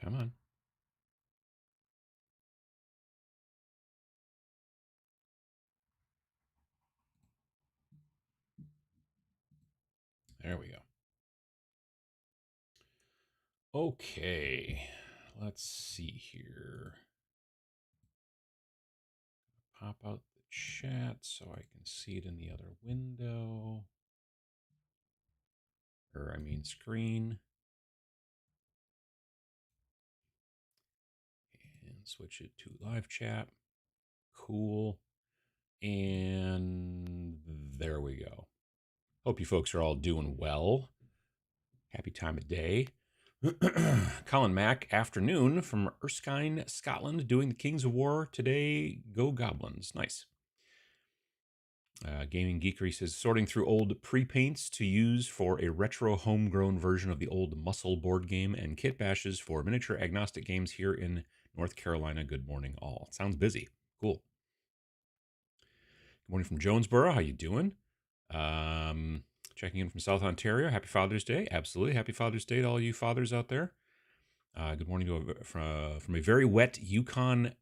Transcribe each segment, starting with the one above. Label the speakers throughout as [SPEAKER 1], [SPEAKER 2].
[SPEAKER 1] Come on. There we go. Okay, let's see here. Pop out the chat so I can see it in the other window. Or, I mean, screen. And switch it to live chat. Cool. And there we go. Hope you folks are all doing well. Happy time of day. Colin Mack, afternoon from Erskine, Scotland, doing the Kings of War today. Go Goblins. Nice. Gaming Geekery says, sorting through old pre-paints to use for a retro homegrown version of the old Muscle board game and kit bashes for miniature agnostic games here in North Carolina. Good morning, all. Sounds busy. Cool. Good morning from Jonesboro. How you doing? Checking in from South Ontario. Happy Father's Day. Absolutely. Happy Father's Day to all you fathers out there. Good morning from a very wet Yukon,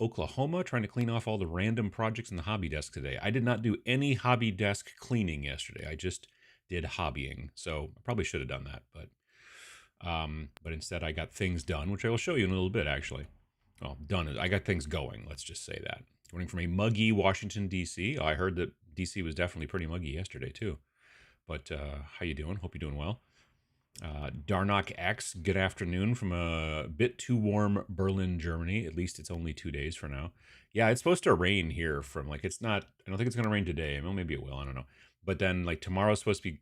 [SPEAKER 1] Oklahoma, trying to clean off all the random projects in the hobby desk today. I did not do any hobby desk cleaning yesterday. I just did hobbying. So I probably should have done that, but instead I got things done, which I will show you in a little bit, actually. Well, done. I got things going. Let's just say that. Morning from a muggy Washington, D.C. I heard that D.C. was definitely pretty muggy yesterday, too. But how you doing? Hope you're doing well. Darnock X, good afternoon from a bit too warm Berlin, Germany. At least it's only 2 days for now. Yeah, it's supposed to rain here from like, it's not, I don't think it's going to rain today. Well, maybe it will. I don't know. But then like tomorrow's supposed to be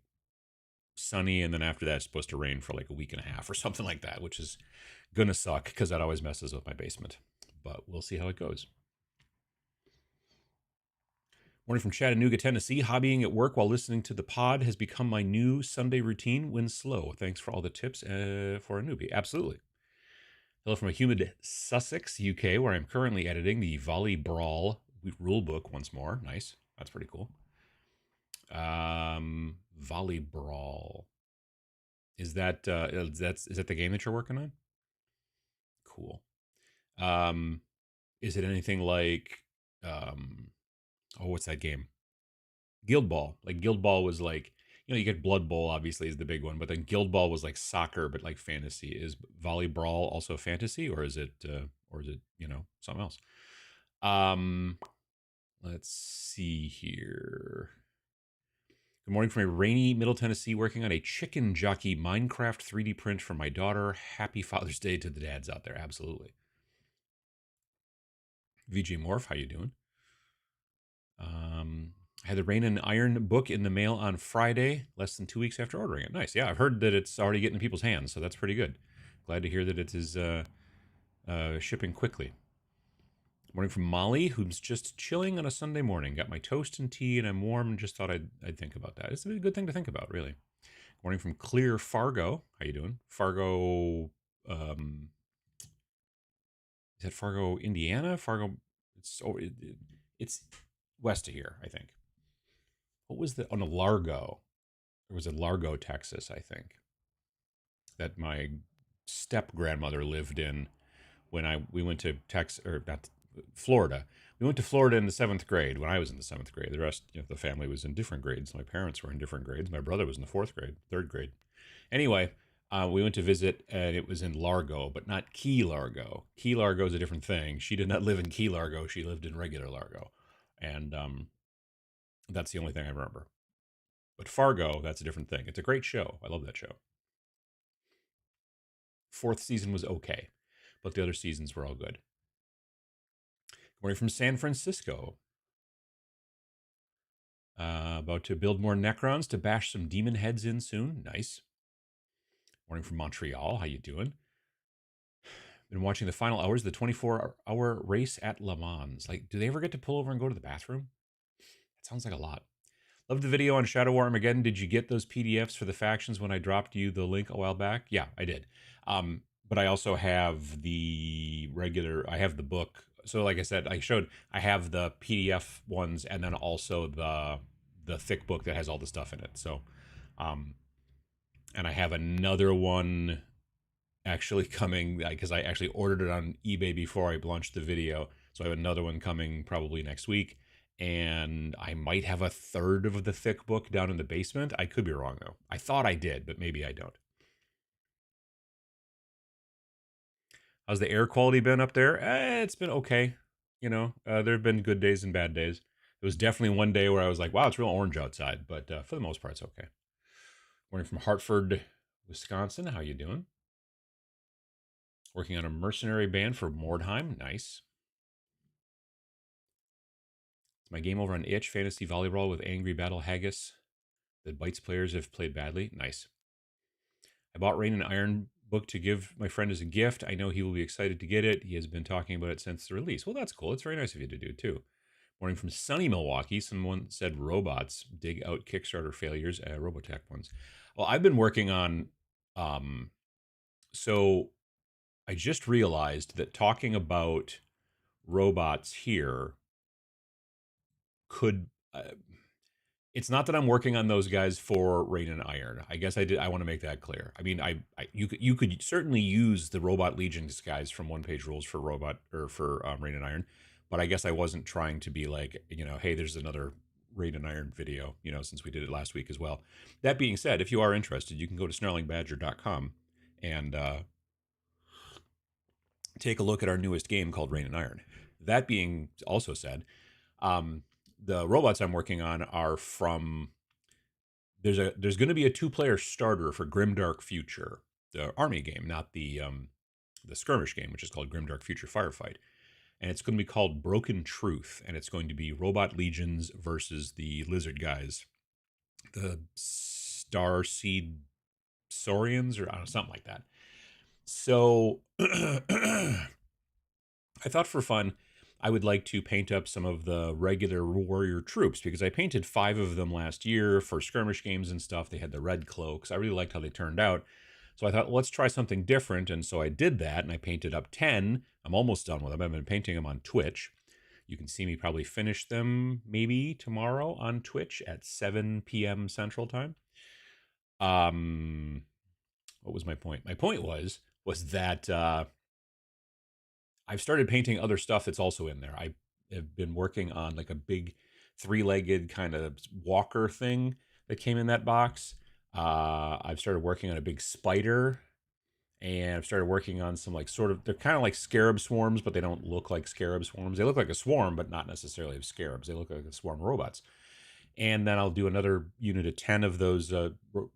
[SPEAKER 1] sunny. And then after that, it's supposed to rain for like a week and a half or something like that, which is going to suck because that always messes with my basement. But we'll see how it goes. Morning from Chattanooga, Tennessee. Hobbying at work while listening to the pod has become my new Sunday routine when slow. Thanks for all the tips for a newbie. Absolutely. Hello from a humid Sussex, UK, where I'm currently editing the Volley Brawl rulebook once more. Nice. That's pretty cool. Volley Brawl. Is that is that the game that you're working on? Cool. Is it anything like what's that game? Guild Ball. Like Guild Ball was like, you get Blood Bowl obviously is the big one, but then Guild Ball was like soccer but like fantasy. Is Volley Brawl also fantasy, or is it something else? Let's see here. Good morning from a rainy Middle Tennessee, working on a chicken jockey Minecraft 3D print for my daughter. Happy Father's Day to the dads out there. Absolutely. VG Morph, how you doing? I had the Rain and Iron book in the mail on Friday, less than 2 weeks after ordering it. Nice. Yeah, I've heard that it's already getting in people's hands, so that's pretty good. Glad to hear that it is shipping quickly. Morning from Molly, who's just chilling on a Sunday morning. Got my toast and tea, and I'm warm, and just thought I'd think about that. It's a good thing to think about, really. Morning from Clear Fargo. How you doing? Fargo, is that Fargo, Indiana? Fargo, it's west of here, I think. What was the, no, Largo. There was a Largo, Texas, I think, that my step grandmother lived in when we went to Texas, or not Florida. We went to Florida in the 7th grade when I was in the 7th grade. The rest of the family was in different grades. My parents were in different grades. My brother was in the 4th grade, 3rd grade. Anyway, we went to visit, and it was in Largo, but not Key Largo. Key Largo is a different thing. She did not live in Key Largo. She lived in regular Largo. And that's the only thing I remember. But Fargo, that's a different thing. It's a great show. I love that show. 4th season was okay, but the other seasons were all good. Good morning from San Francisco. About to build more Necrons to bash some demon heads in soon. Nice. Morning from Montreal. How you doing? Been watching the final hours of the 24-hour race at Le Mans. Like, do they ever get to pull over and go to the bathroom? That sounds like a lot. Loved the video on Shadow War Armageddon. Did you get those PDFs for the factions when I dropped you the link a while back? Yeah, I did. But I also have the regular, I have the book. So like I said, I have the PDF ones and then also the thick book that has all the stuff in it. So, and I have another one actually coming, because I actually ordered it on eBay before I launched the video. So I have another one coming probably next week. And I might have a third of the thick book down in the basement. I could be wrong, though. I thought I did, but maybe I don't. How's the air quality been up there? It's been okay. There have been good days and bad days. It was definitely one day where I was like, wow, it's real orange outside. But for the most part, it's okay. Morning from Hartford, Wisconsin. How you doing? Working on a mercenary band for Mordheim. Nice. It's my game over on Itch, Fantasy Volleyball with Angry Battle Haggis that bites players if played badly. Nice. I bought Rain and Iron book to give my friend as a gift. I know he will be excited to get it. He has been talking about it since the release. Well, that's cool. It's very nice of you to do, too. Morning from sunny Milwaukee. Someone said robots dig out Kickstarter failures, Robotech ones. Well, I've been working on, so I just realized that talking about robots here could, it's not that I'm working on those guys for Rain and Iron. I guess I want to make that clear. I mean, you could certainly use the Robot Legions guys from One Page Rules for Robot or for Rain and Iron, but I guess I wasn't trying to be like, hey, there's another Rain and Iron video, since we did it last week as well. That being said, if you are interested, you can go to snarlingbadger.com and take a look at our newest game called Rain and Iron. That being also said, the robots I'm working on are from, there's going to be a 2-player starter for Grimdark Future, the army game, not the skirmish game, which is called Grimdark Future Firefight. And it's going to be called Broken Truth, and it's going to be Robot Legions versus the lizard guys, the Starseed Saurians, or I don't know, something like that. So I thought for fun, I would like to paint up some of the regular warrior troops, because I painted 5 of them last year for skirmish games and stuff. They had the red cloaks. I really liked how they turned out. So I thought, let's try something different. And so I did that, and I painted up 10. I'm almost done with them. I've been painting them on Twitch. You can see me probably finish them maybe tomorrow on Twitch at 7 p.m. Central Time. What was my point? My point was that I've started painting other stuff that's also in there. I have been working on like a big 3-legged kind of walker thing that came in that box. I've started working on a big spider, and I've started working on some like they're kind of like scarab swarms, but they don't look like scarab swarms. They look like a swarm, but not necessarily of scarabs. They look like a swarm of robots. And then I'll do another unit of 10 of those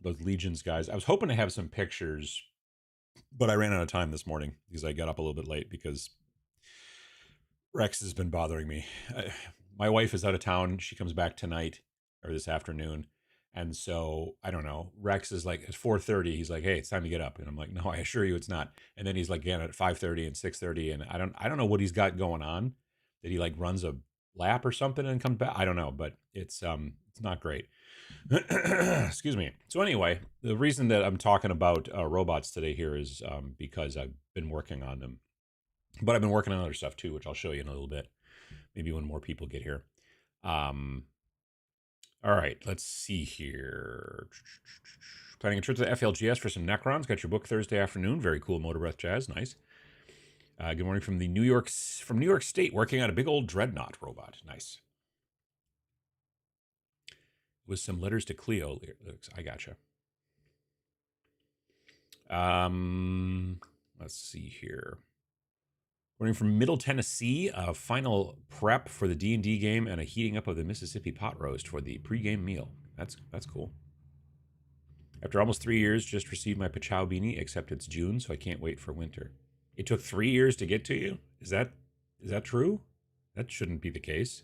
[SPEAKER 1] Legions guys. I was hoping to have some pictures, but I ran out of time this morning because I got up a little bit late because Rex has been bothering me. My wife is out of town. She comes back tonight or this afternoon. And so, I don't know, Rex is like, it's 4:30. He's like, hey, it's time to get up. And I'm like, no, I assure you it's not. And then he's like, again, at 5:30 and 6:30. And I don't know what he's got going on, that he like runs a lap or something and comes back. I don't know, but it's not great. Excuse me. So anyway, the reason that I'm talking about robots today here is because I've been working on them. But I've been working on other stuff too, which I'll show you in a little bit, maybe when more people get here. All right, let's see here. Planning a trip to the FLGS for some Necrons. Got your book Thursday afternoon. Very cool Motor Breath Jazz. Nice. Good morning from New York State, working on a big old dreadnought robot. Nice. With some letters to Cleo. I gotcha. Let's see here. Morning from Middle Tennessee. Final prep for the D&D game and a heating up of the Mississippi pot roast for the pregame meal. That's cool. After almost 3 years, just received my Pachow beanie, except it's June, so I can't wait for winter. It took 3 years to get to you? Is that true? That shouldn't be the case.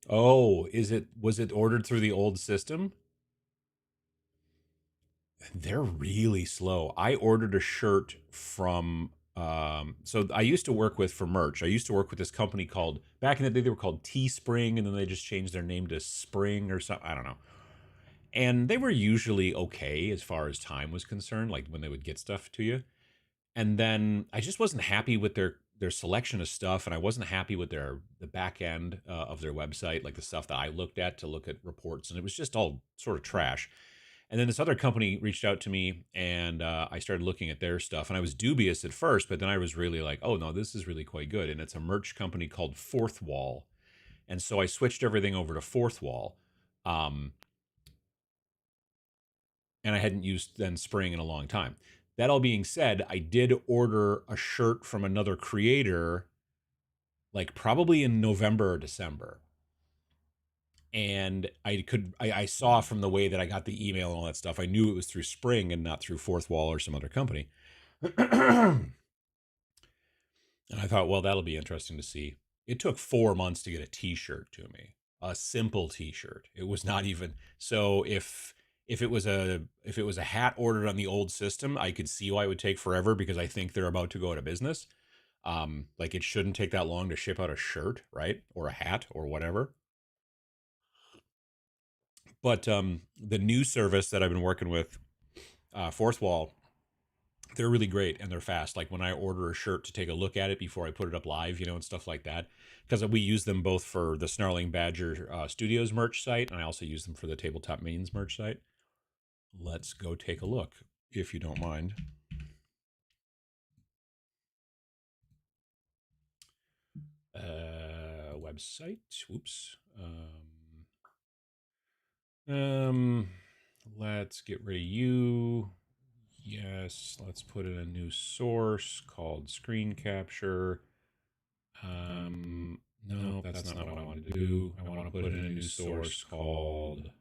[SPEAKER 1] Oh, was it ordered through the old system? They're really slow. I ordered a shirt from so I used to work with, for merch, I used to work with this company called, back in the day they were called Teespring, and then they just changed their name to Spring or something. I don't know. And they were usually okay as far as time was concerned, like when they would get stuff to you. And then I just wasn't happy with their selection of stuff, and I wasn't happy with the back end of their website, like the stuff that I looked at to look at reports, and it was just all sort of trash. And then this other company reached out to me, and I started looking at their stuff. And I was dubious at first, but then I was really like, oh, no, this is really quite good. And it's a merch company called Fourth Wall. And so I switched everything over to Fourth Wall. Um, and I hadn't used then Spring in a long time. That all being said, I did order a shirt from another creator, like probably in November or December. And I saw from the way that I got the email and all that stuff, I knew it was through Spring and not through Fourth Wall or some other company. And I thought, well, that'll be interesting to see. It took 4 months to get a T-shirt to me, a simple T-shirt. It was not even so. If it was a hat ordered on the old system, I could see why it would take forever, because I think they're about to go out of business. Like, it shouldn't take that long to ship out a shirt, right, or a hat or whatever. But the new service that I've been working with, Fourth Wall, they're really great and they're fast. Like, when I order a shirt to take a look at it before I put it up live, and stuff like that, because we use them both for the Snarling Badger Studios merch site, and I also use them for the Tabletop Minions merch site. Let's go take a look, if you don't mind. Website. Oops. Let's get rid of you. Yes, let's put in a new source called screen capture. No, that's not what I want to do. I want to put in a new source called,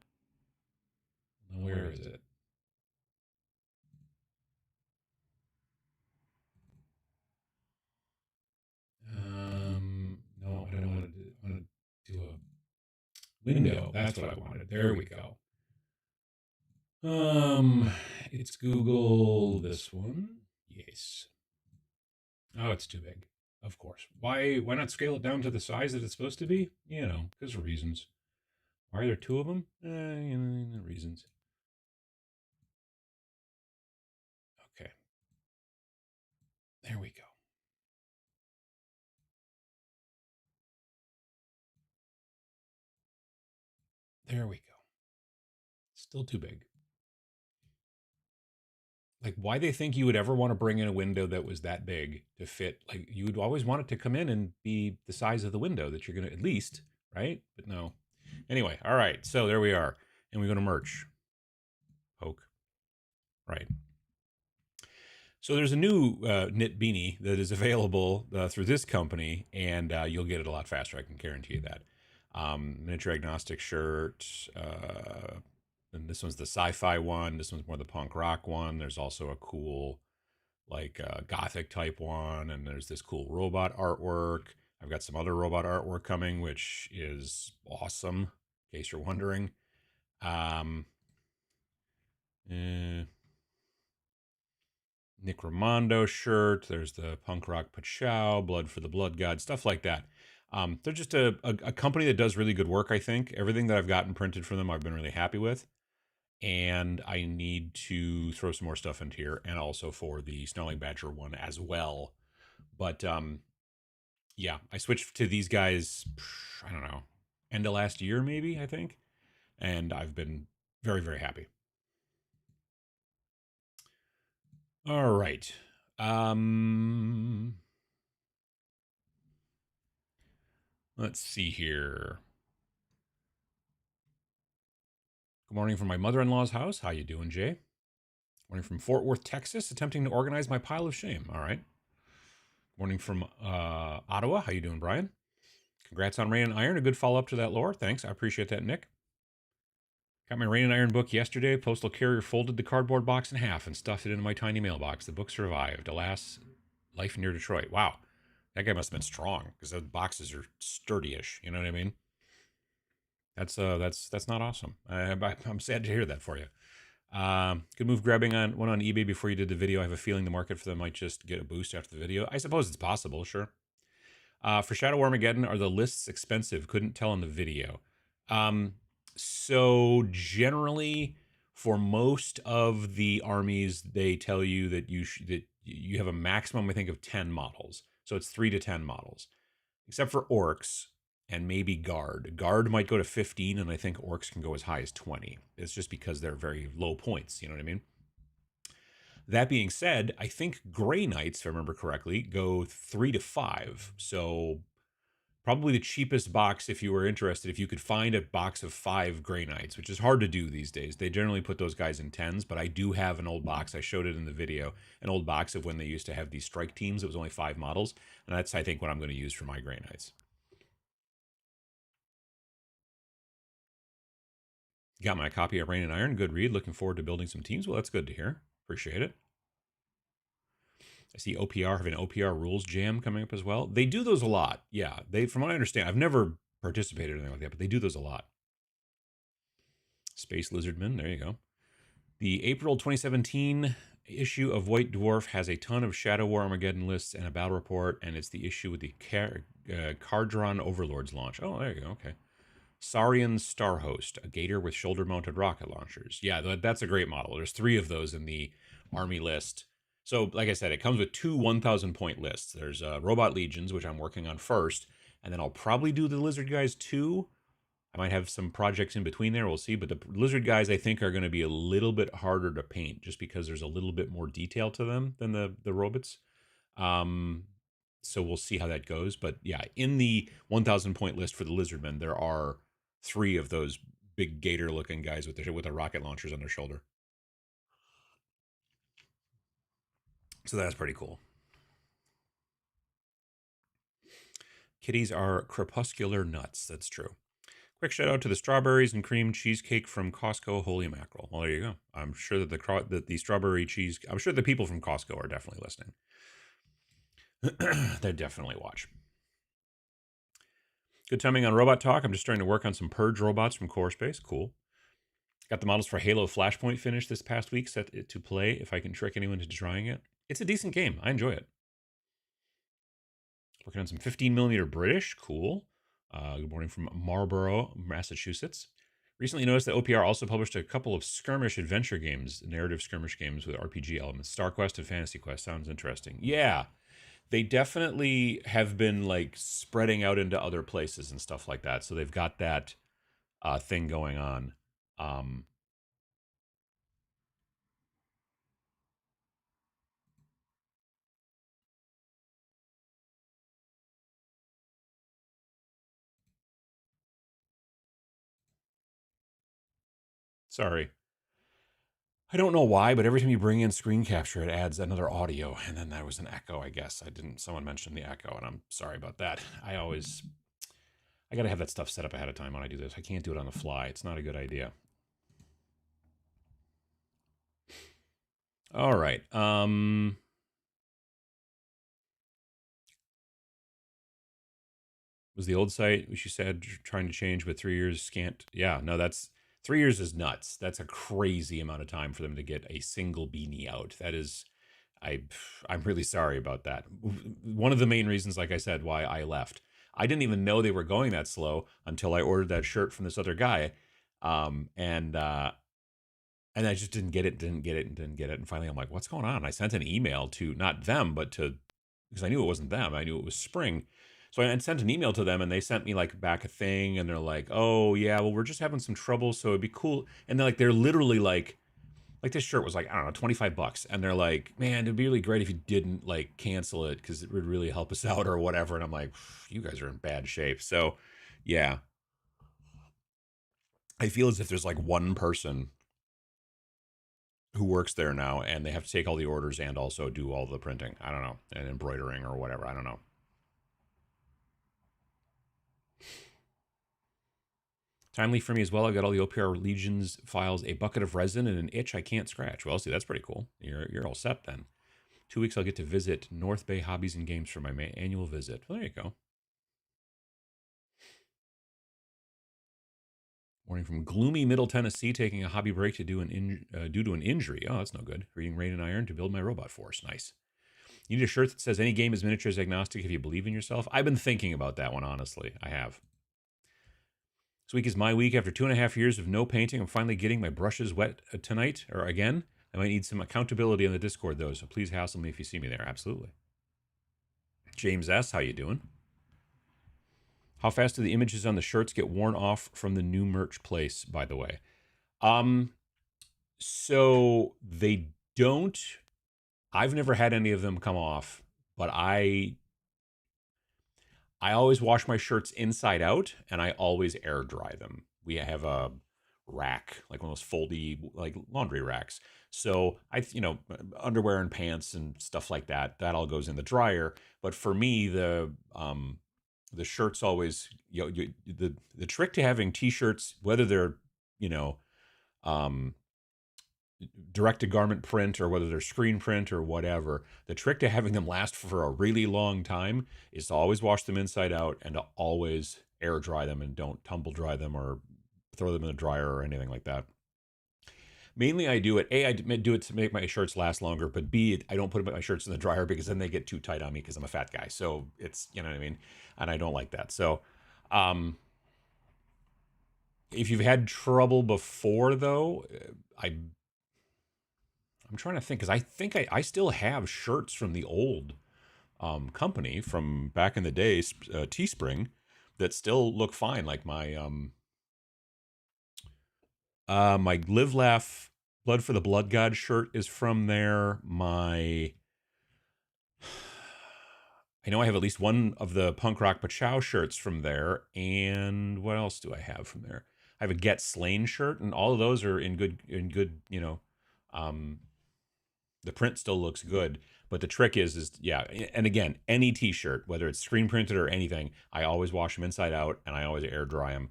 [SPEAKER 1] where is it? No, I don't want to do a window. That's what I wanted. There we go. It's Google, this one. Yes. Oh, it's too big. Of course. Why not scale it down to the size that it's supposed to be? Because of reasons. Why are there two of them? Reasons. Okay. There we go. There we go. Still too big. Like, why they think you would ever want to bring in a window that was that big to fit? Like, you would always want it to come in and be the size of the window that you're going to, at least, right? But no. Anyway, all right. So there we are. And we go to merch. Poke. Right. So there's a new knit beanie that is available through this company, and you'll get it a lot faster. I can guarantee you that. Miniature agnostic shirt. And this one's the sci-fi one. This one's more the punk rock one. There's also a cool, like, gothic type one, and there's this cool robot artwork. I've got some other robot artwork coming, which is awesome, in case you're wondering. Nick Romando shirt. There's the punk rock Pachow, Blood for the Blood God, stuff like that. They're just a company that does really good work, I think. Everything that I've gotten printed from them, I've been really happy with. And I need to throw some more stuff into here, and also for the Snarling Badger one as well. But yeah, I switched to these guys, I don't know, end of last year maybe, I think. And I've been very, very happy. All right. Let's see here. Good morning from my mother-in-law's house. How you doing, Jay? Morning from Fort Worth, Texas, attempting to organize my pile of shame. All right. Morning from Ottawa. How you doing, Brian? Congrats on Rain and Iron. A good follow-up to that lore. Thanks. I appreciate that, Nick. Got my Rain and Iron book yesterday. Postal carrier folded the cardboard box in half and stuffed it into my tiny mailbox. The book survived. Alas, life near Detroit. Wow. That guy must have been strong, because the boxes are sturdy-ish. You know what I mean? That's not awesome. I'm sad to hear that for you. Good move grabbing one on eBay before you did the video. I have a feeling the market for them might just get a boost after the video. I suppose it's possible, sure. For Shadow Armageddon, are the lists expensive? Couldn't tell in the video. So generally, for most of the armies, they tell you that you have a maximum, I think, of 10 models. So it's 3 to 10 models. Except for orcs, and maybe guard. Guard might go to 15, and I think orcs can go as high as 20. It's just because they're very low points, you know what I mean? That being said, I think Grey Knights, if I remember correctly, go 3 to 5. So probably the cheapest box, if you were interested, if you could find a box of 5 Grey Knights, which is hard to do these days. They generally put those guys in 10s, but I do have an old box. I showed it in the video, an old box of when they used to have these strike teams. It was only 5 models, and that's, I think, what I'm going to use for my Grey Knights. Got my copy of Rain and Iron. Good read. Looking forward to building some teams. Well, that's good to hear. Appreciate it. I see OPR having an OPR rules jam coming up as well. They do those a lot. Yeah, they, from what I understand, I've never participated in anything like that, but they do those a lot. Space Lizardman, there you go. The April 2017 issue of White Dwarf has a ton of Shadow War Armageddon lists and a battle report, and it's the issue with the Cardron Overlords launch. Oh, there you go. Okay. Saurian Starhost, a gator with shoulder-mounted rocket launchers. Yeah, that's a great model. There's 3 of those in the army list. So, like I said, it comes with 2 1,000-point lists. There's Robot Legions, which I'm working on first, and then I'll probably do the Lizard Guys too. I might have some projects in between there. We'll see. But the Lizard Guys, I think, are going to be a little bit harder to paint just because there's a little bit more detail to them than the robots. So we'll see how that goes. But yeah, in the 1,000-point list for the Lizardmen, there are 3 of those big gator-looking guys with the rocket launchers on their shoulder. So that's pretty cool. Kitties are crepuscular nuts. That's true. Quick shout out to the strawberries and cream cheesecake from Costco. Holy mackerel! Well, there you go. I'm sure that the strawberry cheese. I'm sure the people from Costco are definitely listening. They definitely watch. Good timing on Robot Talk. I'm just starting to work on some Purge robots from Core Space. Cool. Got the models for Halo Flashpoint finished this past week. Set it to play if I can trick anyone into trying it. It's a decent game. I enjoy it. Working on some 15mm British. Cool. Good morning from Marlborough, Massachusetts. Recently noticed that OPR also published a couple of skirmish adventure games, narrative skirmish games with RPG elements. StarQuest and Fantasy Quest. Sounds interesting. Yeah, they definitely have been like spreading out into other places and stuff like that. So they've got that thing going on. Sorry. I don't know why, but every time you bring in screen capture, it adds another audio, and then there was an echo, I guess. Someone mentioned the echo, and I'm sorry about that. I got to have that stuff set up ahead of time when I do this. I can't do it on the fly. It's not a good idea. All right. Was the old site, which you said, trying to change, but 3 years scant? Yeah, no, 3 years is nuts. That's a crazy amount of time for them to get a single beanie out. That is, I'm really sorry about that. One of the main reasons, like I said, why I left. I didn't even know they were going that slow until I ordered that shirt from this other guy. And I just didn't get it. And finally I'm like, what's going on? I sent an email to not them, but because I knew it wasn't them. I knew it was Spring. So I sent an email to them, and they sent me like back a thing, and they're like, oh yeah, well, we're just having some trouble, so it'd be cool. And they're literally like this shirt was like, I don't know, $25. And they're like, man, it'd be really great if you didn't like cancel it, because it would really help us out or whatever. And I'm like, you guys are in bad shape. So yeah, I feel as if there's like one person who works there now, and they have to take all the orders and also do all the printing. I don't know, and embroidering or whatever. I don't know. Timely for me as well. I got all the OPR Legions files, a bucket of resin, and an itch I can't scratch. Well, see, that's pretty cool. You're all set then. 2 weeks I'll get to visit North Bay Hobbies and Games for my annual visit. Well, there you go. Morning from gloomy Middle Tennessee, taking a hobby break to due to an injury. Oh, that's no good. Reading Rain and Iron to build my robot force. Nice. You need a shirt that says any game is miniatures agnostic if you believe in yourself. I've been thinking about that one, honestly. I have. This week is my week. After 2.5 years of no painting, I'm finally getting my brushes wet tonight, or again. I might need some accountability on the Discord, though, so please hassle me if you see me there. Absolutely. James S., how you doing? How fast do the images on the shirts get worn off from the new merch place, by the way? Um, so they don't. I've never had any of them come off, but I always wash my shirts inside out and I always air dry them. We have a rack, like one of those foldy like laundry racks. So underwear and pants and stuff like that, that all goes in the dryer. But for me, the shirts always, the trick to having t-shirts, whether they're, you know, um direct to garment print or whether they're screen print or whatever, the trick to having them last for a really long time is to always wash them inside out and to always air dry them, and don't tumble dry them or throw them in the dryer or anything like that. Mainly I do it, A, I do it to make my shirts last longer, but B, I don't put my shirts in the dryer because then they get too tight on me because I'm a fat guy. So it's, you know what I mean? And I don't like that. So if you've had trouble before though, I'm trying to think, because I think I still have shirts from the old company from back in the day, Teespring, that still look fine. Like my Live Laugh Blood for the Blood God shirt is from there. I know I have at least one of the Punk Rock Pachow shirts from there. And what else do I have from there? I have a Get Slain shirt, and all of those are in good, the print still looks good. But the trick is yeah, and again, any t-shirt, whether it's screen printed or anything, I always wash them inside out and I always air dry them.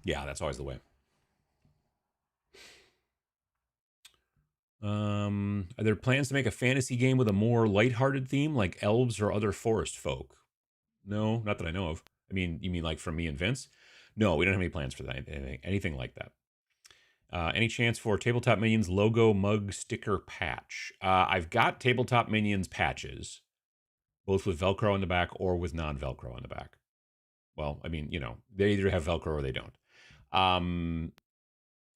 [SPEAKER 1] Yeah, that's always the way. Are there plans to make a fantasy game with a more lighthearted theme, like elves or other forest folk? No, not that I know of. I mean, you mean like from me and Vince? No, we don't have any plans for that. Anything like that. Any chance for Tabletop Minions logo mug sticker patch? I've got Tabletop Minions patches, both with Velcro on the back or with non-Velcro on the back. Well, I mean, they either have Velcro or they don't. And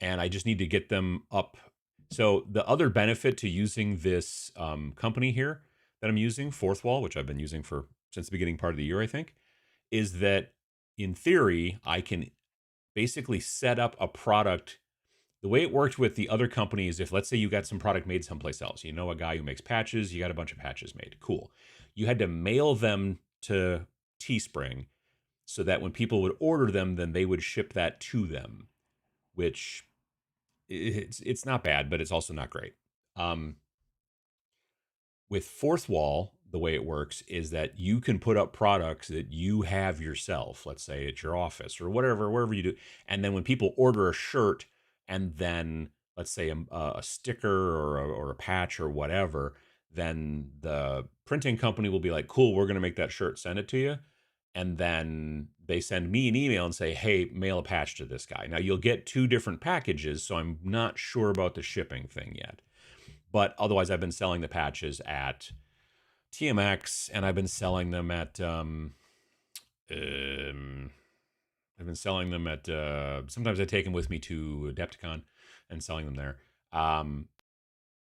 [SPEAKER 1] I just need to get them up. So the other benefit to using this company here that I'm using, Fourth Wall, which I've been using since the beginning part of the year, I think, is that in theory, I can basically set up a product. The way it worked with the other companies, if let's say you got some product made someplace else, you know a guy who makes patches, you got a bunch of patches made. Cool. You had to mail them to Teespring so that when people would order them, then they would ship that to them, which it's not bad, but it's also not great. With Fourth Wall, the way it works is that you can put up products that you have yourself, let's say at your office or wherever you do. And then when people order a shirt and then let's say a sticker or a patch or whatever, then the printing company will be like, cool, we're going to make that shirt, send it to you. And then they send me an email and say, hey, mail a patch to this guy. Now you'll get 2 different packages, so I'm not sure about the shipping thing yet. But otherwise, I've been selling the patches at TMX, and I've been selling them at sometimes I take them with me to Adapticon and selling them there.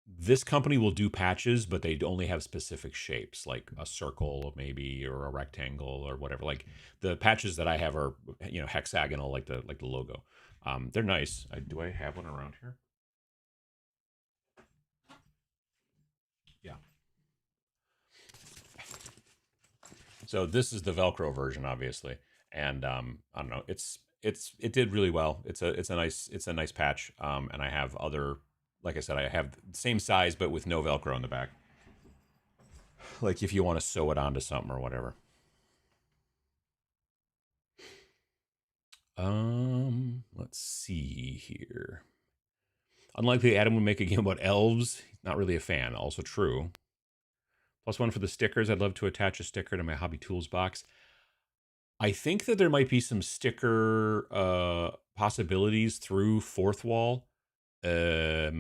[SPEAKER 1] This company will do patches, but they only have specific shapes, like a circle maybe or a rectangle or whatever. Like the patches that I have are hexagonal, like the logo. They're nice. Do I have one around here? Yeah. So this is the Velcro version, obviously, and I don't know. It did really well. It's a nice patch. And I have other, like I said, I have the same size but with no Velcro on the back. Like if you want to sew it onto something or whatever. Let's see here. Unlikely Adam would make a game about elves. Not really a fan. Also true. +1 for the stickers. I'd love to attach a sticker to my hobby tools box. I think that there might be some sticker possibilities through Fourth Wall. I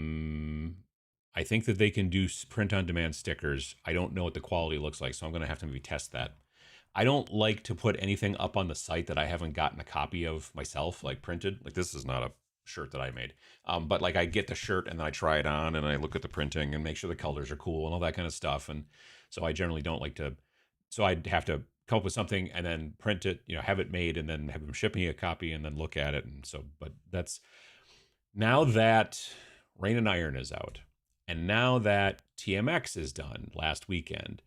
[SPEAKER 1] think that they can do print-on-demand stickers. I don't know what the quality looks like, so I'm going to have to maybe test that. I don't like to put anything up on the site that I haven't gotten a copy of myself, like printed. Like this is not a shirt that I made. But like I get the shirt and then I try it on and I look at the printing and make sure the colors are cool and all that kind of stuff. And so I generally don't like to, so I'd have to come up with something and then print it, have it made, and then have them ship me a copy and then look at it. And so, but that's now that Rain and Iron is out, and now that TMX is done last weekend,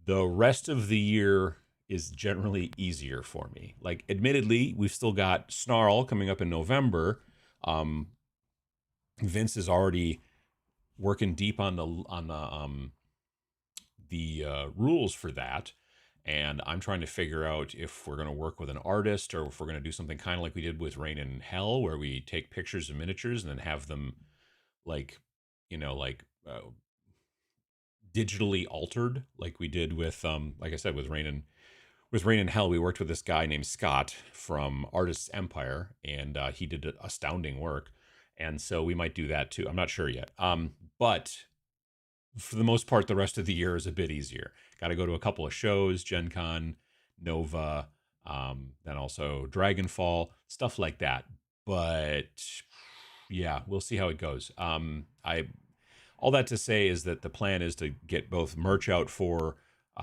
[SPEAKER 1] the rest of the year is generally easier for me. Like, admittedly, we've still got Snarl coming up in November. Vince is already working deep on the rules for that, and I'm trying to figure out if we're going to work with an artist or if we're going to do something kind of like we did with Rain and Hell, where we take pictures and miniatures and then have them like, digitally altered, like we did with like I said, with Rain and Hell. We worked with this guy named Scott from Artists Empire, and he did astounding work. And so we might do that too. I'm not sure yet. But for the most part, the rest of the year is a bit easier. Got to go to a couple of shows, Gen Con, Nova, then also Dragonfall, stuff like that. But yeah, we'll see how it goes. All that to say is that the plan is to get both merch out for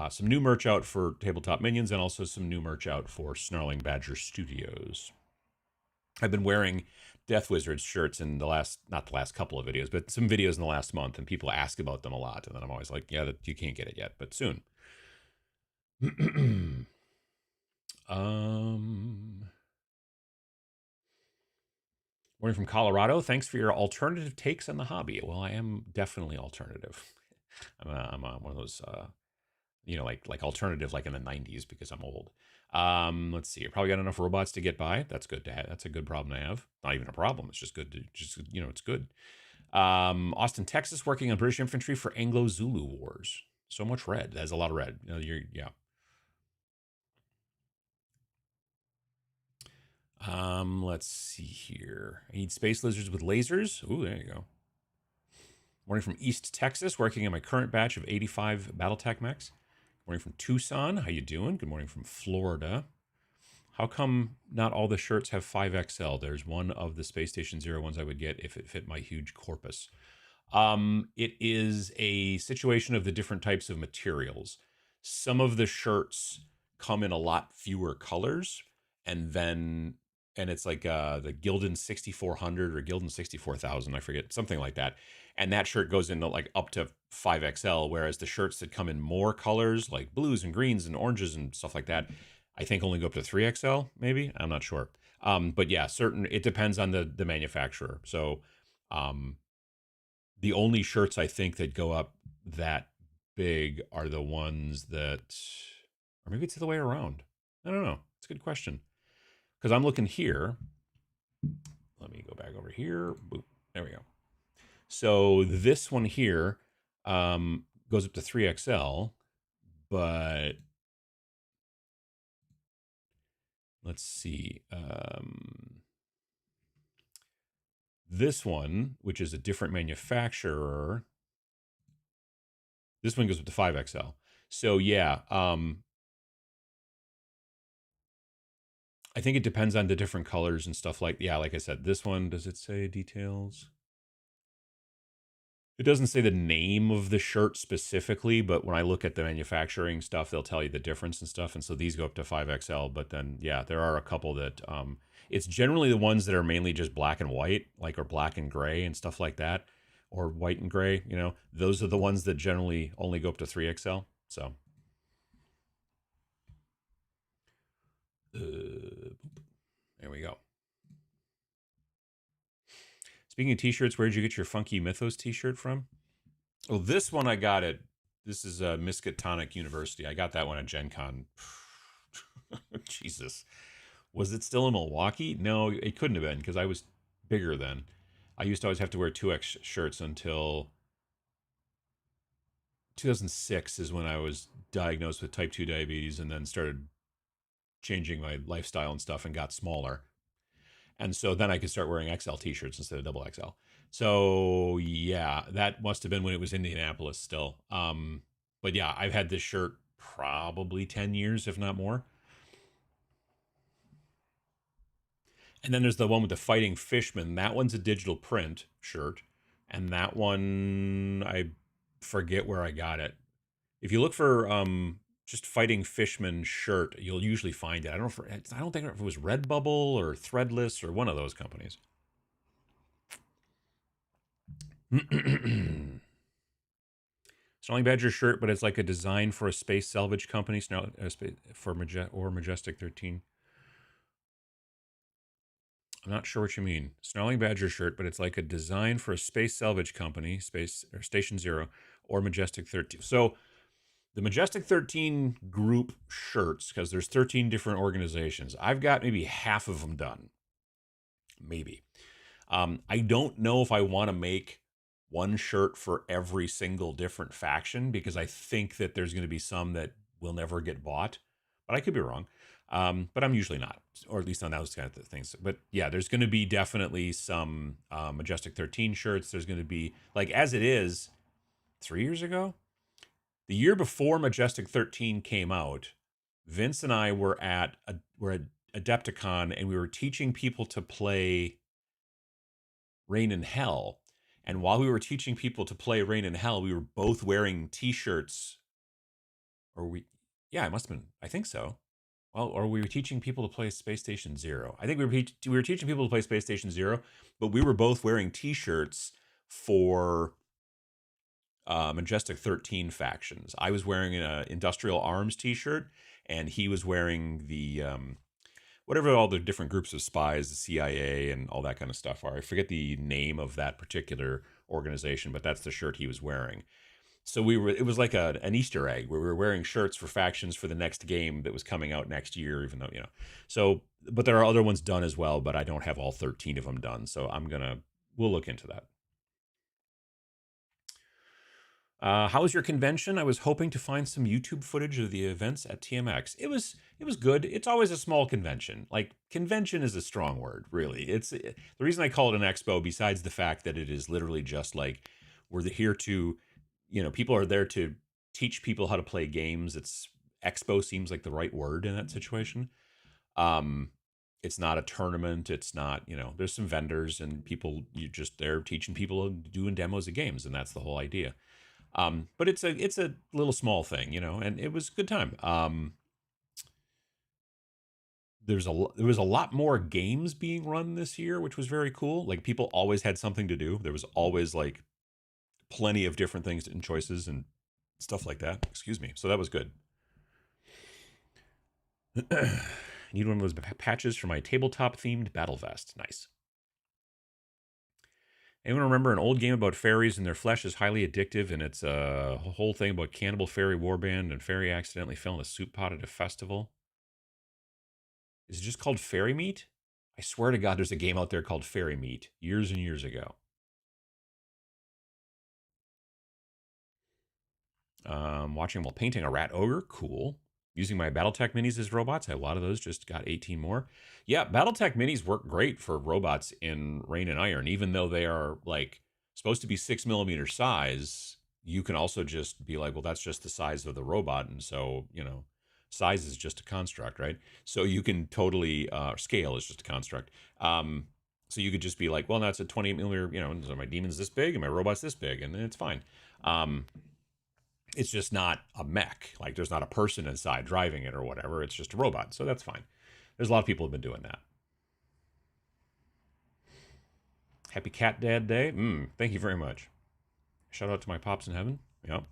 [SPEAKER 1] some new merch out for Tabletop Minions, and also some new merch out for Snarling Badger Studios. I've been wearing Death Wizards shirts in not the last couple of videos, but some videos in the last month, and people ask about them a lot. And then I'm always like, yeah, you can't get it yet, but soon. Morning from Colorado. Thanks for your alternative takes on the hobby. Well, I am definitely alternative. I'm one of those, like alternative, like in the 90s, because I'm old. Let's see. I probably got enough robots to get by. That's good to have. That's a good problem to have. Not even a problem. It's just good to it's good. Austin, Texas, working on British infantry for Anglo-Zulu wars. So much red. There's a lot of red. Yeah. Let's see here. I need space lizards with lasers. Ooh, there you go. Morning from East Texas, working on my current batch of 85 Battletech mechs. Morning from Tucson. How you doing? Good morning from Florida. How come not all the shirts have 5XL? There's one of the Space Station Zero ones I would get if it fit my huge corpus. It is a situation of the different types of materials. Some of the shirts come in a lot fewer colors, and it's like the Gildan 6400 or Gildan 64,000, I forget, something like that. And that shirt goes into like up to 5XL, whereas the shirts that come in more colors, like blues and greens and oranges and stuff like that, I think only go up to 3XL, maybe. I'm not sure. But yeah, it depends on the manufacturer. So the only shirts I think that go up that big are the ones that, or maybe it's the other way around. I don't know. It's a good question. Because I'm looking here. Let me go back over here. Boop. There we go. So this one here goes up to 3XL, but let's see. This one, which is a different manufacturer, this one goes up to 5XL. So yeah, I think it depends on the different colors and stuff like I said, this one, does it say details? It doesn't say the name of the shirt specifically, but when I look at the manufacturing stuff, they'll tell you the difference and stuff. And so these go up to 5XL, but then, yeah, there are a couple that, it's generally the ones that are mainly just black and white, like, or black and gray and stuff like that, or white and gray, those are the ones that generally only go up to 3XL. So, there we go. Speaking of t-shirts, where did you get your Funky Mythos t-shirt from? Oh, this one I got this is Miskatonic University. I got that one at Gen Con. Jesus. Was it still in Milwaukee? No, it couldn't have been, because I was bigger then. I used to always have to wear 2X shirts until 2006 is when I was diagnosed with type 2 diabetes, and then started changing my lifestyle and stuff and got smaller. And so then I could start wearing XL t-shirts instead of double XL. So yeah, that must have been when it was Indianapolis still. But yeah, I've had this shirt probably 10 years, if not more. And then there's the one with the Fighting Fishman. That one's a digital print shirt. And that one, I forget where I got it. If you look for just fighting fisherman shirt, you'll usually find it. I don't think if it was Redbubble or Threadless or one of those companies. Snarling Badger shirt, but it's like a design for a space salvage company. For Majestic 13. I'm not sure what you mean. Snarling Badger shirt, but it's like a design for a space salvage company, Space or Station Zero, or Majestic 13. So the Majestic 13 group shirts, because there's 13 different organizations. I've got maybe half of them done. Maybe. I don't know if I want to make one shirt for every single different faction, because I think that there's going to be some that will never get bought, but I could be wrong. But I'm usually not, or at least on those kind of things. But yeah, there's going to be definitely some Majestic 13 shirts. There's going to be, like, as it is, 3 years ago, the year before Majestic 13 came out, Vince and I were at Adapticon, and we were teaching people to play Rain in Hell. And while we were teaching people to play Rain in Hell, we were both wearing T-shirts. Yeah, it must have been. I think so. Well, or we were teaching people to play Space Station Zero. I think we were teaching people to play Space Station Zero, but we were both wearing T-shirts for Majestic 13 factions. I was wearing an Industrial Arms T-shirt, and he was wearing the whatever all the different groups of spies, the CIA and all that kind of stuff are. I forget the name of that particular organization, but that's the shirt he was wearing. So it was like an Easter egg where we were wearing shirts for factions for the next game that was coming out next year, even though, so, but there are other ones done as well, but I don't have all 13 of them done. So we'll look into that. How was your convention? I was hoping to find some YouTube footage of the events at TMX. It was good. It's always a small convention. Like, convention is a strong word, really. The reason I call it an expo, besides the fact that it is literally just like, we're here to, people are there to teach people how to play games. Expo seems like the right word in that situation. It's not a tournament. It's not, there's some vendors and people, you're just there teaching people, doing demos of games, and that's the whole idea. But it's a little small thing, and it was a good time. There was a lot more games being run this year, which was very cool. Like, people always had something to do. There was always like plenty of different things and choices and stuff like that. Excuse me. So that was good. Need one of those patches for my tabletop themed battle vest. Nice. Anyone remember an old game about fairies and their flesh is highly addictive, and it's a whole thing about cannibal fairy warband, and fairy accidentally fell in a soup pot at a festival? Is it just called Fairy Meat? I swear to God, there's a game out there called Fairy Meat years and years ago. Watching while painting a rat ogre. Cool. Using my Battletech minis as robots. I have a lot of those. Just got 18 more. Yeah, Battletech minis work great for robots in Rain and Iron. Even though they are like supposed to be 6mm size, you can also just be like, well, that's just the size of the robot. And so, size is just a construct, right? So you can totally, scale is just a construct. So you could just be like, well, that's a 28mm, so my demon's this big and my robot's this big, and then it's fine. It's just not a mech. Like, there's not a person inside driving it or whatever. It's just a robot. So that's fine. There's a lot of people who have been doing that. Happy Cat Dad Day. Thank you very much. Shout out to my pops in heaven. Yep.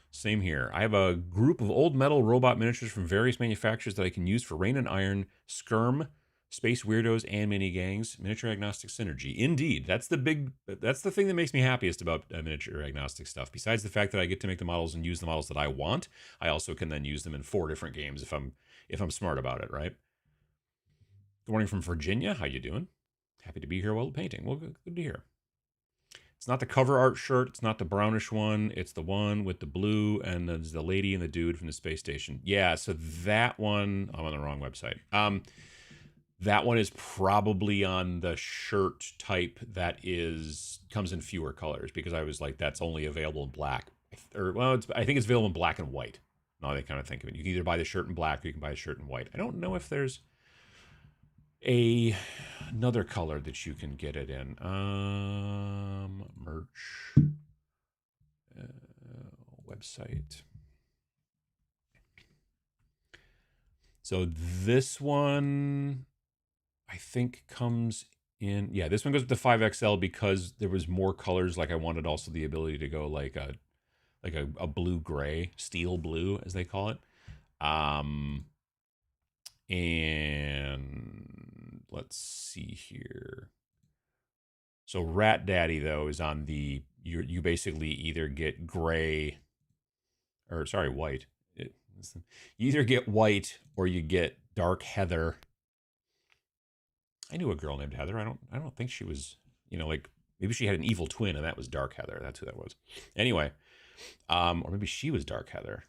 [SPEAKER 1] Same here. I have a group of old metal robot miniatures from various manufacturers that I can use for Rain and Iron, Skirm, Space Weirdos, and Mini Gangs. Miniature agnostic synergy. Indeed. That's the thing that makes me happiest about miniature agnostic stuff. Besides the fact that I get to make the models and use the models that I want, I also can then use them in 4 different games if I'm smart about it, right? Good morning from Virginia. How you doing? Happy to be here while painting. Well, good to hear. It's not the cover art shirt. It's not the brownish one. It's the one with the blue and the lady and the dude from the space station. Yeah, so that one, I'm on the wrong website. That one is probably on the shirt type that comes in fewer colors, because I was like, that's only available in black. I think it's available in black and white. Now they kind of think of it. You can either buy the shirt in black or you can buy the shirt in white. I don't know if there's another color that you can get it in. Merch website. So this one, I think, comes in. Yeah, this one goes with the 5XL because there was more colors. Like I wanted also the ability to go like a blue gray, steel blue as they call it. And let's see here. So Rat Daddy though is on the you basically either get gray or sorry white. You either get white or you get dark heather. I knew a girl named Heather. I don't think she was, like maybe she had an evil twin and that was Dark Heather. That's who that was. Anyway, or maybe she was Dark Heather.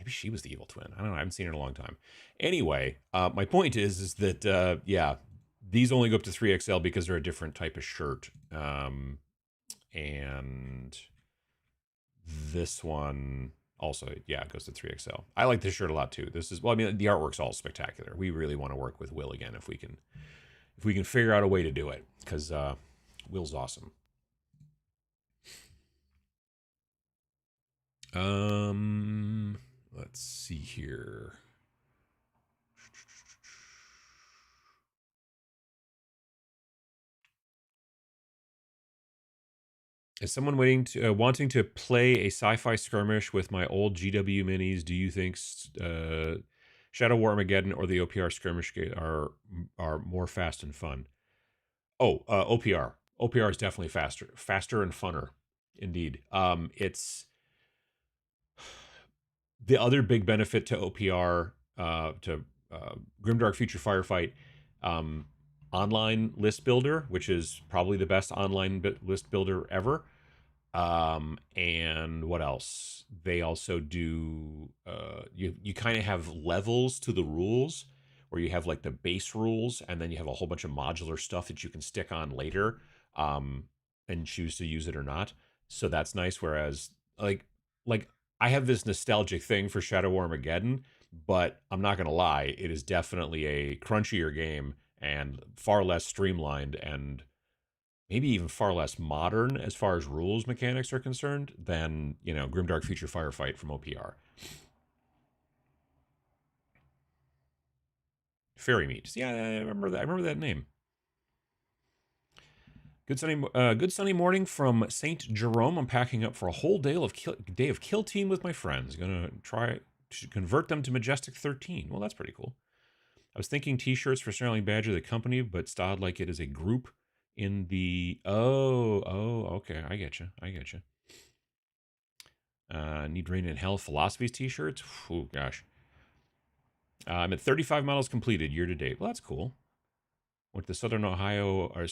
[SPEAKER 1] Maybe she was the evil twin. I don't know. I haven't seen her in a long time. Anyway, my point is that yeah, these only go up to 3XL because they're a different type of shirt. And this one also, yeah, it goes to 3XL. I like this shirt a lot too. This is, well, I mean, the artwork's all spectacular. We really want to work with Will again if we can figure out a way to do it, because Will's awesome. Let's see here. Is someone wanting to play a sci-fi skirmish with my old GW minis? Do you think Shadow War Armageddon or the OPR skirmish are more fast and fun? Oh, OPR. OPR is definitely faster and funner, indeed. It's the other big benefit to OPR, to Grimdark Future Firefight, online list builder, which is probably the best online list builder ever. And what else? They also do, you kind of have levels to the rules where you have like the base rules and then you have a whole bunch of modular stuff that you can stick on later, and choose to use it or not. So that's nice. Whereas like I have this nostalgic thing for Shadow War Armageddon, but I'm not going to lie, it is definitely a crunchier game and far less streamlined and maybe even far less modern as far as rules mechanics are concerned than, Grimdark Future Firefight from OPR. Fairy Meats. Yeah, I remember that. I remember that name. Good sunny morning from Saint Jerome. I'm packing up for a whole day of kill team with my friends. Gonna try to convert them to Majestic 13. Well, that's pretty cool. I was thinking T-shirts for Sterling Badger, the company, but styled like it is a group in the. Okay, I get you. Need Rain in Hell Philosophies T-shirts. Oh gosh. I'm at 35 models completed year to date. Well, that's cool. Went to Southern Ohio, or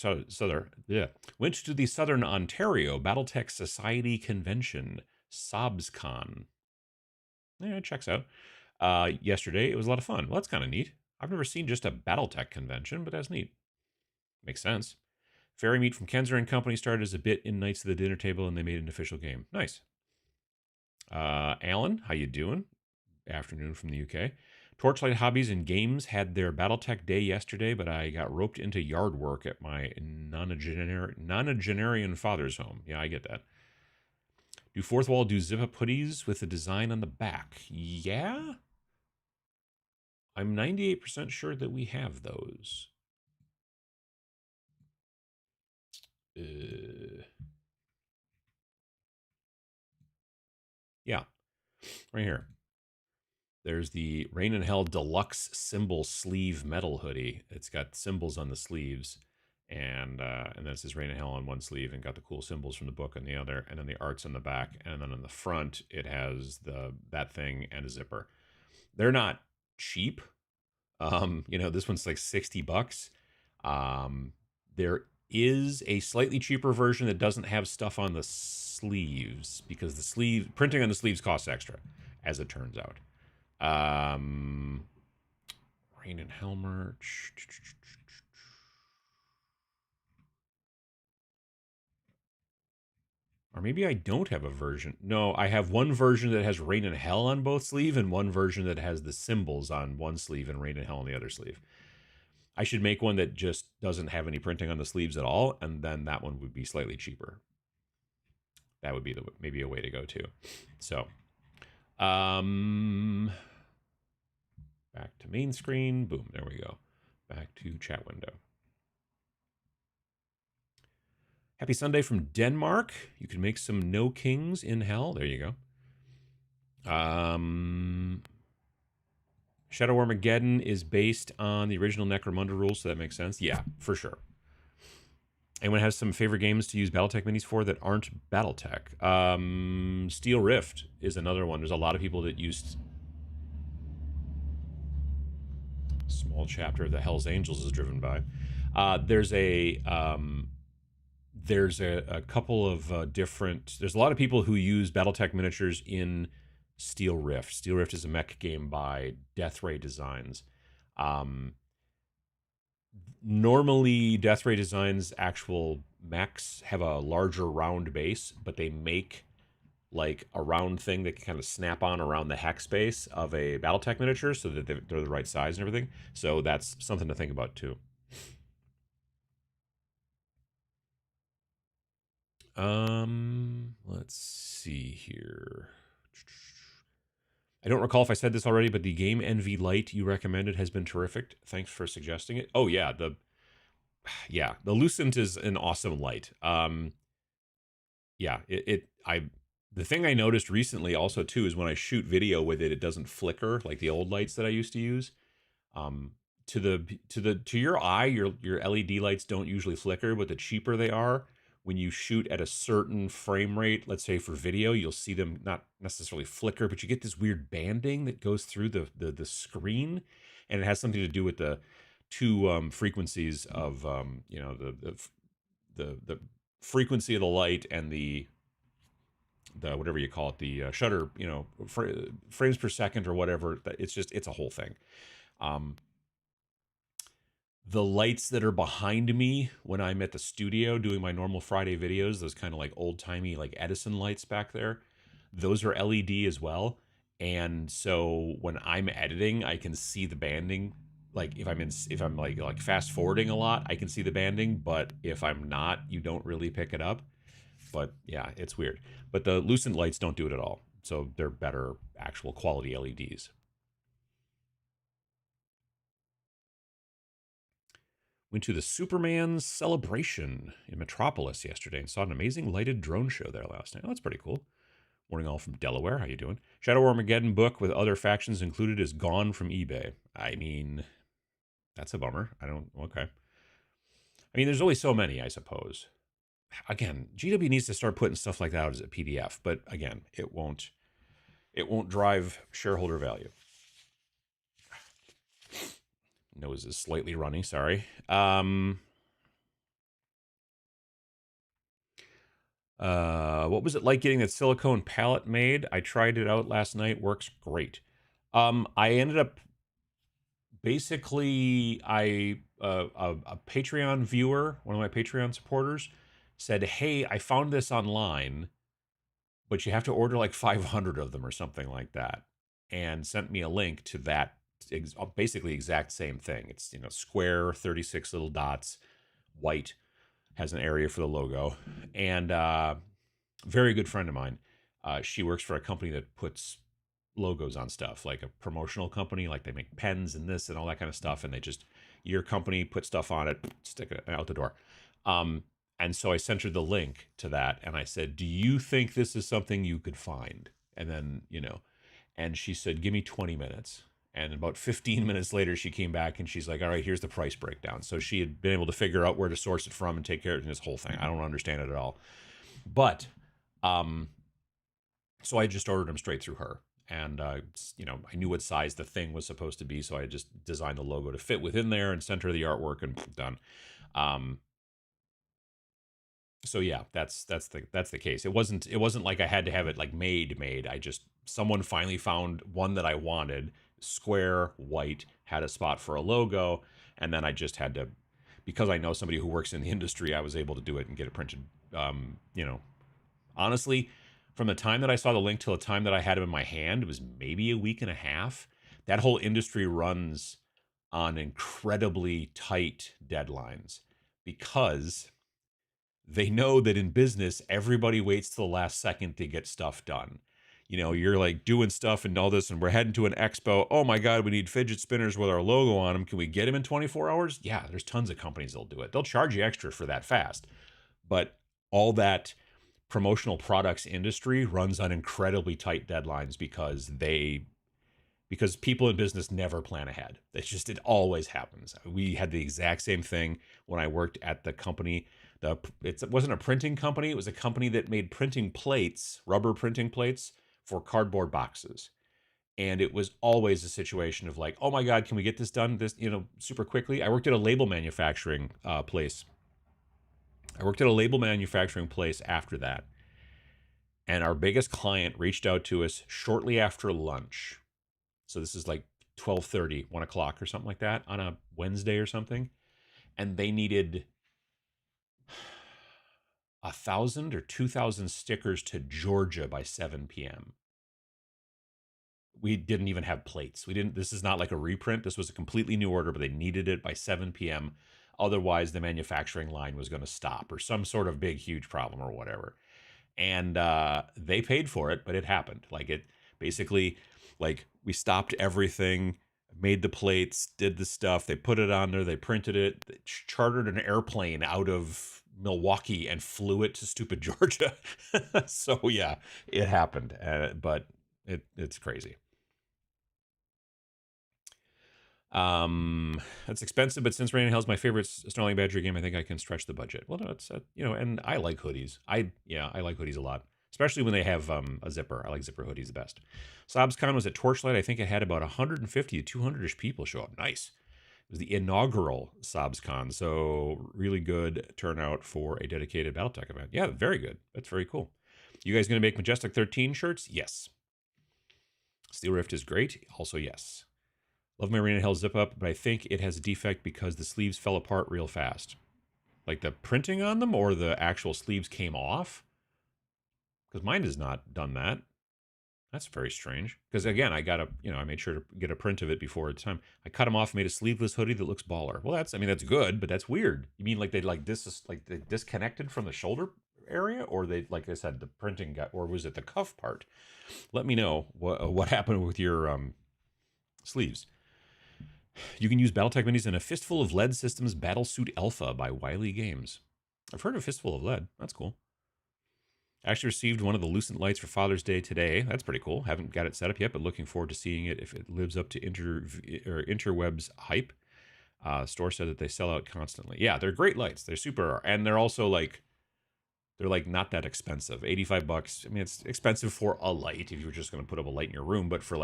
[SPEAKER 1] went to the Southern Ontario Battletech Society Convention, SobsCon. Yeah, it checks out. Yesterday, it was a lot of fun. Well, that's kind of neat. I've never seen just a Battletech convention, but that's neat. Makes sense. Fairy Meat from Kenzer and Company started as a bit in Knights of the Dinner Table, and they made an official game. Nice. Alan, how you doing? Afternoon from the UK. Torchlight Hobbies and Games had their Battletech day yesterday, but I got roped into yard work at my nonagenarian father's home. Yeah, I get that. Do Fourth Wall do zip-up hoodies with a design on the back? Yeah? I'm 98% sure that we have those. Yeah, right here. There's the Rain in Hell Deluxe Symbol Sleeve Metal Hoodie. It's got symbols on the sleeves, and then it says Rain in Hell on one sleeve, and got the cool symbols from the book on the other, and then the art's on the back, and then on the front it has that thing and a zipper. They're not cheap. This one's like $60. There is a slightly cheaper version that doesn't have stuff on the sleeves because the printing on the sleeves costs extra, as it turns out. Rain and Hell merch. Or maybe I don't have a version. No, I have one version that has Rain and Hell on both sleeve and one version that has the symbols on one sleeve and Rain and Hell on the other sleeve. I should make one that just doesn't have any printing on the sleeves at all, and then that one would be slightly cheaper. That would be maybe a way to go too. So, Back to main screen. Boom, there we go. Back to chat window. Happy Sunday from Denmark. You can make some no kings in hell. There you go. Shadow Armageddon is based on the original Necromunda rules, so that makes sense. Yeah, for sure. Anyone has some favorite games to use Battletech minis for that aren't Battletech? Steel Rift is another one. There's a lot of people that used... Small chapter of the Hells Angels is driven by. There's a couple of different... There's a lot of people who use Battletech miniatures in Steel Rift. Steel Rift is a mech game by Deathray Designs. Normally, Deathray Designs' actual mechs have a larger round base, but they make like a round thing that can kind of snap on around the hex base of a Battletech miniature so that they're the right size and everything. So that's something to think about too. Let's see here. I don't recall if I said this already, but the Game Envy Lite you recommended has been terrific. Thanks for suggesting it. Oh yeah, the Lucent is an awesome light. Yeah, the thing I noticed recently also too is when I shoot video with it, it doesn't flicker like the old lights that I used to use. To your eye, your LED lights don't usually flicker, but the cheaper they are, when you shoot at a certain frame rate, let's say for video, you'll see them not necessarily flicker, but you get this weird banding that goes through the screen, and it has something to do with the two frequencies of the frequency of the light and the whatever you call it, the shutter, frames per second or whatever. It's a whole thing. The lights that are behind me when I'm at the studio doing my normal Friday videos, those kind of like old timey like Edison lights back there, those are LED as well. And so when I'm editing, I can see the banding. Like if I'm like fast forwarding a lot, I can see the banding, but if I'm not, you don't really pick it up. But yeah, it's weird. But the Lucent lights don't do it at all. So they're better actual quality LEDs. Went to the Superman's celebration in Metropolis yesterday and saw an amazing lighted drone show there last night. Oh, that's pretty cool. Morning all from Delaware. How you doing? Shadow Armageddon book with other factions included is gone from eBay. I mean, that's a bummer. Okay. I mean, there's only so many, I suppose. Again, GW needs to start putting stuff like that out as a PDF, but again, it won't drive shareholder value. Nose is slightly runny, sorry. What was it like getting that silicone palette made? I tried it out last night. Works great. I ended up basically a Patreon viewer, one of my Patreon supporters, said, "Hey, I found this online, but you have to order like 500 of them or something like that," and sent me a link to that basically exact same thing. It's square, 36 little dots, white, has an area for the logo, and very good friend of mine. She works for a company that puts logos on stuff, like a promotional company, like they make pens and this and all that kind of stuff, and they just, your company put stuff on it, stick it out the door. And so I sent her the link to that, and I said, "Do you think this is something you could find?" And then, and she said, "Give me 20 minutes." And about 15 minutes later, she came back and she's like, "All right, here's the price breakdown." So she had been able to figure out where to source it from and take care of this whole thing. I don't understand it at all. But, so I just ordered them straight through her. And, I knew what size the thing was supposed to be. So I just designed the logo to fit within there and sent her the artwork and done. So yeah, that's the case. It wasn't like I had to have it like made. Someone finally found one that I wanted, square, white, had a spot for a logo, and then I just had to, because I know somebody who works in the industry, I was able to do it and get it printed. Honestly, from the time that I saw the link till the time that I had it in my hand, it was maybe a week and a half. That whole industry runs on incredibly tight deadlines because they know that in business, everybody waits till the last second to get stuff done. you know, you're like doing stuff and all this, and we're heading to an expo. Oh my God, we need fidget spinners with our logo on them. Can we get them in 24 hours? Yeah, there's tons of companies that'll do it. They'll charge you extra for that fast. But all that promotional products industry runs on incredibly tight deadlines because people in business never plan ahead. It's just, it always happens. We had the exact same thing when I worked at the company. It wasn't a printing company. It was a company that made printing plates, rubber printing plates for cardboard boxes. And it was always a situation of like, oh my God, can we get this done super quickly? I worked at a label manufacturing place. I worked at a label manufacturing place after that. And our biggest client reached out to us shortly after lunch. So this is like 12:30, 1 o'clock or something like that on a Wednesday or something. And they needed 1,000 or 2,000 stickers to Georgia by 7 p.m. We didn't even have plates. This is not like a reprint. This was a completely new order, but they needed it by 7 p.m. Otherwise, the manufacturing line was going to stop or some sort of big, huge problem or whatever. And they paid for it, but it happened. Like, it basically, like, we stopped everything, made the plates, did the stuff. They put it on there. They printed it, they chartered an airplane out of Milwaukee and flew it to stupid Georgia. So yeah, it happened, but it's crazy. That's expensive, but since Rain and Hell's my favorite Snarling Badger game, I think I can stretch the budget. Well, no, it's and I like hoodies. I like hoodies a lot, especially when they have a zipper. I like zipper hoodies the best. SobsCon was at Torchlight. I think it had about 150 to 200ish people show up. Nice. It was the inaugural SobsCon, so really good turnout for a dedicated Battletech event. Yeah, very good. That's very cool. You guys going to make Majestic 13 shirts? Yes. Steel Rift is great. Also, yes. Love my Rain and Hell zip up, but I think it has a defect because the sleeves fell apart real fast. Like the printing on them, or the actual sleeves came off? Because mine has not done that. That's very strange. Because again, I made sure to get a print of it before it's time. I cut them off, made a sleeveless hoodie that looks baller. Well, that's good, but that's weird. You mean like they disconnected from the shoulder area, or they, like I said, the printing got, or was it the cuff part? Let me know what happened with your sleeves. You can use Battletech minis in a Fistful of Lead Systems Battlesuit Alpha by Wiley Games. I've heard of Fistful of Lead. That's cool. I actually received one of the Lucent lights for Father's Day today. That's pretty cool. Haven't got it set up yet, but looking forward to seeing it if it lives up to interwebs hype. Store said that they sell out constantly. Yeah, they're great lights. They're super, and they're also they're not that expensive. $85. I mean, it's expensive for a light if you were just going to put up a light in your room, but for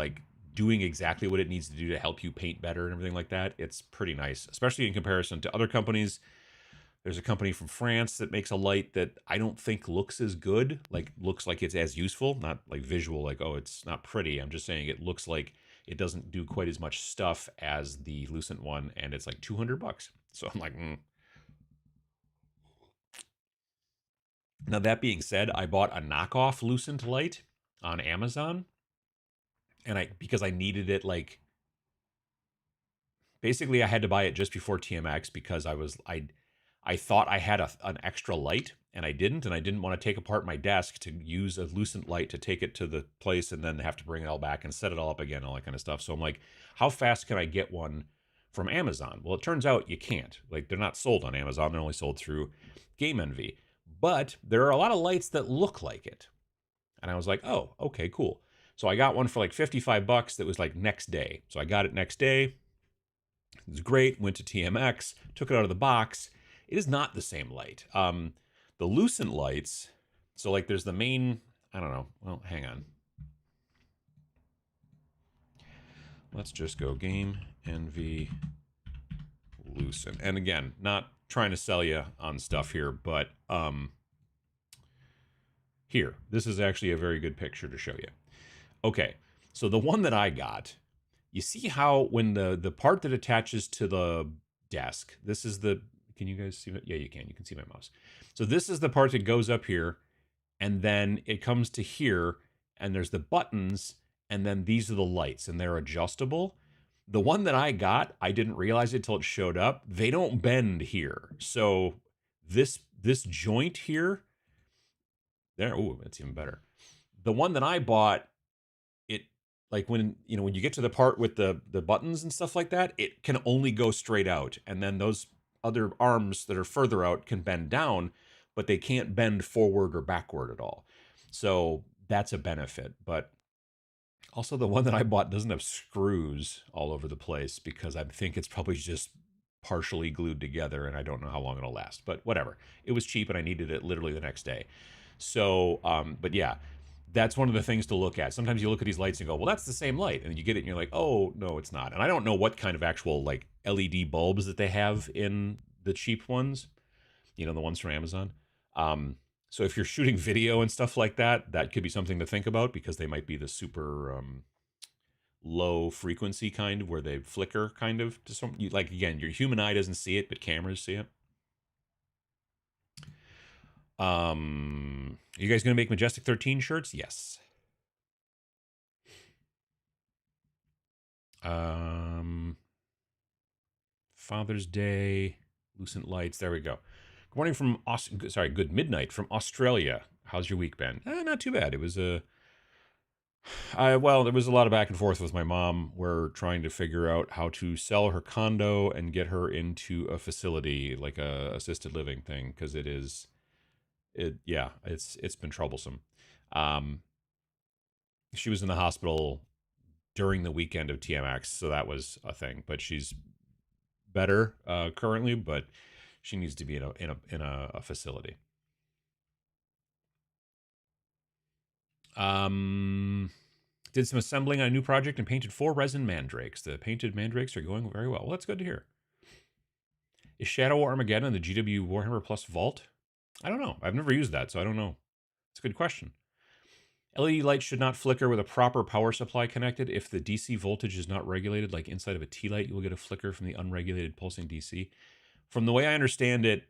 [SPEAKER 1] doing exactly what it needs to do to help you paint better and everything like that, it's pretty nice, especially in comparison to other companies. There's a company from France that makes a light that I don't think looks as good, looks like it's as useful, not like visual, oh, it's not pretty. I'm just saying it looks like it doesn't do quite as much stuff as the Lucent one, and it's like $200. So I'm like, Now, that being said, I bought a knockoff Lucent light on Amazon, and because I needed it, basically I had to buy it just before TMX because I thought I had an extra light, and I didn't want to take apart my desk to use a Lucent light to take it to the place and then have to bring it all back and set it all up again, all that kind of stuff. So I'm like, how fast can I get one from Amazon? Well, it turns out you can't. They're not sold on Amazon. They're only sold through Game Envy. But there are a lot of lights that look like it. And I was like, oh, okay, cool. So I got one for $55 that was next day. So I got it next day. It was great. Went to TMX, took it out of the box. It is not the same light. The Lucent lights, so there's the main, I don't know. Well, hang on. Let's just go Game Envy Lucent. And again, not trying to sell you on stuff here, but here, this is actually a very good picture to show you. Okay, so the one that I got, you see how when the part that attaches to the desk, this is the, can you guys see it? Yeah, you can see my mouse. So this is the part that goes up here, and then it comes to here, and there's the buttons, and then these are the lights, and they're adjustable. The one that I got, I didn't realize it till it showed up. They don't bend here. So this joint here, there, ooh, that's even better. The one that I bought like when when you get to the part with the buttons and stuff like that, it can only go straight out, and then those other arms that are further out can bend down, but they can't bend forward or backward at all. So that's a benefit. But also, the one that I bought doesn't have screws all over the place because I think it's probably just partially glued together, and I don't know how long it'll last. But whatever, it was cheap and I needed it literally the next day. So, but yeah, that's one of the things to look at. Sometimes you look at these lights and go, well, that's the same light. And you get it and you're like, oh, no, it's not. And I don't know what kind of actual like LED bulbs that they have in the cheap ones, the ones from Amazon. So if you're shooting video and stuff like that, that could be something to think about because they might be the super low frequency kind where they flicker kind of to some, like, again, your human eye doesn't see it, but cameras see it. Are you guys going to make Majestic 13 shirts? Yes. Father's Day, Lucent Lights. There we go. Good morning from good midnight from Australia. How's your week been? Not too bad. It was well, there was a lot of back and forth with my mom. We're trying to figure out how to sell her condo and get her into a facility, like a assisted living thing, because it's been troublesome. She was in the hospital during the weekend of TMX, so that was a thing. But she's better currently, but she needs to be in a facility. Did some assembling on a new project and painted 4 resin mandrakes. The painted mandrakes are going very well. Well, that's good to hear. Is Shadow War Armageddon in the GW Warhammer Plus Vault? I don't know. I've never used that, so I don't know. It's a good question. LED lights should not flicker with a proper power supply connected. If the DC voltage is not regulated, like inside of a T-light, you will get a flicker from the unregulated pulsing DC. From the way I understand it,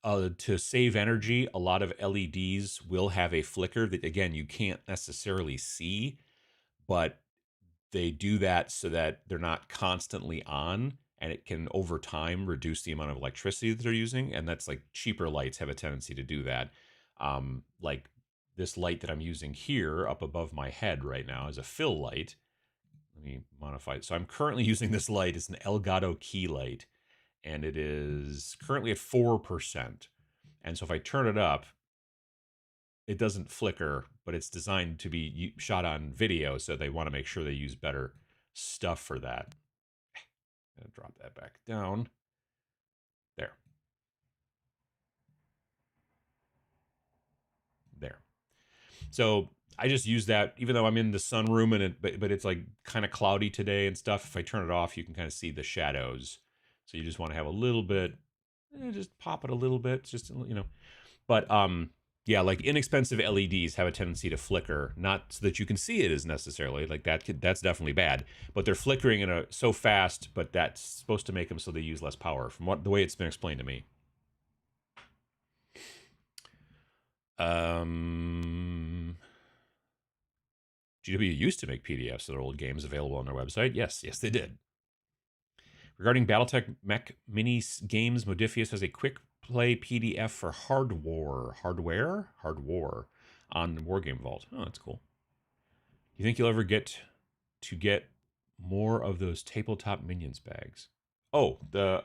[SPEAKER 1] to save energy, a lot of LEDs will have a flicker that, again, you can't necessarily see, but they do that so that they're not constantly on, and it can over time reduce the amount of electricity that they're using. And that's like cheaper lights have a tendency to do that. Like this light that I'm using here up above my head right now is a fill light. Let me modify it. So I'm currently using this light. It's an Elgato key light, and it is currently at 4%. And so if I turn it up, it doesn't flicker, but it's designed to be shot on video, so they want to make sure they use better stuff for that. I'm gonna drop that back down. There. There. So I just use that, even though I'm in the sunroom and but it's like kind of cloudy today and stuff. If I turn it off, you can kind of see the shadows. So you just want to have a little bit, just pop it a little bit, just But yeah, like inexpensive LEDs have a tendency to flicker, not so that you can see it as necessarily like that. That's definitely bad, but they're flickering so fast. But that's supposed to make them so they use less power, from the way it's been explained to me. GW used to make PDFs of their old games available on their website. Yes, they did. Regarding Battletech Mech Mini Games, Modifius has a quick play PDF for hardware on Wargame Vault. Oh, that's cool. You think you'll ever get more of those tabletop minions bags? Oh, the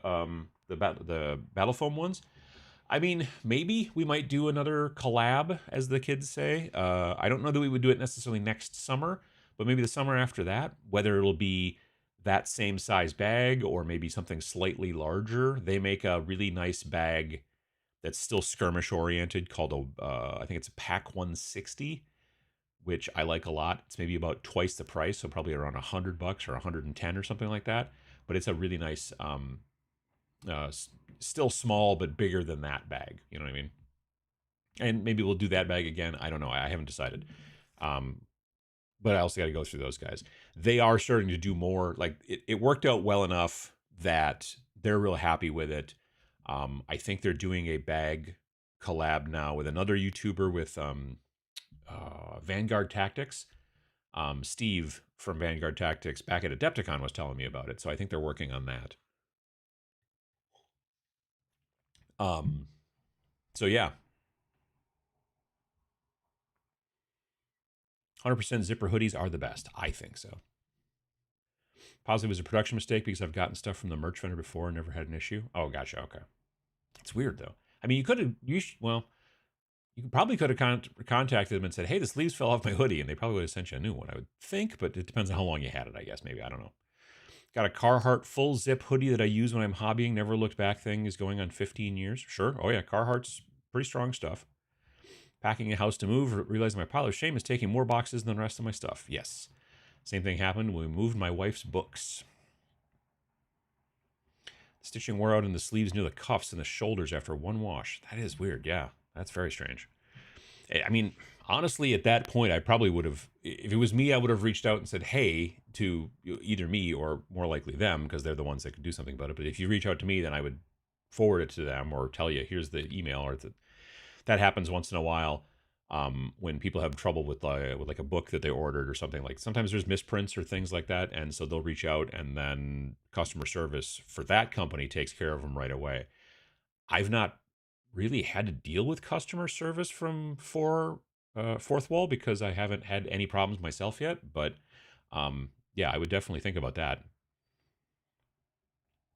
[SPEAKER 1] battle foam ones. I mean, maybe we might do another collab, as the kids say. I don't know that we would do it necessarily next summer, but maybe the summer after that. Whether it'll be that same size bag or maybe something slightly larger. They make a really nice bag that's still skirmish oriented called I think it's a Pack 160, which I like a lot. It's maybe about twice the price, so probably around $100 or 110 or something like that. But it's a really nice, still small but bigger than that bag. You know what I mean? And maybe we'll do that bag again. I don't know. I haven't decided. But I also got to go through those guys. They are starting to do more. Like it worked out well enough that they're real happy with it. I think they're doing a bag collab now with another YouTuber with Vanguard Tactics. Steve from Vanguard Tactics back at Adapticon was telling me about it. So I think they're working on that. So yeah. 100% zipper hoodies are the best. I think so. Positive was a production mistake because I've gotten stuff from the merch vendor before and never had an issue. Oh, gotcha. Okay. It's weird, though. I mean, you could have, well, you probably could have contacted them and said, hey, the sleeves fell off my hoodie, and they probably would have sent you a new one, I would think, but it depends on how long you had it, I guess. Maybe. I don't know. Got a Carhartt full zip hoodie that I use when I'm hobbying. Never looked back thing is going on 15 years. Sure. Oh, yeah. Carhartt's pretty strong stuff. Packing a house to move, realizing my pile of shame is taking more boxes than the rest of my stuff. Yes. Same thing happened when we moved my wife's books. The stitching wore out in the sleeves near the cuffs and the shoulders after one wash. That is weird. Yeah. That's very strange. I mean, honestly, at that point, I probably would have, if it was me, I would have reached out and said, hey, to either me or more likely them, because they're the ones that could do something about it. But if you reach out to me, then I would forward it to them or tell you, here's the email. Or that happens once in a while when people have trouble with like a book that they ordered or something. Like sometimes there's misprints or things like that. And so they'll reach out, and then customer service for that company takes care of them right away. I've not really had to deal with customer service from Fourth Wall because I haven't had any problems myself yet. But yeah, I would definitely think about that.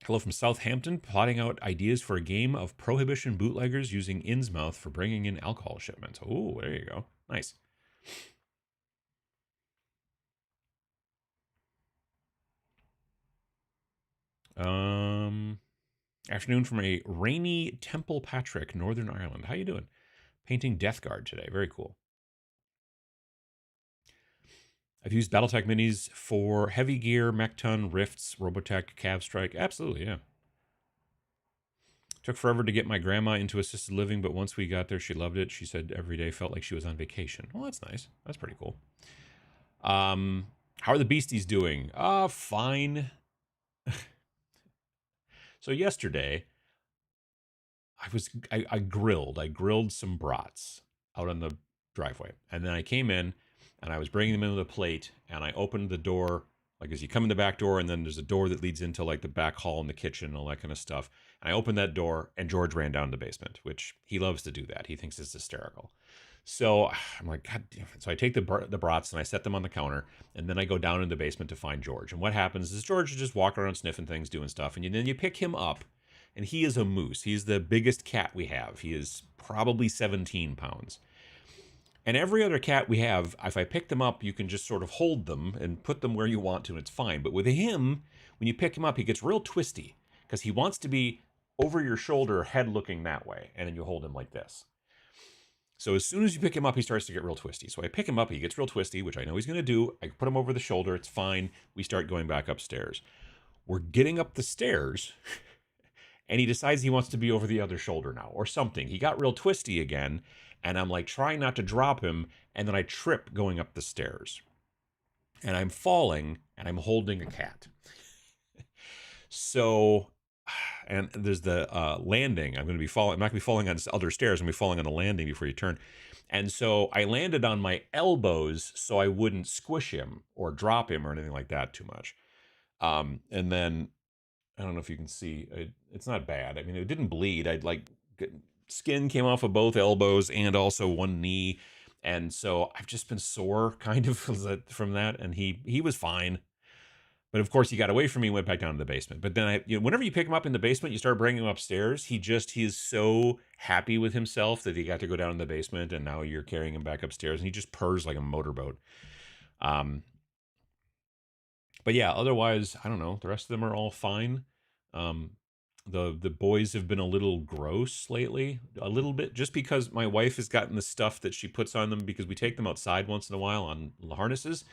[SPEAKER 1] Hello from Southampton, plotting out ideas for a game of Prohibition bootleggers using Innsmouth for bringing in alcohol shipments. Oh, there you go. Nice. Afternoon from a rainy Temple Patrick, Northern Ireland. How you doing? Painting Death Guard today. Very cool. I've used Battletech minis for heavy gear, Mechton, Rifts, Robotech, Cav Strike. Absolutely, yeah. Took forever to get my grandma into assisted living, but once we got there, she loved it. She said every day felt like she was on vacation. Well, that's nice. That's pretty cool. How are the beasties doing? Fine. So yesterday, I grilled some brats out on the driveway, and then I came in and I was bringing them into the plate, and I opened the door, like as you come in the back door, and then there's a door that leads into like the back hall in the kitchen and all that kind of stuff. And I opened that door, and George ran down the basement, which he loves to do that. He thinks it's hysterical. So I'm like, God damn it. So I take the brats and I set them on the counter, and then I go down in the basement to find George. And what happens is George is just walking around sniffing things, doing stuff, and then you pick him up, and he is a moose. He's the biggest cat we have. He is probably 17 pounds. And every other cat we have, if I pick them up, you can just sort of hold them and put them where you want to, and it's fine. But with him, when you pick him up, he gets real twisty because he wants to be over your shoulder, head looking that way, and then you hold him like this. So as soon as you pick him up, he starts to get real twisty. So I pick him up, he gets real twisty, which I know he's going to do. I put him over the shoulder, it's fine. We start going back upstairs. We're getting up the stairs, and he decides he wants to be over the other shoulder now or something. He got real twisty again, and I'm like trying not to drop him, and then I trip going up the stairs. And I'm falling, and I'm holding a cat. So, and there's the landing. I'm going to be falling. I'm not going to be falling on other stairs. I'm going to be falling on the landing before you turn. And so I landed on my elbows so I wouldn't squish him or drop him or anything like that too much. And then I don't know if you can see. It's not bad. I mean, it didn't bleed. I'd like skin came off of both elbows and also one knee, and so I've just been sore kind of from that. And he was fine, but of course he got away from me, went back down to the basement. But then whenever you pick him up in the basement, you start bringing him upstairs. He is so happy with himself that he got to go down in the basement, and now you're carrying him back upstairs, and he just purrs like a motorboat. But yeah, otherwise, I don't know. The rest of them are all fine. The boys have been a little gross lately, a little bit, just because my wife has gotten the stuff that she puts on them, because we take them outside once in a while on harnesses,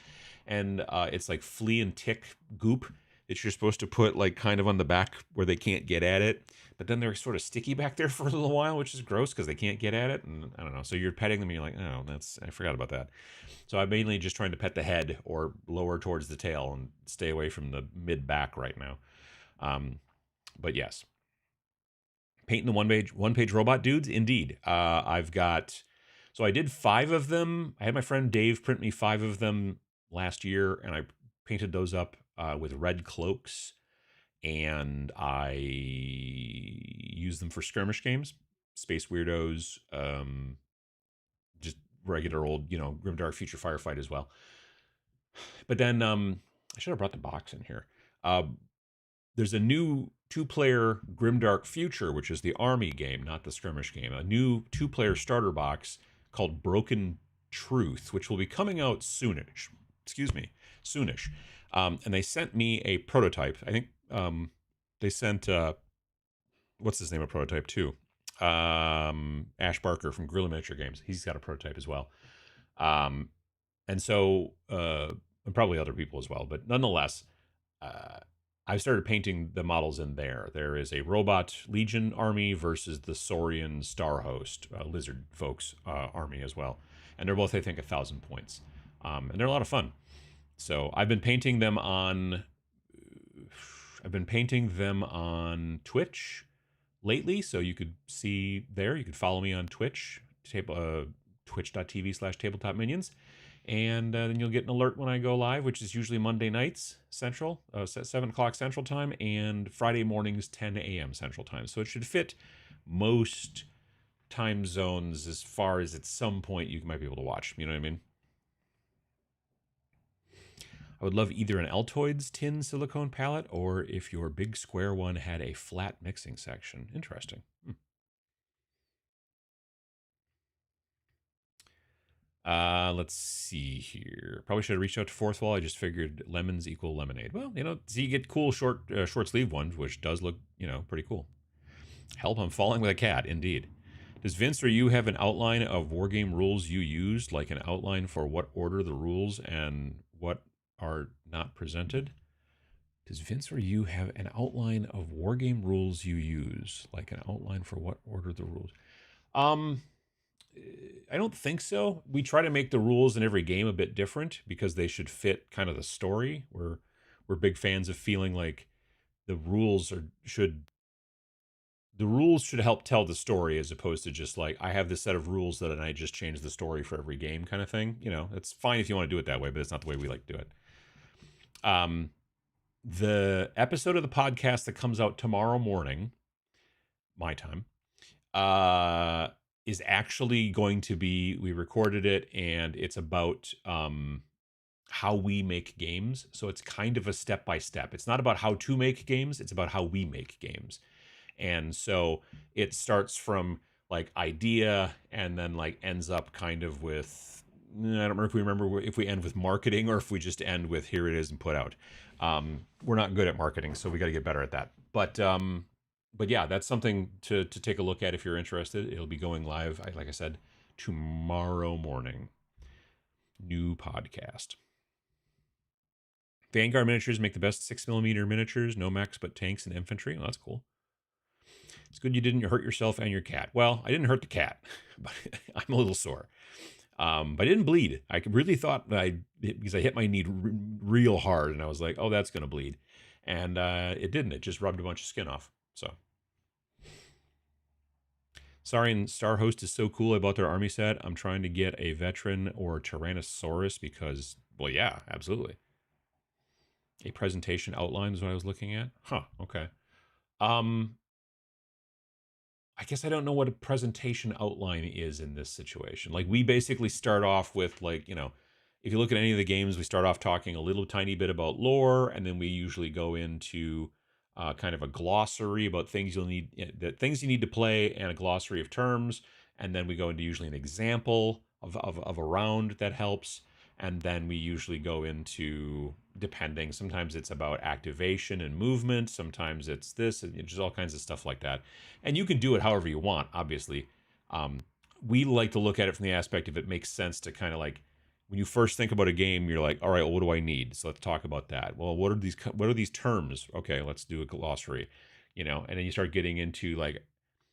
[SPEAKER 1] and it's like flea and tick goop that you're supposed to put like kind of on the back where they can't get at it, but then they're sort of sticky back there for a little while, which is gross because they can't get at it. And I don't know, so you're petting them and you're like, oh, I forgot about that. So I'm mainly just trying to pet the head or lower towards the tail and stay away from the mid back right now. But yes, painting the one page robot dudes. Indeed. So I did 5 of them. I had my friend Dave print me 5 of them last year, and I painted those up with red cloaks, and I used them for skirmish games, Space Weirdos, just regular old, Grimdark Future Firefight as well. But then I should have brought the box in here. There's a new 2-player Grimdark Future, which is the army game, not the skirmish game. A new 2-player starter box called Broken Truth, which will be coming out soonish. Excuse me, soonish. And they sent me a prototype. I think they sent what's his name a prototype too. Ash Barker from Guerrilla Miniature Games. He's got a prototype as well. And so and probably other people as well, but nonetheless, I've started painting the models in there. There is a robot Legion army versus the Saurian Star Host lizard folks army as well, and they're both, I think, 1,000 points, and they're a lot of fun. So I've been painting them on Twitch lately, so you could see there. You could follow me on Twitch, twitch.tv/tabletop minions. And then you'll get an alert when I go live, which is usually Monday nights Central, 7 o'clock Central Time, and Friday mornings, 10 a.m. Central Time. So it should fit most time zones as far as at some point you might be able to watch. You know what I mean? I would love either an Altoids tin silicone palette, or if your big square one had a flat mixing section. Interesting. Let's see here. Probably should have reached out to Fourth Wall. I just figured lemons equal lemonade. Well, so you get cool short sleeve ones, which does look, pretty cool. Help, I'm falling with a cat, indeed. Does Vince or you have an outline of wargame rules you used, like an outline for what order the rules and what are not presented? Does Vince or you have an outline of wargame rules you use, like an outline for what order the rules? I don't think so. We try to make the rules in every game a bit different because they should fit kind of the story. We're big fans of feeling like the rules should help tell the story, as opposed to just like, I have this set of rules that and I just change the story for every game kind of thing. It's fine if you want to do it that way, but it's not the way we like to do it. The episode of the podcast that comes out tomorrow morning, my time, is actually going to be, we recorded it, and it's about how we make games. So it's kind of a step-by-step. It's not about how to make games, it's about how we make games. And so it starts from like idea and then like ends up kind of with, I don't remember if we end with marketing or if we just end with here it is and put out. We're not good at marketing, so we got to get better at that. But yeah, that's something to take a look at if you're interested. It'll be going live, like I said, tomorrow morning. New podcast. Vanguard miniatures make the best 6mm miniatures, no mechs but tanks and infantry. Well, that's cool. It's good you didn't hurt yourself and your cat. Well, I didn't hurt the cat, but I'm a little sore. But I didn't bleed. I really thought because I hit my knee real hard, and I was like, oh, that's going to bleed. And it didn't. It just rubbed a bunch of skin off. So. Sorry, and Star Host is so cool. I bought their army set. I'm trying to get a veteran or Tyrannosaurus because, well, yeah, absolutely. A presentation outline is what I was looking at. Huh, okay. I guess I don't know what a presentation outline is in this situation. Like, we basically start off with, like, if you look at any of the games, we start off talking a little tiny bit about lore, and then we usually go into kind of a glossary about things you need to play, and a glossary of terms, and then we go into usually an example of a round that helps, and then we usually go into, depending, sometimes it's about activation and movement, sometimes it's this, and just all kinds of stuff like that. And you can do it however you want, obviously. We like to look at it from the aspect of it makes sense to kind of like, when you first think about a game, you're like, all right, well, what do I need? So let's talk about that. Well, what are these terms? Okay, let's do a glossary, and then you start getting into like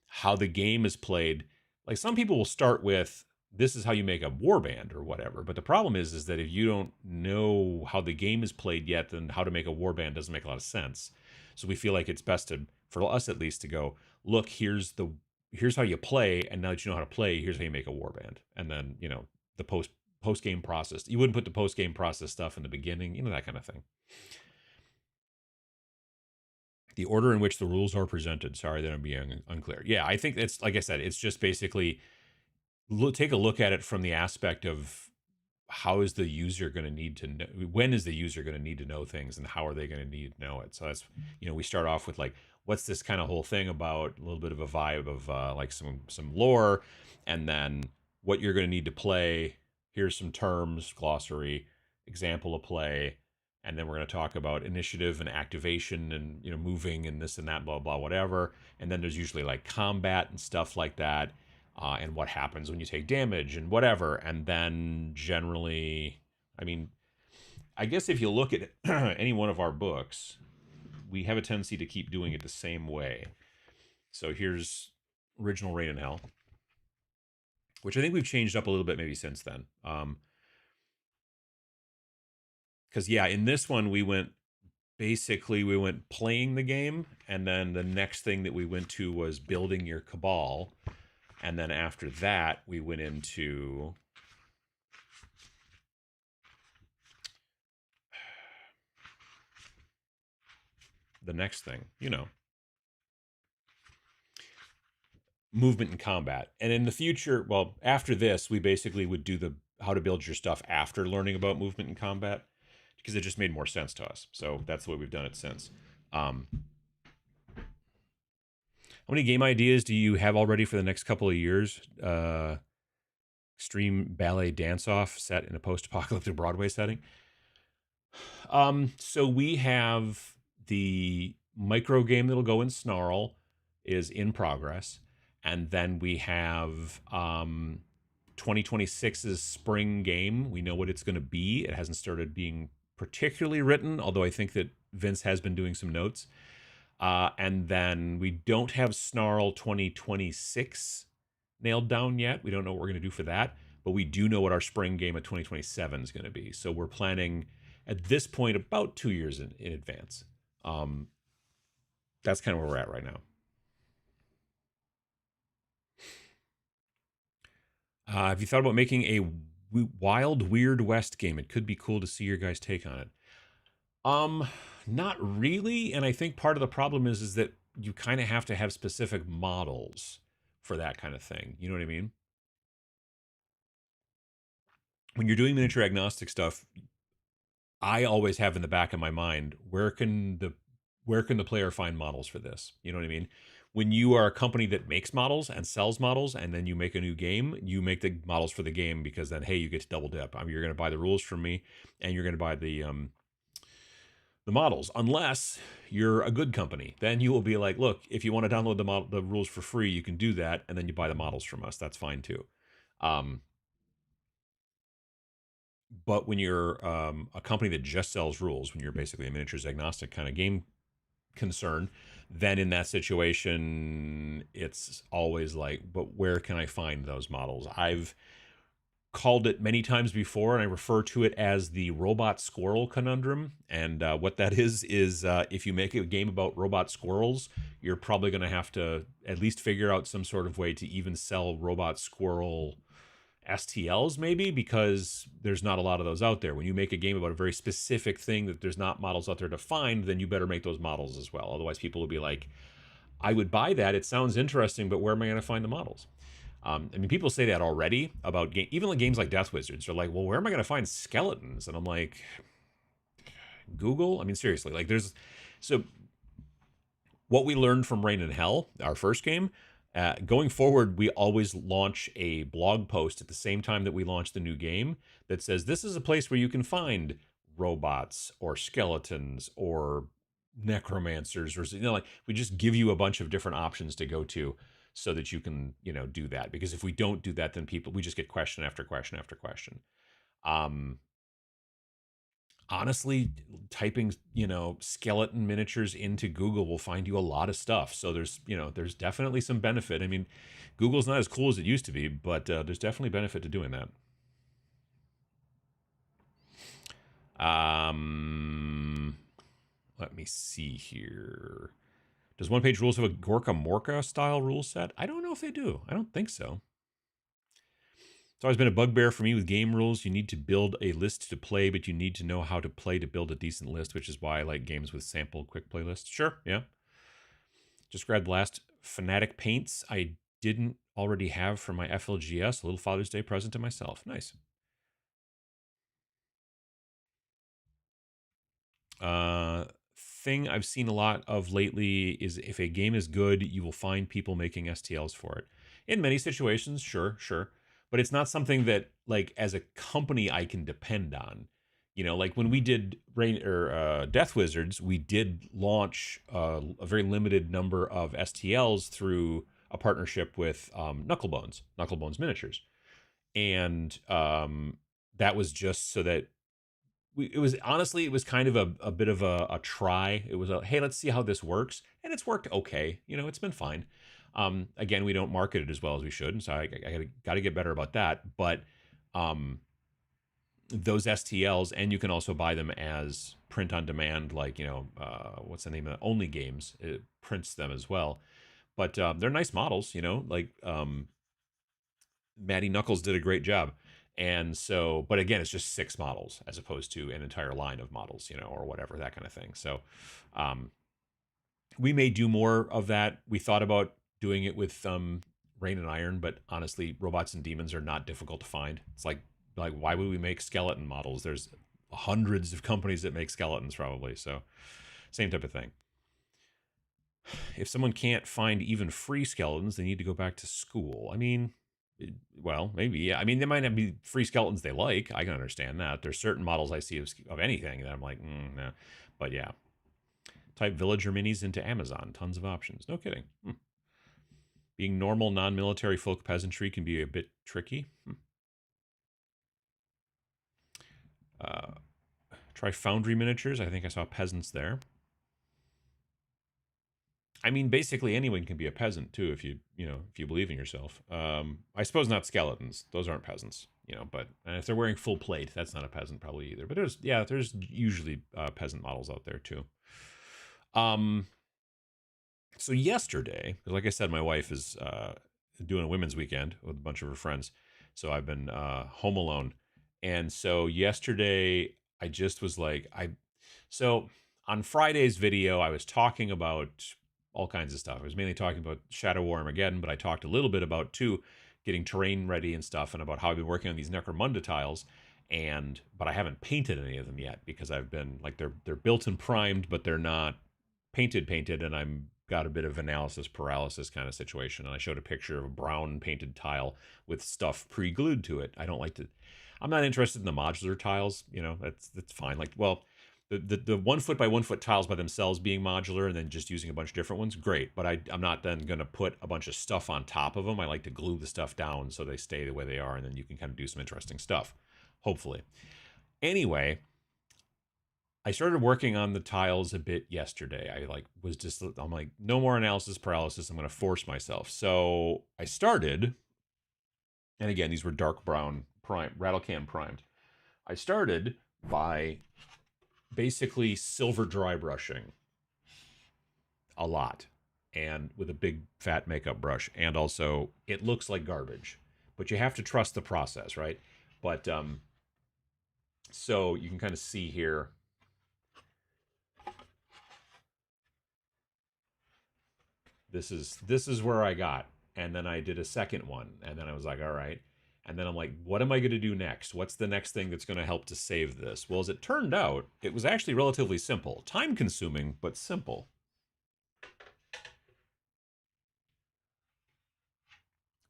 [SPEAKER 1] how the game is played. Like, some people will start with, this is how you make a warband or whatever. But the problem is that if you don't know how the game is played yet, then how to make a warband doesn't make a lot of sense. So we feel like it's best for us at least, to go, look, here's how you play, and now that you know how to play, here's how you make a warband. And then, the post-game process. You wouldn't put the post-game process stuff in the beginning, that kind of thing. The order in which the rules are presented. Sorry that I'm being unclear. Yeah, I think it's, like I said, it's just basically take a look at it from the aspect of how is the user going to need to know, when is the user going to need to know things, and how are they going to need to know it. So that's, we start off with like, what's this kind of whole thing about, a little bit of a vibe of like some lore, and then what you're going to need to play. Here's some terms, glossary, example of play, and then we're going to talk about initiative and activation and moving and this and that, blah blah whatever. And then there's usually like combat and stuff like that, and what happens when you take damage and whatever. And then generally, I mean, I guess if you look at any one of our books, we have a tendency to keep doing it the same way. So here's original Rain and Hell, which I think we've changed up a little bit maybe since then. Because yeah, in this one we went playing the game, and then the next thing that we went to was building your cabal, and then after that we went into the next thing, movement and combat. And in the future, well, after this, we basically would do the how to build your stuff after learning about movement and combat, because it just made more sense to us. So that's the way we've done it since. How many game ideas do you have already for the next couple of years? Extreme ballet dance-off set in a post-apocalyptic Broadway setting. So we have the micro game that'll go in Snarl is in progress. And then we have 2026's spring game. We know what it's going to be. It hasn't started being particularly written, although I think that Vince has been doing some notes. And then we don't have Snarl 2026 nailed down yet. We don't know what we're going to do for that, but we do know what our spring game of 2027 is going to be. So we're planning at this point about 2 years in advance. That's kind of where we're at right now. Have you thought about making a Wild Weird West game? It could be cool to see your guys' take on it. Not really, and I think part of the problem is that you kind of have to have specific models for that kind of thing. You know what I mean? When you're doing miniature agnostic stuff, I always have in the back of my mind, where can the player find models for this? You know what I mean? When you are a company that makes models and sells models, and then you make a new game, you make the models for the game, because then, hey, you get to double dip. I mean, you're going to buy the rules from me, and you're going to buy the models. Unless you're a good company, then you will be like, look, if you want to download the rules for free, you can do that, and then you buy the models from us. That's fine too. But when you're a company that just sells rules, when you're basically a miniatures agnostic kind of game concern, then in that situation, it's always like, but where can I find those models? I've called it many times before, and I refer to it as the robot squirrel conundrum. And what that is if you make a game about robot squirrels, you're probably going to have to at least figure out some sort of way to even sell robot squirrel STLs, maybe, because there's not a lot of those out there. When you make a game about a very specific thing that there's not models out there to find, then you better make those models as well. Otherwise, people will be like, I would buy that. It sounds interesting, but where am I going to find the models? I mean, people say that already about even like games like Death Wizards. They're like, well, where am I going to find skeletons? And I'm like, Google? I mean, seriously, like so what we learned from Rain and Hell, our first game, going forward, we always launch a blog post at the same time that we launch the new game that says, this is a place where you can find robots or skeletons or necromancers, or like, we just give you a bunch of different options to go to so that you can do that. Because if we don't do that, then we just get question after question after question. Honestly, typing skeleton miniatures into Google will find you a lot of stuff. So there's definitely some benefit. I mean, Google's not as cool as it used to be, but there's definitely benefit to doing that. Let me see here. Does One Page Rules have a Gorka Morka style rule set? I don't know if they do. I don't think so. It's always been a bugbear for me with game rules. You need to build a list to play, but you need to know how to play to build a decent list, which is why I like games with sample quick playlists. Sure, yeah. Just grabbed the last Fnatic Paints. I didn't already have for my FLGS, a little Father's Day present to myself. Nice. Thing I've seen a lot of lately is if a game is good, you will find people making STLs for it. In many situations, sure. But it's not something that, like, as a company I can depend on. You know, like when we did Death Wizards, we did launch a very limited number of STLs through a partnership with Knucklebones Miniatures. And that was just so that it was honestly, it was kind of a bit of a try. It was a, hey, let's see how this works. And it's worked okay. You know, it's been fine. Again, we don't market it as well as we should. And so I got to get better about that. But those STLs, and you can also buy them as print on demand, like, you know, what's the name of it? Only Games. It prints them as well. But they're nice models, you know, like Maddie Knuckles did a great job. And so, but again, it's just 6 models as opposed to an entire line of models, you know, or whatever, that kind of thing. So we may do more of that. We thought about doing it with Rain and Iron, but honestly, Robots and Demons are not difficult to find. It's like why would we make skeleton models? There's hundreds of companies that make skeletons probably. So same type of thing. If someone can't find even free skeletons, they need to go back to school. I mean, well, maybe. Yeah. I mean, they might not be free skeletons they like. I can understand that. There's certain models I see of anything that I'm like, nah. But yeah. Type villager minis into Amazon. Tons of options. No kidding. Being normal, non-military folk peasantry can be a bit tricky. Try Foundry Miniatures. I think I saw peasants there. I mean, basically anyone can be a peasant too if you believe in yourself. I suppose not skeletons; those aren't peasants, you know. But if they're wearing full plate, that's not a peasant probably either. But there's usually peasant models out there too. So yesterday, like I said, my wife is doing a women's weekend with a bunch of her friends, so I've been home alone, and so yesterday I just was like so on Friday's video I was talking about all kinds of stuff. I was mainly talking about Shadow War Armageddon, but I talked a little bit about too getting terrain ready and stuff, and about how I've been working on these Necromunda tiles, but I haven't painted any of them yet because I've been like they're built and primed, but they're not painted, and I'm got a bit of analysis paralysis kind of situation. And I showed a picture of a brown painted tile with stuff pre-glued to it. I'm not interested in the modular tiles, you know. That's fine. Like, well, the 1 foot by 1 foot tiles by themselves being modular and then just using a bunch of different ones, great. But I'm not then going to put a bunch of stuff on top of them. I like to glue the stuff down so they stay the way they are, and then you can kind of do some interesting stuff, hopefully. Anyway, I started working on the tiles a bit yesterday. I'm like, no more analysis paralysis. I'm going to force myself. So I started, and again, these were dark brown rattle can primed. I started by basically silver dry brushing a lot, and with a big fat makeup brush. And also it looks like garbage, but you have to trust the process, right? But so you can kind of see here, this is where I got. And then I did a second one, and then I was like, all right. And then I'm like, what am I going to do next? What's the next thing that's going to help to save this? Well, as it turned out, it was actually relatively simple. Time consuming, but simple.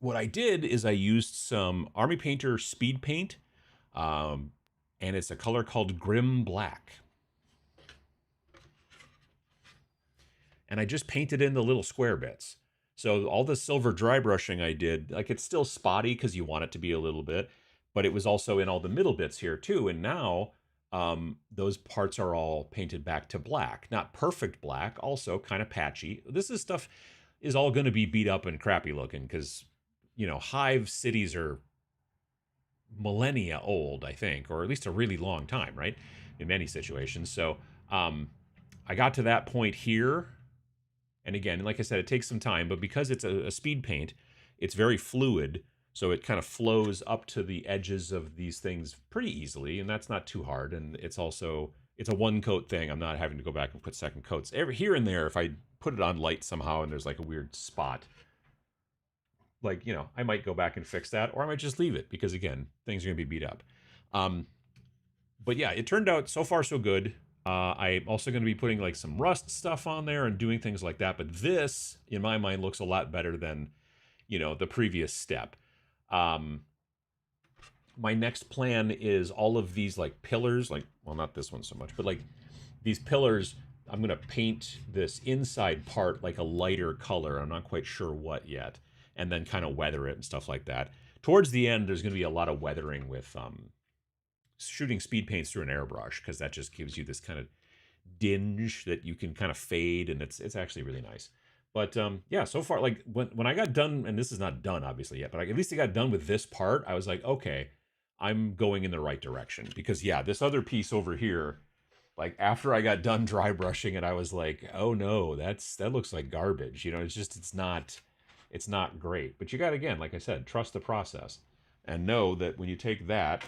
[SPEAKER 1] What I did is I used some Army Painter speed paint, and it's a color called Grim Black. And I just painted in the little square bits. So all the silver dry brushing I did, like, it's still spotty because you want it to be a little bit, but it was also in all the middle bits here too. And now those parts are all painted back to black. Not perfect black, also kind of patchy. This is all going to be beat up and crappy looking because, you know, hive cities are millennia old, I think, or at least a really long time, right? In many situations. So I got to that point here. And again, like I said, it takes some time, but because it's a speed paint, it's very fluid. So it kind of flows up to the edges of these things pretty easily, and that's not too hard. And it's a one coat thing. I'm not having to go back and put second coats. Here and there, if I put it on light somehow and there's like a weird spot, like, you know, I might go back and fix that, or I might just leave it because, again, things are going to be beat up. But yeah, it turned out so far so good. I'm also going to be putting like some rust stuff on there and doing things like that. But this, in my mind, looks a lot better than, you know, the previous step. My next plan is all of these like pillars, like, well, not this one so much, but like these pillars, I'm going to paint this inside part like a lighter color. I'm not quite sure what yet. And then kind of weather it and stuff like that. Towards the end, there's going to be a lot of weathering with shooting speed paints through an airbrush, because that just gives you this kind of dinge that you can kind of fade, and it's actually really nice. But yeah, so far, like when I got done, and this is not done obviously yet, but at least I got done with this part, I was like, okay, I'm going in the right direction. Because yeah, this other piece over here, like after I got done dry brushing it, I was like, oh no, that looks like garbage. You know, it's not great. But you got, again, like I said, trust the process and know that when you take that,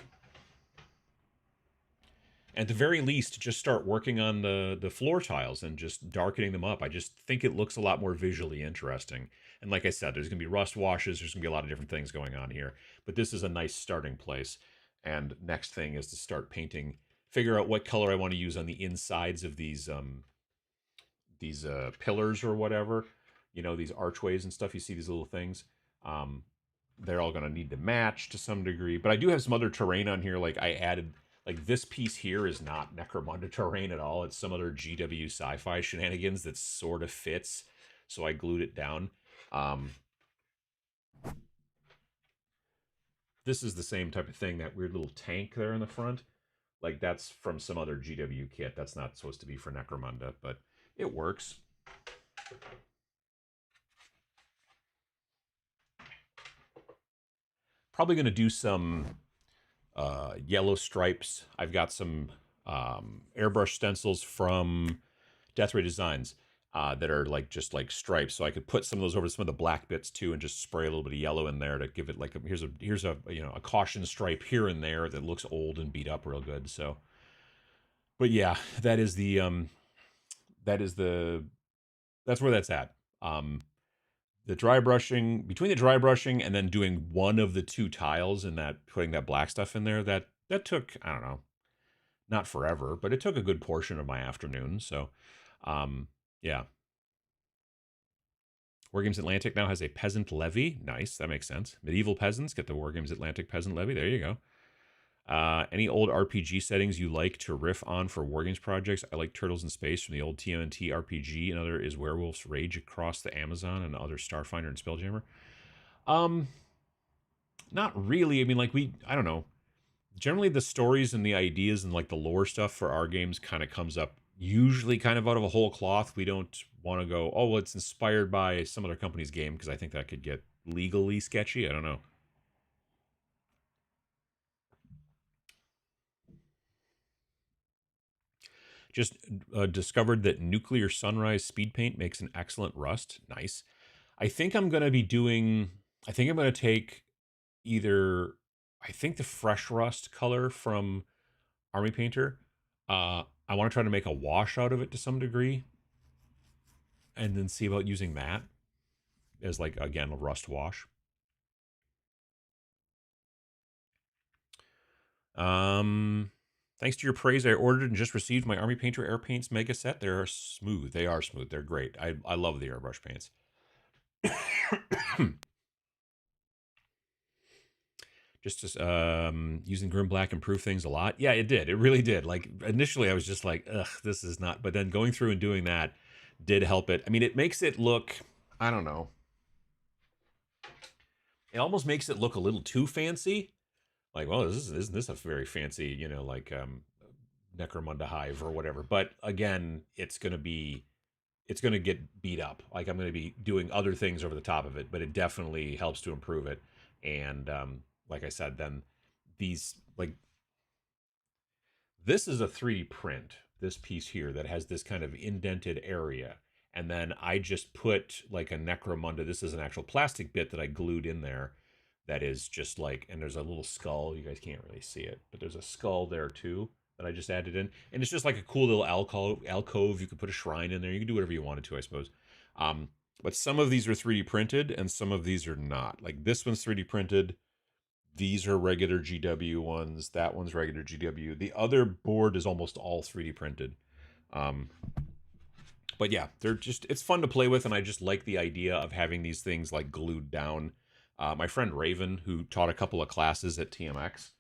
[SPEAKER 1] at the very least, just start working on the floor tiles and just darkening them up. I just think it looks a lot more visually interesting. And like I said, there's going to be rust washes. There's going to be a lot of different things going on here. But this is a nice starting place. And next thing is to start painting, figure out what color I want to use on the insides of these pillars or whatever. You know, these archways and stuff. You see these little things. They're all going to need to match to some degree. But I do have some other terrain on here. Like I added, like this piece here is not Necromunda terrain at all. It's some other GW sci-fi shenanigans that sort of fits. So I glued it down. This is the same type of thing, that weird little tank there in the front. Like that's from some other GW kit. That's not supposed to be for Necromunda, but it works. Probably going to do some yellow stripes. I've got some airbrush stencils from Death Ray Designs that are like just like stripes, so I could put some of those over some of the black bits too, and just spray a little bit of yellow in there to give it like here's a you know, a caution stripe here and there that looks old and beat up real good. So, but yeah, that's where that's at. The dry brushing, between the dry brushing and then doing one of the two tiles and that, putting that black stuff in there, that took, I don't know, not forever, but it took a good portion of my afternoon. So yeah. Wargames Atlantic now has a peasant levy. Nice, that makes sense. Medieval peasants get the Wargames Atlantic peasant levy. There you go. Any old RPG settings you like to riff on for Wargames projects? I like Turtles in Space from the old TMNT RPG. Another is Werewolf's Rage Across the Amazon, and other Starfinder and Spelljammer. Not really. I mean, like I don't know. Generally, the stories and the ideas and like the lore stuff for our games kind of comes up usually kind of out of a whole cloth. We don't want to go, oh, well, it's inspired by some other company's game, because I think that could get legally sketchy. I don't know. Just discovered that Nuclear Sunrise Speed Paint makes an excellent rust. Nice. I think I'm going to be doing, I think I'm going to take either, I think the Fresh Rust color from Army Painter. I want to try to make a wash out of it to some degree, and then see about using that as, like, again, a rust wash. Thanks to your praise, I ordered and just received my Army Painter Air Paints Mega Set. They're smooth. They are smooth. They're great. I love the airbrush paints. Just using Grim Black improved things a lot. Yeah, it did. It really did. Like, initially I was just like, ugh, this is not. But then going through and doing that did help it. I mean, it makes it look, I don't know. It almost makes it look a little too fancy. Like, well, isn't this a very fancy, you know, like Necromunda Hive or whatever. But again, it's going to get beat up. Like, I'm going to be doing other things over the top of it, but it definitely helps to improve it. And like I said, then these, like, this is a 3D print, this piece here that has this kind of indented area. And then I just put like a Necromunda. This is an actual plastic bit that I glued in there. That is just like, and there's a little skull. You guys can't really see it, but there's a skull there too that I just added in. And it's just like a cool little alcove. You could put a shrine in there. You can do whatever you wanted to, I suppose. But some of these are 3D printed and some of these are not. Like this one's 3D printed. These are regular GW ones. That one's regular GW. The other board is almost all 3D printed. Um, but yeah, they're just, it's fun to play with, and I just like the idea of having these things like glued down. My friend Raven, who taught a couple of classes at TMX,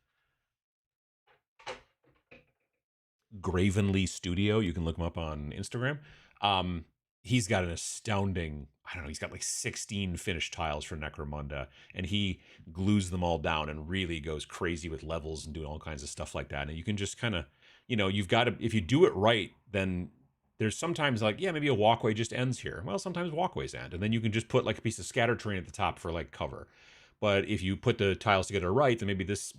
[SPEAKER 1] Gravenly Studio, you can look him up on Instagram. He's got an astounding, I don't know, he's got like 16 finished tiles for Necromunda, and he glues them all down and really goes crazy with levels and doing all kinds of stuff like that. And you can just kind of, you know, you've got to, if you do it right, then there's sometimes like, yeah, maybe a walkway just ends here. Well, sometimes walkways end, and then you can just put like a piece of scatter terrain at the top for like cover. But if you put the tiles together right, then maybe this,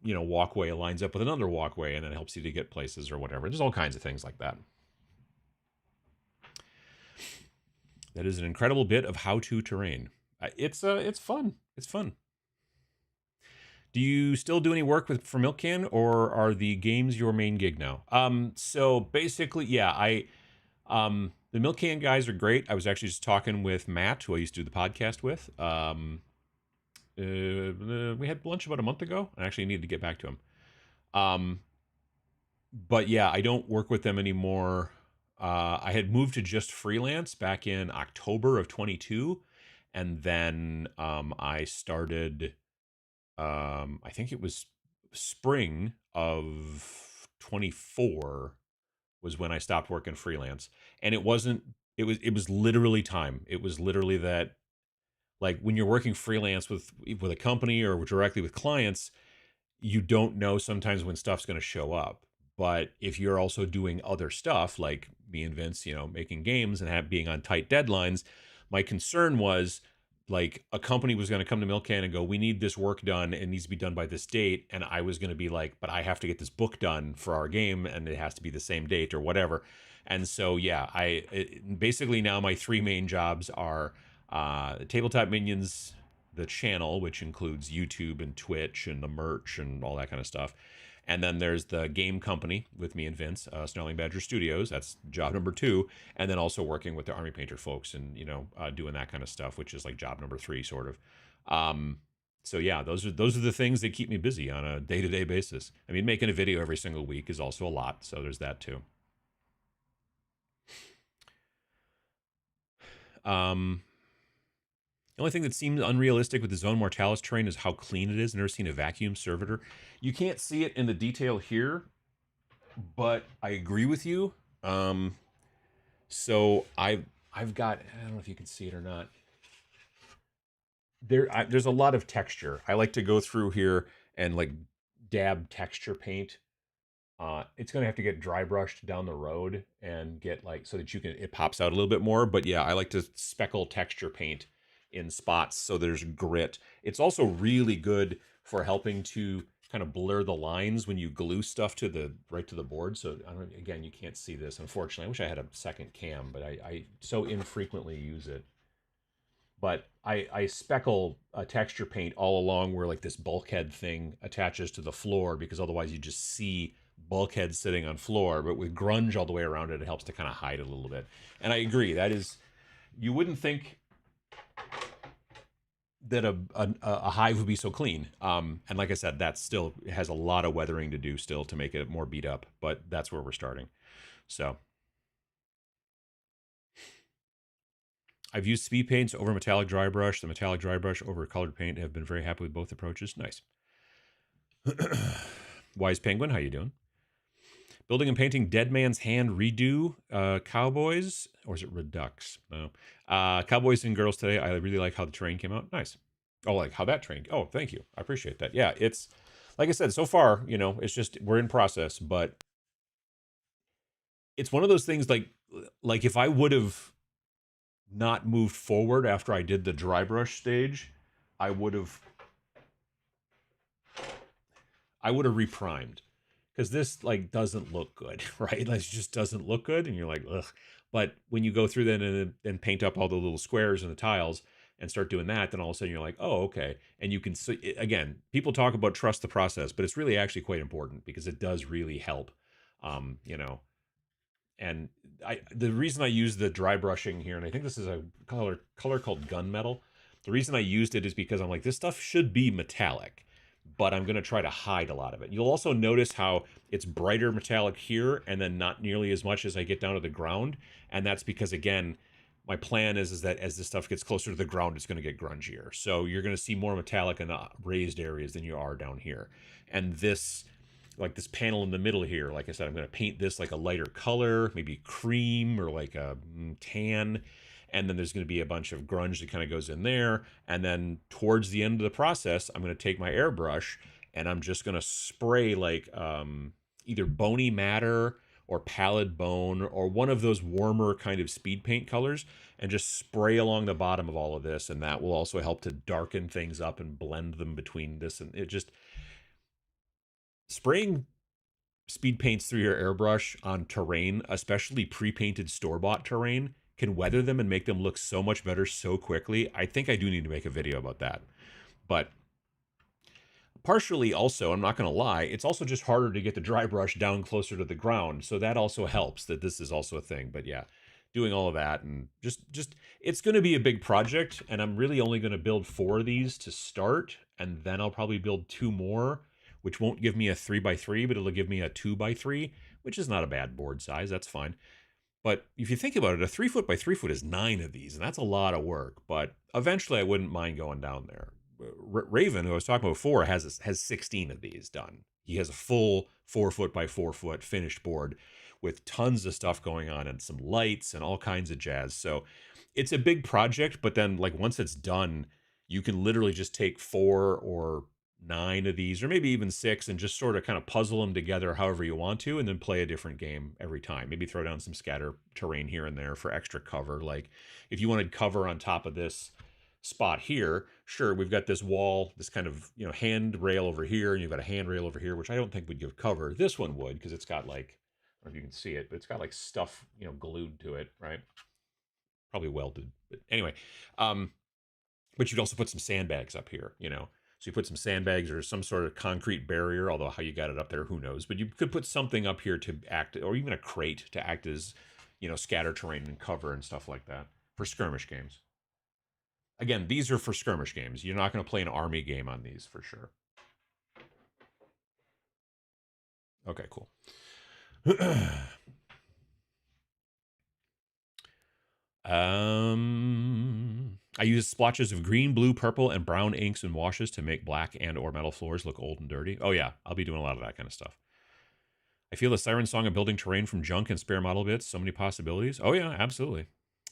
[SPEAKER 1] you know, walkway lines up with another walkway, and then it helps you to get places or whatever. There's all kinds of things like that. That is an incredible bit of how-to terrain. It's fun. It's fun. Do you still do any work for Milk Can, or are the games your main gig now? So basically, yeah, the Milk Can guys are great. I was actually just talking with Matt, who I used to do the podcast with. We had lunch about a month ago. I actually needed to get back to him. But yeah, I don't work with them anymore. I had moved to just freelance back in October of 22, and then I started. I think it was spring of 24 was when I stopped working freelance, and it wasn't. It was literally time. It was literally that, like when you're working freelance with a company or directly with clients, you don't know sometimes when stuff's going to show up. But if you're also doing other stuff like me and Vince, you know, making games and being on tight deadlines, my concern was like a company was going to come to Milk Can and go, we need this work done. It needs to be done by this date. And I was going to be like, but I have to get this book done for our game and it has to be the same date or whatever. And so, yeah, basically now my three main jobs are Tabletop Minions, the channel, which includes YouTube and Twitch and the merch and all that kind of stuff. And then there's the game company with me and Vince, Snarling Badger Studios. That's job number 2. And then also working with the Army Painter folks and, you know, doing that kind of stuff, which is like job number 3, sort of. So yeah, those are the things that keep me busy on a day-to-day basis. I mean, making a video every single week is also a lot. So there's that too. The only thing that seems unrealistic with the Zone Mortalis terrain is how clean it is. I've never seen a vacuum servitor. You can't see it in the detail here, but I agree with you. So I've got, I don't know if you can see it or not. There's a lot of texture. I like to go through here and like dab texture paint. It's gonna have to get dry brushed down the road and get like so that it pops out a little bit more. But yeah, I like to speckle texture paint in spots so there's grit. It's also really good for helping to kind of blur the lines when you glue stuff to the board. So again, you can't see this, unfortunately. I wish I had a second cam, but I so infrequently use it. But I speckle a texture paint all along where like this bulkhead thing attaches to the floor, because otherwise you just see bulkhead sitting on floor. But with grunge all the way around it, it helps to kind of hide it a little bit. And I agree, that is, you wouldn't think that a hive would be so clean. And like I said, that still has a lot of weathering to do still to make it more beat up, but that's where we're starting. So I've used speed paints over metallic dry brush, the metallic dry brush over colored paint. Have been very happy with both approaches. Nice. Wise Penguin, how you doing? Building and painting Dead Man's Hand redo Cowboys, or is it Redux? No. Cowboys and Girls today. I really like how the terrain came out. Nice. Oh, like how that terrain. Oh, thank you. I appreciate that. Yeah, it's like I said, so far, you know, it's just we're in process, but it's one of those things like if I would have not moved forward after I did the dry brush stage, I would have reprimed, because this like doesn't look good, right? Like, it just doesn't look good, and you're like, ugh. But when you go through then and paint up all the little squares and the tiles and start doing that, then all of a sudden you're like, oh, okay. And you can see, again, people talk about trust the process, but it's really actually quite important, because it does really help, you know, And the reason I use the dry brushing here, and I think this is a color called gunmetal. The reason I used it is because I'm like, this stuff should be metallic, but I'm going to try to hide a lot of it. You'll also notice how it's brighter metallic here and then not nearly as much as I get down to the ground. And that's because, again, my plan is that as this stuff gets closer to the ground, it's going to get grungier. So you're going to see more metallic in the raised areas than you are down here. And this, like this panel in the middle here, like I said, I'm going to paint this like a lighter color, maybe cream or like a tan. And then there's going to be a bunch of grunge that kind of goes in there. And then towards the end of the process, I'm going to take my airbrush and I'm just going to spray like either bony matter or pallid bone or one of those warmer kind of speed paint colors and just spray along the bottom of all of this. And that will also help to darken things up and blend them between this. And it just, spraying speed paints through your airbrush on terrain, especially pre-painted store-bought terrain, can weather them and make them look so much better so quickly. I think I do need to make a video about that. But partially also, I'm not going to lie, it's also just harder to get the dry brush down closer to the ground. So that also helps that this is also a thing. But yeah, doing all of that and just it's going to be a big project. And I'm really only going to build 4 of these to start. And then I'll probably build 2 more, which won't give me a 3x3, but it'll give me a 2x3, which is not a bad board size. That's fine. But if you think about it, a 3 foot by 3 foot is 9 of these, and that's a lot of work. But eventually, I wouldn't mind going down there. Raven, who I was talking about before, has 16 of these done. He has a full 4 foot by 4 foot finished board with tons of stuff going on and some lights and all kinds of jazz. So it's a big project, but then like once it's done, you can literally just take 4 or 9 of these, or maybe even 6, and just sort of kind of puzzle them together however you want to, and then play a different game every time. Maybe throw down some scatter terrain here and there for extra cover. Like if you wanted cover on top of this spot here, sure, we've got this wall, this kind of, you know, handrail over here, and you've got a handrail over here, which I don't think would give cover. This one would, because it's got like, I don't know if you can see it, but it's got like stuff, you know, glued to it, right? Probably welded, but anyway. But you'd also put some sandbags up here, you know. So you put some sandbags or some sort of concrete barrier, although how you got it up there, who knows. But you could put something up here to act, or even a crate to act as, you know, scatter terrain and cover and stuff like that for skirmish games. Again, these are for skirmish games. You're not going to play an army game on these for sure. Okay, cool. I use splotches of green, blue, purple, and brown inks and washes to make black and or metal floors look old and dirty. Oh yeah, I'll be doing a lot of that kind of stuff. I feel the siren song of building terrain from junk and spare model bits. So many possibilities. Oh yeah, absolutely.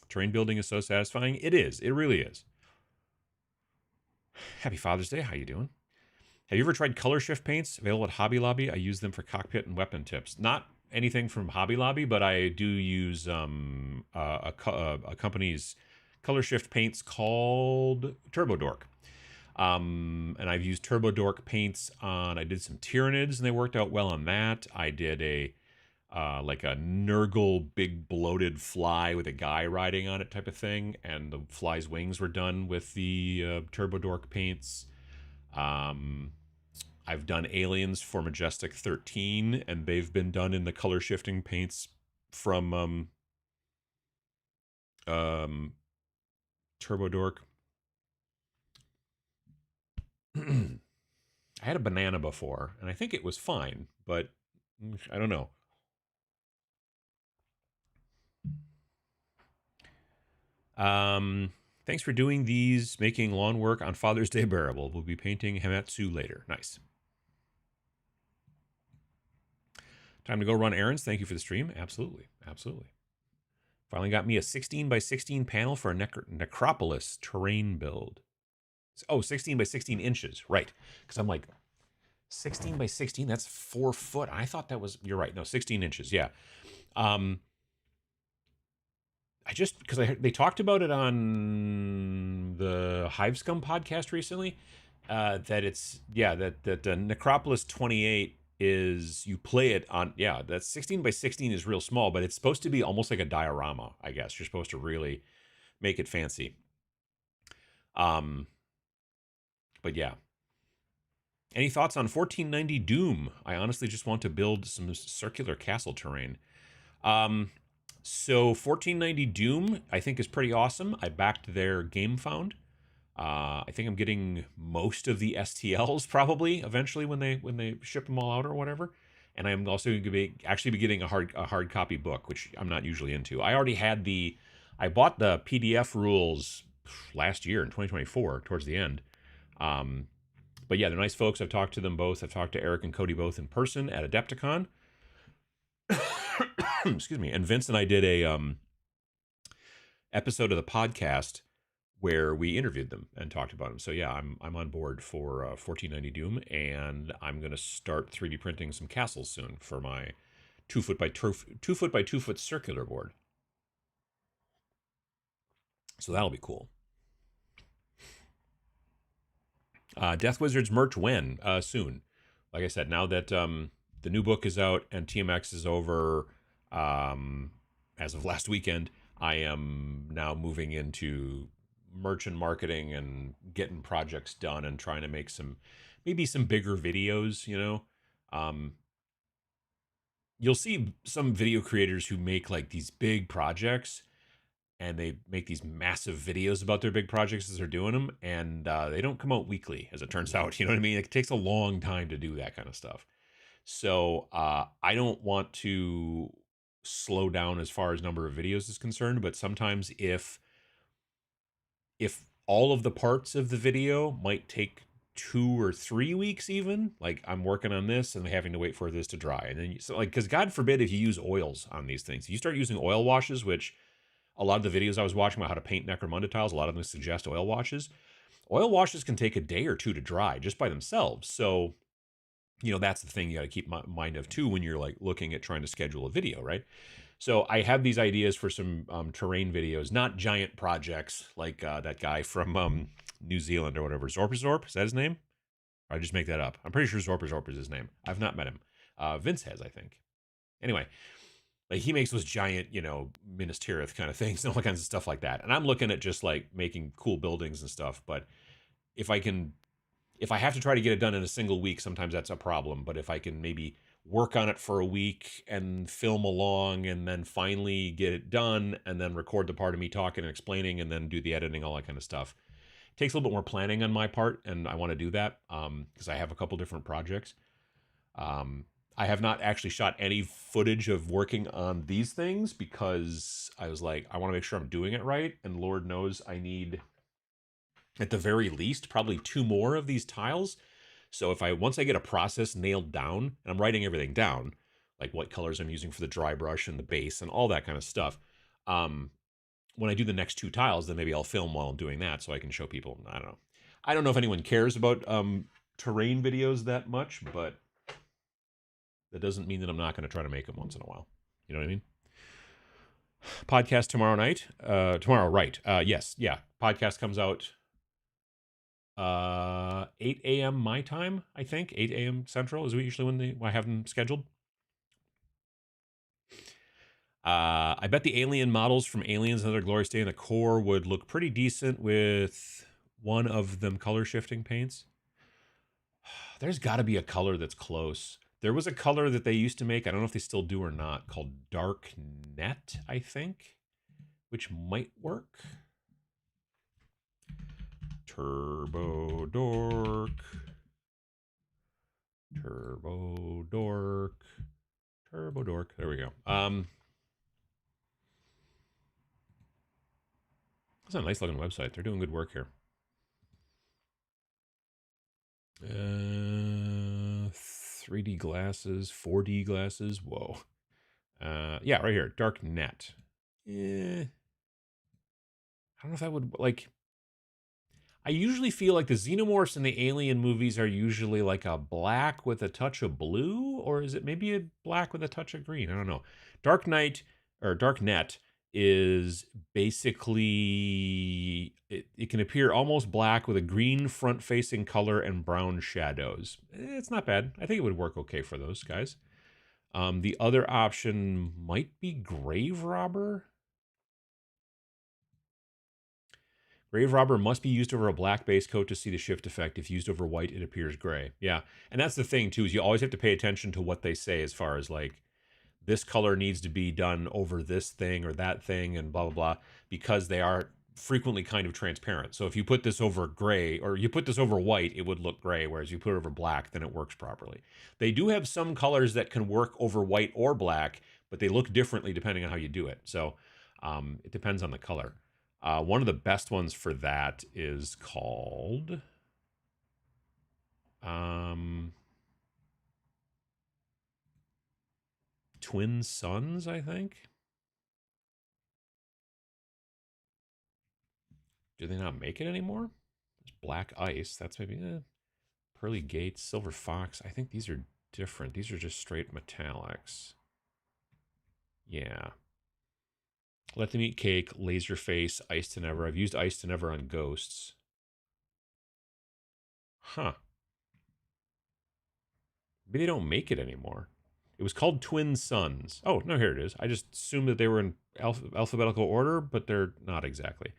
[SPEAKER 1] Terrain building is so satisfying. It is. It really is. Happy Father's Day. How you doing? Have you ever tried color shift paints available at Hobby Lobby? I use them for cockpit and weapon tips. Not anything from Hobby Lobby, but I do use a company's color shift paints called Turbo Dork. And I've used Turbo Dork paints on, I did some Tyranids and they worked out well on that. I did a like a Nurgle big bloated fly with a guy riding on it type of thing, and the fly's wings were done with the Turbo Dork paints. I've done aliens for Majestic 13, and they've been done in the color shifting paints from Turbo Dork. I had a banana before, and I think it was fine, but I don't know. Thanks for doing these, making lawn work on Father's Day bearable. We'll be painting Hamatsu later. Nice. Time to go run errands. Thank you for the stream. Absolutely. Absolutely. Finally got me a 16 by 16 panel for a necropolis terrain build. Oh, 16 by 16 inches. Right. Because I'm like, 16 by 16, that's 4 foot. I thought that was, you're right. No, 16 inches. Yeah. I just, because they talked about it on the Hivescum podcast recently, that it's, yeah, that Necropolis 28 is, you play it on, yeah, that 16 by 16 is real small, but it's supposed to be almost like a diorama, I guess. You're supposed to really make it fancy. But yeah. Any thoughts on 1490 Doom? I honestly just want to build some circular castle terrain. So 1490 Doom, I think, is pretty awesome. I backed their Game Found. I think I'm getting most of the STLs probably eventually when they ship them all out or whatever. And I'm also going to be actually be getting a hard copy book, which I'm not usually into. I bought the PDF rules last year in 2024 towards the end. But yeah, they're nice folks. I've talked to them both. I've talked to Eric and Cody both in person at Adapticon. Excuse me. And Vince and I did a episode of the podcast where we interviewed them and talked about them. So yeah, I'm on board for 1490 Doom, and I'm gonna start 3D printing some castles soon for my 2 foot by 2 foot circular board. So that'll be cool. Death Wizards merch when? Soon. Like I said, now that the new book is out and TMX is over, as of last weekend, I am now moving into merch and marketing and getting projects done and trying to make maybe some bigger videos, you'll see some video creators who make like these big projects and they make these massive videos about their big projects as they're doing them, and they don't come out weekly, as it turns out. You know what I mean? It takes a long time to do that kind of stuff. So I don't want to slow down as far as number of videos is concerned, but sometimes if all of the parts of the video might take 2 or 3 weeks, even like I'm working on this and having to wait for this to dry, and then because God forbid if you use oils on these things, if you start using oil washes, which a lot of the videos I was watching about how to paint Necromunda tiles, a lot of them suggest oil washes. Oil washes can take a day or two to dry just by themselves. So, that's the thing you got to keep mind of too when you're like looking at trying to schedule a video, right? So I have these ideas for some terrain videos, not giant projects like that guy from New Zealand or whatever. Zorp, is that his name? Or I just make that up. I'm pretty sure Zorp is his name. I've not met him. Vince has, I think. Anyway, like he makes those giant, Minas Tirith kind of things and all kinds of stuff like that. And I'm looking at just like making cool buildings and stuff. But if I have to try to get it done in a single week, sometimes that's a problem. But if I can maybe work on it for a week and film along and then finally get it done and then record the part of me talking and explaining and then do the editing, all that kind of stuff. It takes a little bit more planning on my part, and I want to do that because I have a couple different projects. I have not actually shot any footage of working on these things because I was like, I want to make sure I'm doing it right. And Lord knows I need, at the very least, probably 2 more of these tiles. So once I get a process nailed down, and I'm writing everything down, like what colors I'm using for the dry brush and the base and all that kind of stuff. When I do the next 2 tiles, then maybe I'll film while I'm doing that so I can show people. I don't know. I don't know if anyone cares about terrain videos that much, but that doesn't mean that I'm not going to try to make them once in a while. You know what I mean? Podcast tomorrow night. Tomorrow, right. Yes. Yeah. Podcast comes out 8 a.m. my time, I think. 8 a.m. Central is usually when I have them scheduled. I bet the alien models from Aliens and Other Glorious Day in the core would look pretty decent with one of them color shifting paints. There's got to be a color that's close. There was a color that they used to make, I don't know if they still do or not, called Dark Net, I think, which might work. Turbo Dork. There we go. That's a nice looking website. They're doing good work here. 3D glasses, 4D glasses. Whoa. Yeah, right here. Dark Net. I don't know if that would, like, I usually feel like the xenomorphs in the Alien movies are usually like a black with a touch of blue, or is it maybe a black with a touch of green? I don't know. Dark Net is basically, it can appear almost black with a green front-facing color and brown shadows. It's not bad. I think it would work okay for those guys. The other option might be Grave Robber. Grave Robber must be used over a black base coat to see the shift effect. If used over white, it appears gray. Yeah, and that's the thing, too, is you always have to pay attention to what they say as far as, like, this color needs to be done over this thing or that thing and blah, blah, blah, because they are frequently kind of transparent. So if you put this over gray or you put this over white, it would look gray, whereas you put it over black, then it works properly. They do have some colors that can work over white or black, but they look differently depending on how you do it. So it depends on the color. One of the best ones for that is called Twin Suns, I think. Do they not make it anymore? There's Black Ice. That's maybe Pearly Gates, Silver Fox. I think these are different. These are just straight metallics. Yeah. Let Them Eat Cake, Laserface, Ice to Never. I've used Ice to Never on Ghosts. Huh. Maybe they don't make it anymore. It was called Twin Suns. Oh, no, here it is. I just assumed that they were in alphabetical order, but they're not exactly.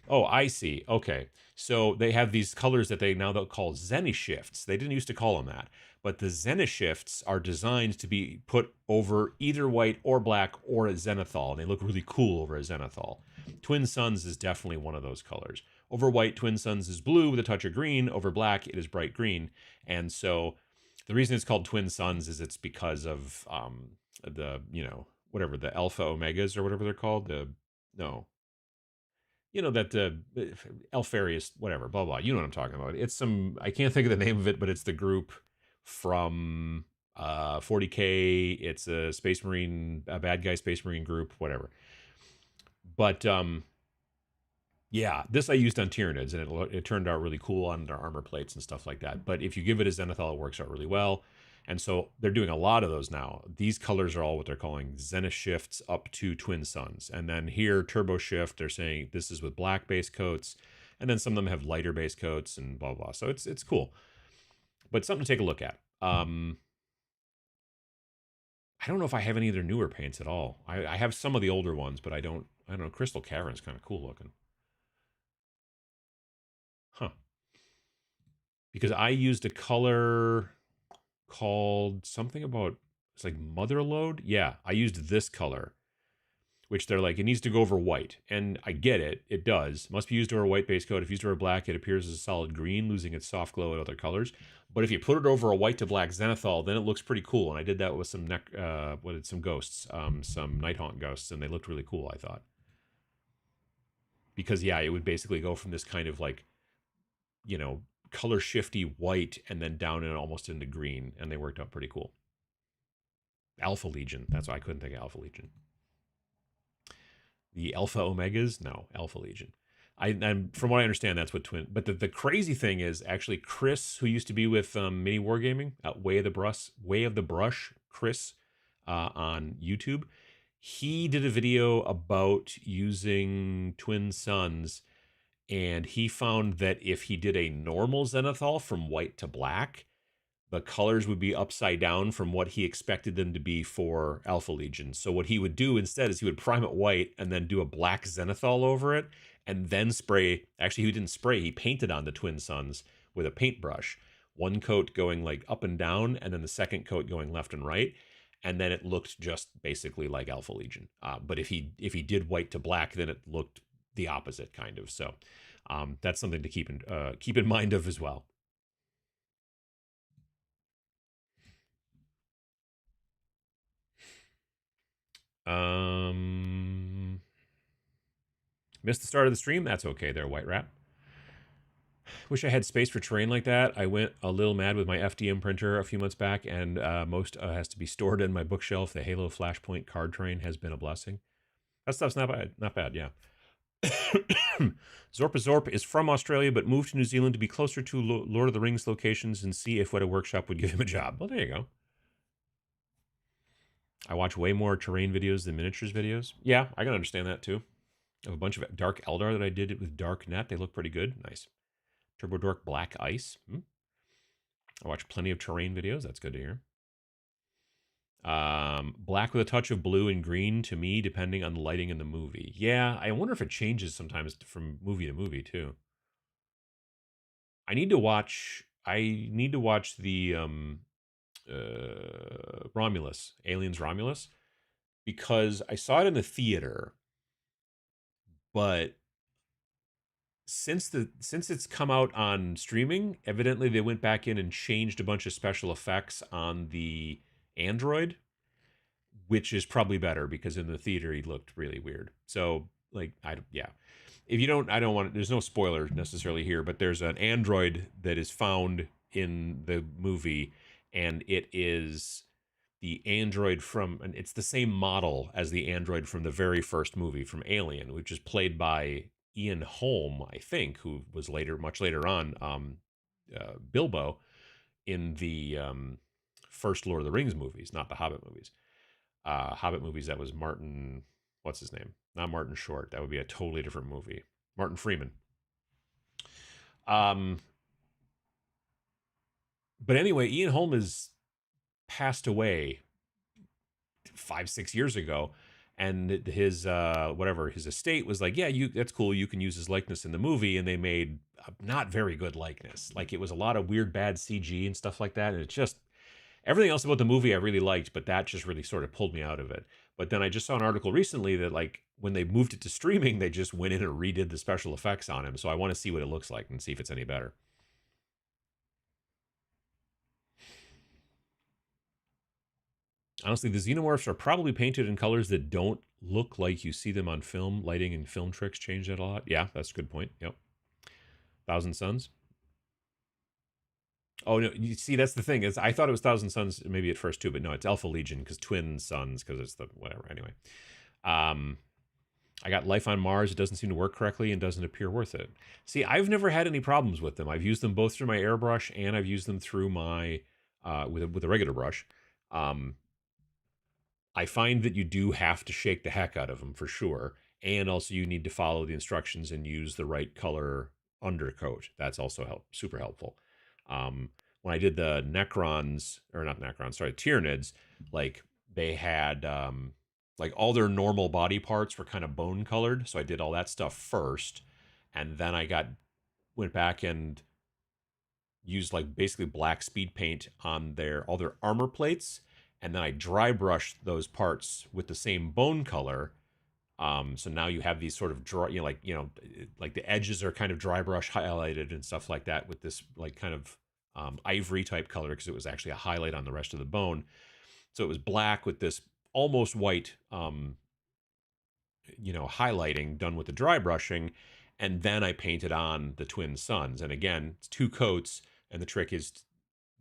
[SPEAKER 1] Oh, I see. Okay. So they have these colors that they'll call Zenishifts. They didn't used to call them that. But the Zenishifts are designed to be put over either white or black or a Zenithal, and they look really cool over a Zenithal. Twin Suns is definitely one of those colors. Over white, Twin Suns is blue with a touch of green. Over black, it is bright green. And so the reason it's called Twin Suns is it's because of the, whatever, the Alpha Omegas or whatever they're called. That Alfarius, whatever, blah, blah. You know what I'm talking about. It's I can't think of the name of it, but it's the group from 40K. It's a Space Marine, a bad guy Space Marine group, whatever. But yeah, this I used on Tyranids, and it turned out really cool on their armor plates and stuff like that. But if you give it a Zenithal, it works out really well. And so they're doing a lot of those now. These colors are all what they're calling Zenith shifts up to Twin Suns. And then here, Turbo Shift, they're saying this is with black base coats. And then some of them have lighter base coats and blah, blah. So it's cool. But something to take a look at. I don't know if I have any of their newer paints at all. I have some of the older ones, but I don't know. Crystal Cavern's kind of cool looking. Huh. Because I used a color called something about, it's like Motherlode. Yeah, I used this color, which they're like, it needs to go over white. And I get it. It does. It must be used over a white base coat. If used over black, it appears as a solid green, losing its soft glow at other colors. But if you put it over a white to black Zenithal, then it looks pretty cool. And I did that with some some ghosts, some Nighthaunt ghosts, and they looked really cool, I thought. Because yeah, it would basically go from this kind of like, color shifty white and then down and almost into green, and they worked out pretty cool. Alpha Legion. That's why I couldn't think of Alpha Legion. The Alpha Omegas? No, Alpha Legion. And from what I understand, that's what twin. But the crazy thing is actually Chris, who used to be with Mini Wargaming, Way of the Brush, Chris, on YouTube. He did a video about using Twin Suns, and he found that if he did a normal Zenithal from white to black, the colors would be upside down from what he expected them to be for Alpha Legion. So what he would do instead is he would prime it white and then do a black Zenithal over it, and then spray. Actually, he didn't spray. He painted on the Twin Suns with a paintbrush. One coat going like up and down, and then the second coat going left and right. And then it looked just basically like Alpha Legion. But if he did white to black, then it looked the opposite kind of. So that's something to keep in mind of as well. Missed the start of the stream. That's okay there, White Rat. Wish I had space for terrain like that. I went a little mad with my FDM printer a few months back, and most has to be stored in my bookshelf. The Halo Flashpoint card train has been a blessing. That stuff's not bad. Not bad, yeah. Zorpa Zorp is from Australia, but moved to New Zealand to be closer to Lord of the Rings locations and see if Weta Workshop would give him a job. Well, there you go. I watch way more terrain videos than miniatures videos. Yeah, I can understand that too. I have a bunch of Dark Eldar that I did with Dark Net. They look pretty good. Nice. Turbo Dork Black Ice. I watch plenty of terrain videos. That's good to hear. Black with a touch of blue and green to me, depending on the lighting in the movie. Yeah, I wonder if it changes sometimes from movie to movie too. I need to watch the Romulus, Aliens Romulus, because I saw it in the theater, but since it's come out on streaming, evidently they went back in and changed a bunch of special effects on the Android, which is probably better because in the theater he looked really weird. So like yeah. If you don't, I don't want, there's no spoiler necessarily here, but there's an android that is found in the movie, and it is the android from, and it's the same model as the android from the very first movie from Alien, which is played by Ian Holm, I think, who was later, much later on, Bilbo in the first Lord of the Rings movies, not the Hobbit movies. Hobbit movies, that was Martin, what's his name? Not Martin Short. That would be a totally different movie. Martin Freeman. But anyway, Ian Holm has passed away 5-6 years ago, and his whatever, his estate was like, yeah, that's cool, you can use his likeness in the movie, and they made a not very good likeness. Like, it was a lot of weird bad CG and stuff like that, and it's just everything else about the movie I really liked, but that just really sort of pulled me out of it. But then I just saw an article recently that, like, when they moved it to streaming, they just went in and redid the special effects on him. So I want to see what it looks like and see if it's any better. Honestly, the xenomorphs are probably painted in colors that don't look like you see them on film. Lighting and film tricks change that a lot. Yeah, that's a good point. Yep. Thousand Suns. Oh no, you see, that's the thing, is I thought it was Thousand Suns maybe at first too, but no, it's Alpha Legion, because twin suns, because it's the whatever. Anyway, I got Life on Mars. It doesn't seem to work correctly and doesn't appear worth it. See, I've never had any problems with them. I've used them both through my airbrush, and I've used them through my with a regular brush. I find that you do have to shake the heck out of them for sure, and also you need to follow the instructions and use the right color undercoat. That's also super helpful. When I did the Necrons, or not Necrons, sorry, Tyranids, like they had like all their normal body parts were kind of bone colored, so I did all that stuff first, and then I went back and used like basically black speed paint on all their armor plates, and then I dry brushed those parts with the same bone color. So now you have these sort of dry, like the edges are kind of dry brush highlighted and stuff like that with this like kind of ivory type color, because it was actually a highlight on the rest of the bone. So it was black with this almost white, highlighting done with the dry brushing. And then I painted on the twin suns. And again, it's 2 coats. And the trick is,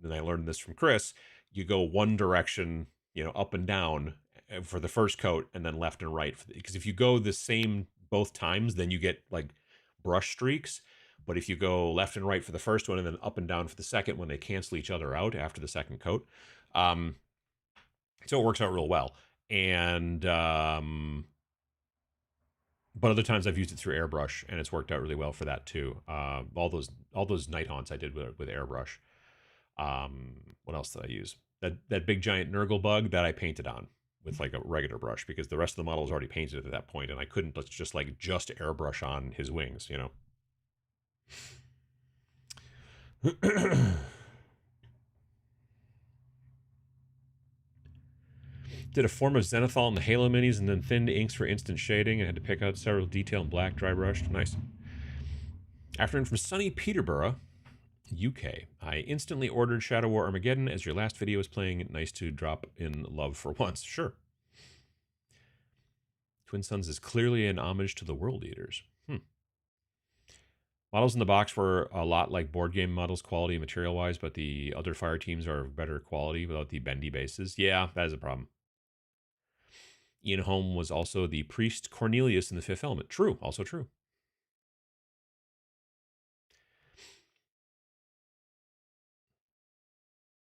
[SPEAKER 1] and I learned this from Chris, you go one direction, up and down for the first coat, and then left and right. Because if you go the same both times, then you get like brush streaks. But if you go left and right for the first one and then up and down for the second one, they cancel each other out after the second coat. So it works out real well. And but other times I've used it through airbrush, and it's worked out really well for that too. All those night haunts I did with airbrush. What else did I use? That big giant Nurgle bug that I painted on with like a regular brush, because the rest of the model was already painted at that point, and I couldn't just airbrush on his wings, Did a form of Zenithal in the Halo minis, and then thinned inks for instant shading. I had to pick out several detail in black, dry brushed. Nice. Afternoon from sunny Peterborough, UK. I instantly ordered Shadow War Armageddon as your last video was playing. Nice to drop in love for once. Sure. Twin Suns is clearly an homage to the World Eaters. Models in the box were a lot like board game models, quality and material-wise, but the other fire teams are better quality without the bendy bases. Yeah, that is a problem. Ian Holm was also the priest Cornelius in the Fifth Element. True, also true.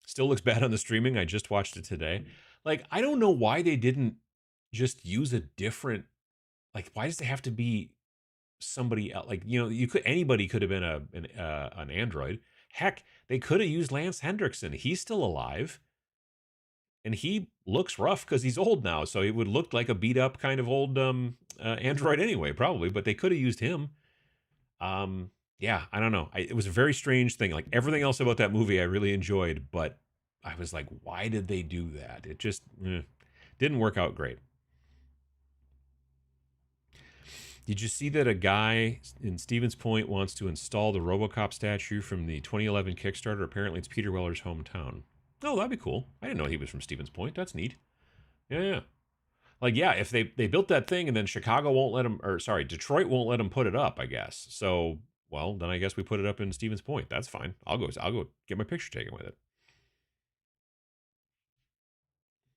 [SPEAKER 1] Still looks bad on the streaming. I just watched it today. Like, I don't know why they didn't just use a different, like, why does it have to be somebody else? Like, anybody could have been an android. Heck, they could have used Lance Hendrickson. He's still alive. And he looks rough because he's old now, so it would look like a beat up kind of old android anyway, probably. But they could have used him. Yeah, I don't know. It was a very strange thing. Like everything else about that movie, I really enjoyed, but I was like, why did they do that? It just didn't work out great. Did you see that a guy in Stevens Point wants to install the RoboCop statue from the 2011 Kickstarter? Apparently, it's Peter Weller's hometown. Oh, that'd be cool. I didn't know he was from Stevens Point. That's neat. Yeah, yeah. Like, yeah, if they built that thing and then Chicago won't let them, or sorry, Detroit won't let them put it up, I guess. So, well, then I guess we put it up in Stevens Point. That's fine. I'll go get my picture taken with it.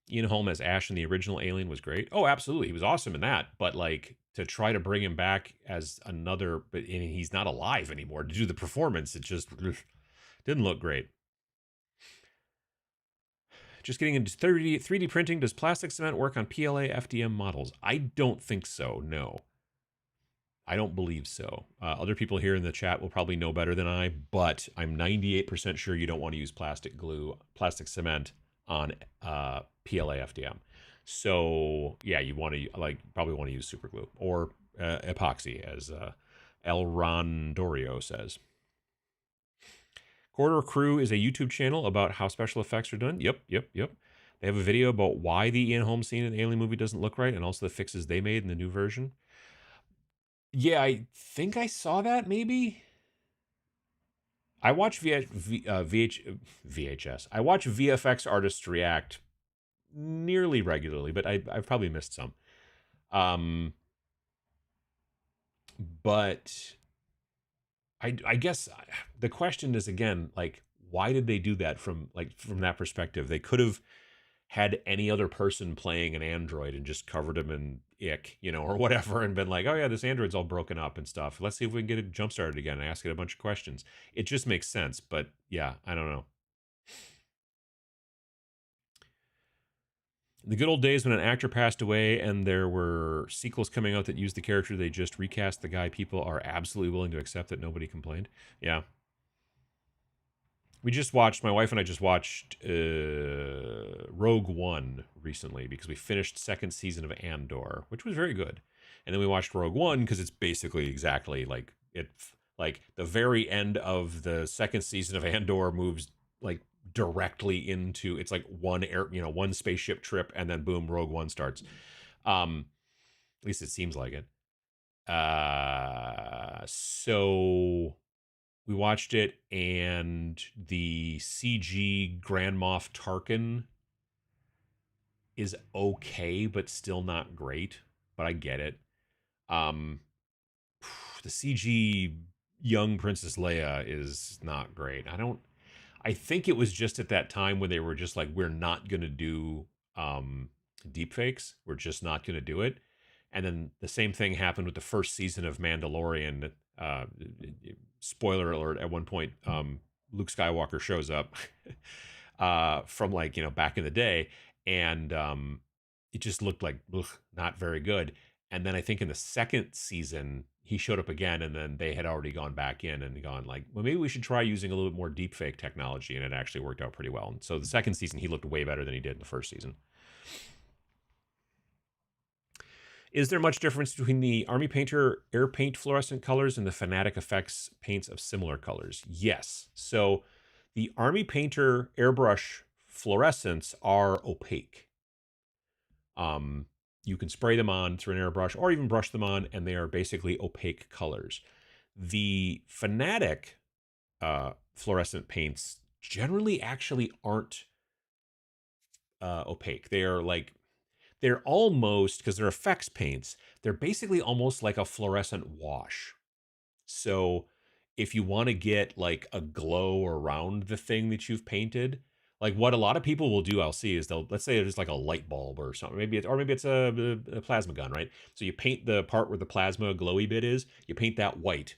[SPEAKER 1] Ian Holm as Ash in the original Alien was great. Oh, absolutely, he was awesome in that. But like to try to bring him back as another, but he's not alive anymore to do the performance, it just didn't look great. Just getting into 3D printing. Does plastic cement work on PLA FDM models? I don't think so. No, I don't believe so. Other people here in the chat will probably know better than I, but I'm 98% sure you don't want to use plastic cement on PLA FDM. So yeah, you want to probably want to use super glue or epoxy, as El Rondorio says. Corridor Crew is a YouTube channel about how special effects are done. Yep. They have a video about why the Ian Holm scene in the Alien movie doesn't look right, and also the fixes they made in the new version. Yeah, I think I saw that, maybe. I watch VHS. I watch VFX artists react nearly regularly, but I've probably missed some. But I guess the question is, again, like, why did they do that from that perspective? They could have had any other person playing an android and just covered him in ick, or whatever, and been like, oh yeah, this android's all broken up and stuff. Let's see if we can get it jump started again and ask it a bunch of questions. It just makes sense, but yeah, I don't know. In the good old days when an actor passed away and there were sequels coming out that used the character, they just recast the guy. People are absolutely willing to accept that nobody complained. Yeah. My wife and I just watched Rogue One recently because we finished second season of Andor, which was very good. And then we watched Rogue One because it's basically exactly like it. Like the very end of the second season of Andor moves like directly into, it's like one spaceship trip, and then boom, Rogue One starts. At least it seems like it. So we watched it, and the CG Grand Moff Tarkin is okay, but still not great. But I get it. The CG young Princess Leia is not great. I think it was just at that time when they were just like, we're not gonna do deep fakes. We're just not gonna do it. And then the same thing happened with the first season of Mandalorian. Spoiler alert, at one point, Luke Skywalker shows up from back in the day, and it just looked like not very good. And then I think in the second season he showed up again, and then they had already gone back in and gone like, well, maybe we should try using a little bit more deepfake technology, and it actually worked out pretty well. And so the second season he looked way better than he did in the first season. Is there much difference between the Army Painter air paint fluorescent colors and the Fanatic Effects paints of similar colors? Yes. So the Army Painter airbrush fluorescents are opaque. You can spray them on through an airbrush or even brush them on, and they are basically opaque colors. The Fanatic fluorescent paints generally actually aren't opaque. They're almost, because they're effects paints, they're basically almost like a fluorescent wash. So if you want to get like a glow around the thing that you've painted, like what a lot of people will do, I'll see, is let's say it's like a light bulb or something, maybe it's a plasma gun, right? So you paint the part where the plasma glowy bit is, you paint that white,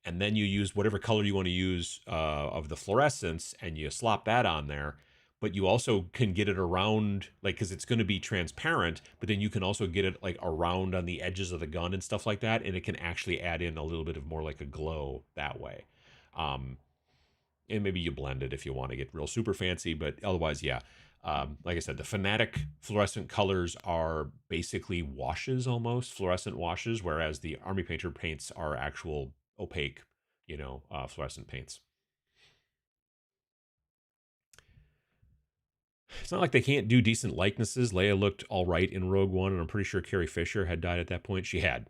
[SPEAKER 1] and then you use whatever color you want to use of the fluorescence, and you slop that on there. But you also can get it around, like, because it's going to be transparent, but then you can also get it like around on the edges of the gun and stuff like that, and it can actually add in a little bit of more like a glow that way. And maybe you blend it if you want to get real super fancy, but otherwise, yeah. Like I said, the Fanatic fluorescent colors are basically washes, almost fluorescent washes, whereas the Army Painter paints are actual opaque, fluorescent paints. It's not like they can't do decent likenesses. Leia looked all right in Rogue One, and I'm pretty sure Carrie Fisher had died at that point. She had.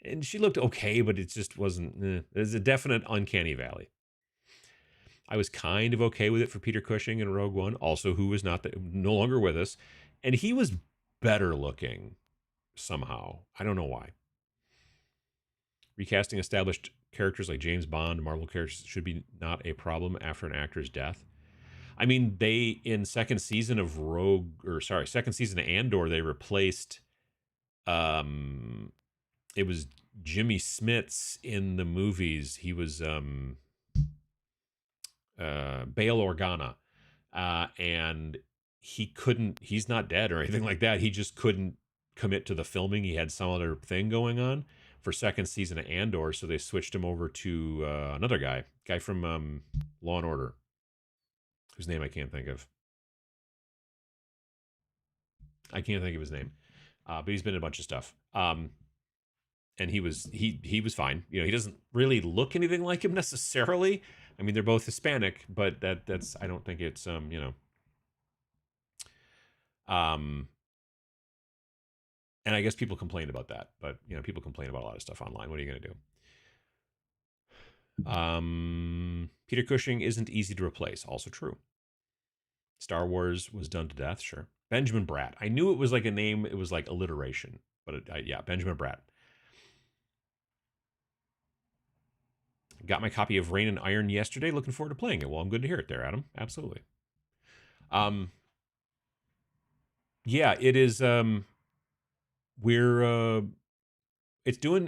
[SPEAKER 1] And she looked okay, but it just wasn't. There's a definite uncanny valley. I was kind of okay with it for Peter Cushing in Rogue One, also who was no longer with us, and he was better looking somehow. I don't know why. Recasting established characters like James Bond, Marvel characters should be not a problem after an actor's death. I mean, they in second season of Andor, they replaced it was Jimmy Smits in the movies. He was Bail Organa. And he's not dead or anything like that. He just couldn't commit to the filming. He had some other thing going on for second season of Andor, so they switched him over to another guy from Law and Order, whose name I can't think of. I can't think of his name, but he's been in a bunch of stuff. And he was fine. You know, he doesn't really look anything like him necessarily. I mean, they're both Hispanic, but that's I don't think it's and I guess people complain about that, but people complain about a lot of stuff online. What are you going to do? Peter Cushing isn't easy to replace. Also true. Star Wars was done to death. Sure. Benjamin Bratt. I knew it was like a name. It was like alliteration, but yeah, Benjamin Bratt. Got my copy of Rain and Iron yesterday. Looking forward to playing it. Well, I'm good to hear it there, Adam. Absolutely. Yeah, it is. It's doing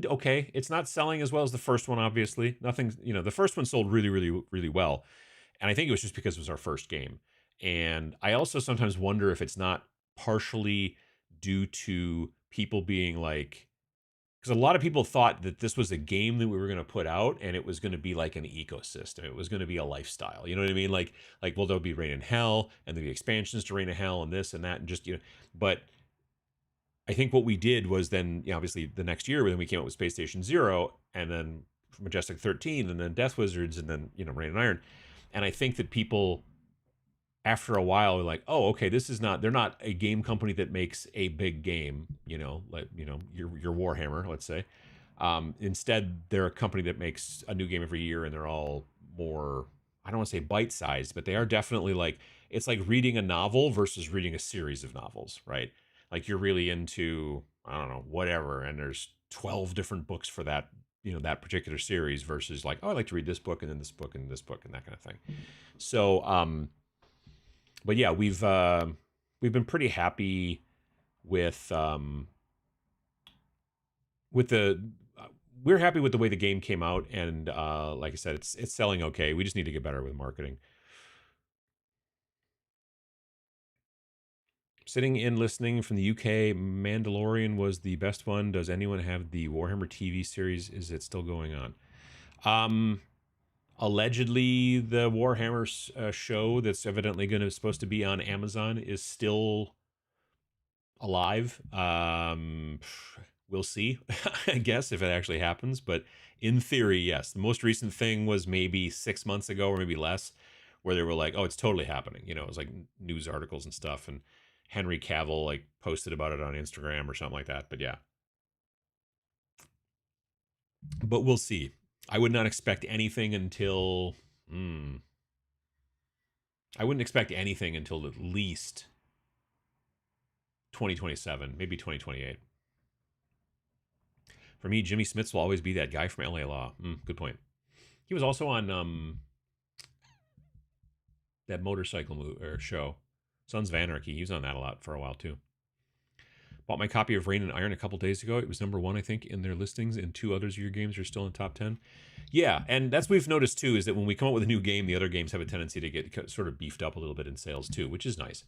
[SPEAKER 1] okay. It's not selling as well as the first one, obviously. Nothing, the first one sold really, really, really well. And I think it was just because it was our first game. And I also sometimes wonder if it's not partially due to people being like, because a lot of people thought that this was a game that we were going to put out and it was going to be like an ecosystem. It was going to be a lifestyle. You know what I mean? Like, well, there'll be Rain in Hell and there'll be expansions to Rain in Hell and this and that. And just, but I think what we did was then, obviously the next year when we came out with Space Station Zero and then Majestic 13 and then Death Wizards and then, Rain and Iron. And I think that people after a while are like, oh, okay, they're not a game company that makes a big game, like, your Warhammer, let's say. Instead, they're a company that makes a new game every year and they're all more, I don't want to say bite-sized, but they are definitely like, it's like reading a novel versus reading a series of novels, right? Like you're really into, I don't know, whatever, and there's 12 different books for that, that particular series versus like, oh, I like to read this book and then this book and this book and that kind of thing. So, but yeah, we've been pretty happy with we're happy with the way the game came out, and like I said, it's selling okay. We just need to get better with marketing. Sitting in listening from the UK, Mandalorian was the best one. Does anyone have the Warhammer TV series? Is it still going on? Allegedly, the Warhammer show that's evidently supposed to be on Amazon is still alive. We'll see, I guess, if it actually happens. But in theory, yes. The most recent thing was maybe 6 months ago or maybe less, where they were like, oh, it's totally happening. It was like news articles and stuff. And Henry Cavill like posted about it on Instagram or something like that. But yeah. But we'll see. I would not expect anything until I wouldn't expect anything until at least 2027, maybe 2028. For me, Jimmy Smits will always be that guy from LA Law. Good point. He was also on that motorcycle show, Sons of Anarchy. He was on that a lot for a while too. Bought my copy of Rain and Iron a couple days ago. It was #1, I think, in their listings, and 2 others of your games are still in top 10. Yeah, and that's what we've noticed too, is that when we come up with a new game, the other games have a tendency to get sort of beefed up a little bit in sales too, which is nice.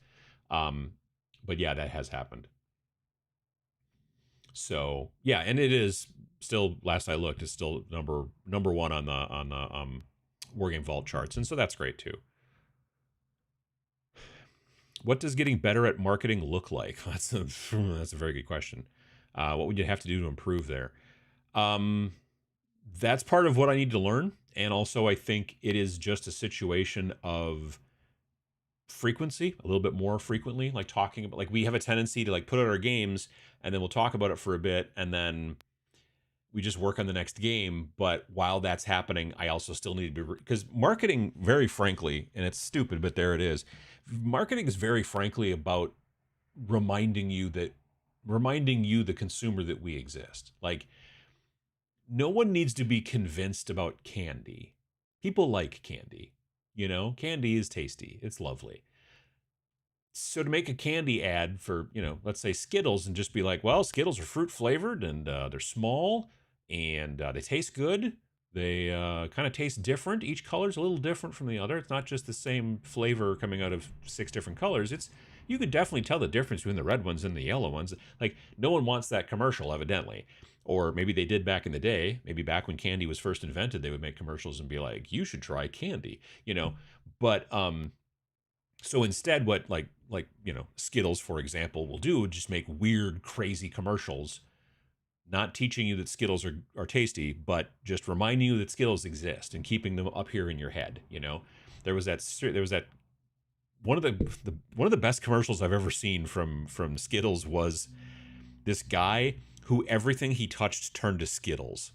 [SPEAKER 1] But yeah, that has happened. So yeah, and it is still, last I looked, is still number 1 on the Wargame Vault charts, and so that's great too. What does getting better at marketing look like? That's a very good question. What would you have to do to improve there? That's part of what I need to learn. And also, I think it is just a situation of frequency, a little bit more frequently, like talking about, like we have a tendency to like put out our games and then we'll talk about it for a bit and then we just work on the next game. But while that's happening, I also still need to be, because marketing, very frankly, and it's stupid, but there it is. Marketing is very frankly about reminding you, the consumer, that we exist. Like, no one needs to be convinced about candy. People like candy. Candy is tasty. It's lovely. So to make a candy ad for, let's say Skittles, and just be like, well, Skittles are fruit flavored and they're small and they taste good. They kind of taste different. Each color's a little different from the other. It's not just the same flavor coming out of 6 different colors. You could definitely tell the difference between the red ones and the yellow ones. Like, no one wants that commercial, evidently. Or maybe they did back in the day. Maybe back when candy was first invented, they would make commercials and be like, you should try candy, But so instead, what Skittles, for example, will do, just make weird, crazy commercials, not teaching you that Skittles are tasty, but just reminding you that Skittles exist and keeping them up here in your head. There was that one of the best commercials I've ever seen from Skittles was this guy who everything he touched turned to Skittles,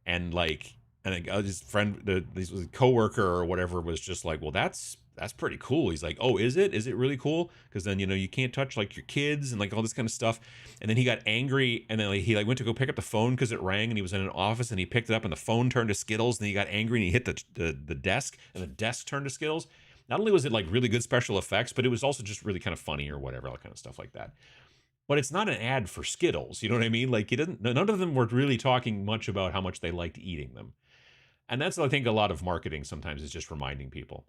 [SPEAKER 1] and his friend, this was a coworker or whatever, was just like, well, that's pretty cool. He's like, oh, is it really cool? Because then you can't touch like your kids and like all this kind of stuff. And then he got angry, and then he went to go pick up the phone because it rang, and he was in an office, and he picked it up, and the phone turned to Skittles, and then he got angry and he hit the desk, and the desk turned to Skittles. Not only was it like really good special effects, but it was also just really kind of funny or whatever, all kind of stuff like that. But it's not an ad for Skittles, you know what I mean? Like, none of them were really talking much about how much they liked eating them. And that's, I think, a lot of marketing sometimes, is just reminding people.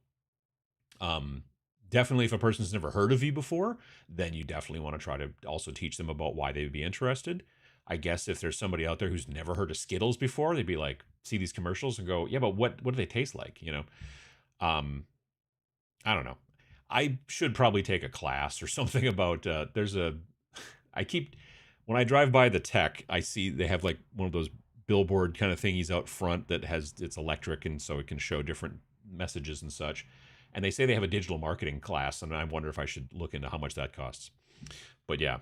[SPEAKER 1] Definitely, if a person's never heard of you before, then you definitely want to try to also teach them about why they would be interested. I guess if there's somebody out there who's never heard of Skittles before, they'd be like, see these commercials and go, yeah, but what do they taste like? I don't know. I should probably take a class or something about, when I drive by the tech, I see they have like one of those billboard kind of thingies out front that it's electric, and so it can show different messages and such. And they say they have a digital marketing class, and I wonder if I should look into how much that costs. But yeah.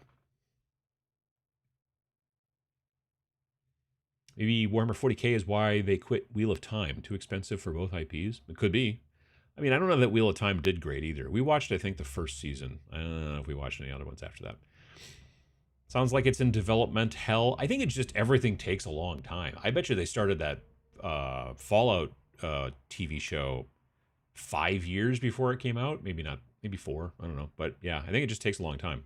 [SPEAKER 1] Maybe Warhammer 40K is why they quit Wheel of Time. Too expensive for both IPs? It could be. I mean, I don't know that Wheel of Time did great either. We watched, I think, the first season. I don't know if we watched any other ones after that. Sounds like it's in development hell. I think it's just everything takes a long time. I bet you they started that Fallout TV show 5 years before it came out. Maybe not, maybe 4. I don't know. But yeah, I think it just takes a long time.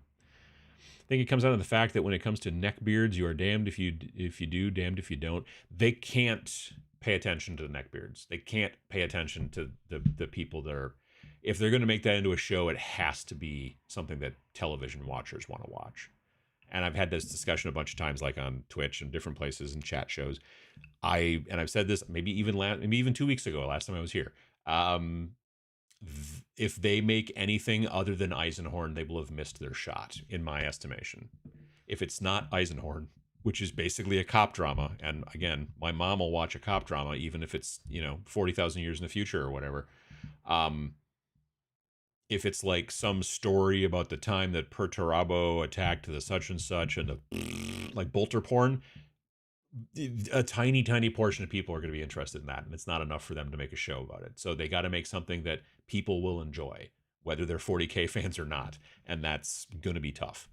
[SPEAKER 1] I think it comes down to the fact that when it comes to neckbeards, you are damned if you do, damned if you don't. They can't pay attention to the neckbeards. They can't pay attention to the people that are. If they're going to make that into a show, it has to be something that television watchers want to watch. And I've had this discussion a bunch of times, like on Twitch and different places and chat shows. I've said this maybe even 2 weeks ago, last time I was here. If they make anything other than Eisenhorn, they will have missed their shot, in my estimation. If it's not Eisenhorn, which is basically a cop drama, and again, my mom will watch a cop drama, even if it's 40,000 years in the future or whatever. If it's like some story about the time that Perturabo attacked the such and such, and the like bolter porn, a tiny portion of people are going to be interested in that, and it's not enough for them to make a show about it. So they got to make something that people will enjoy, whether they're 40K fans or not, and that's going to be tough.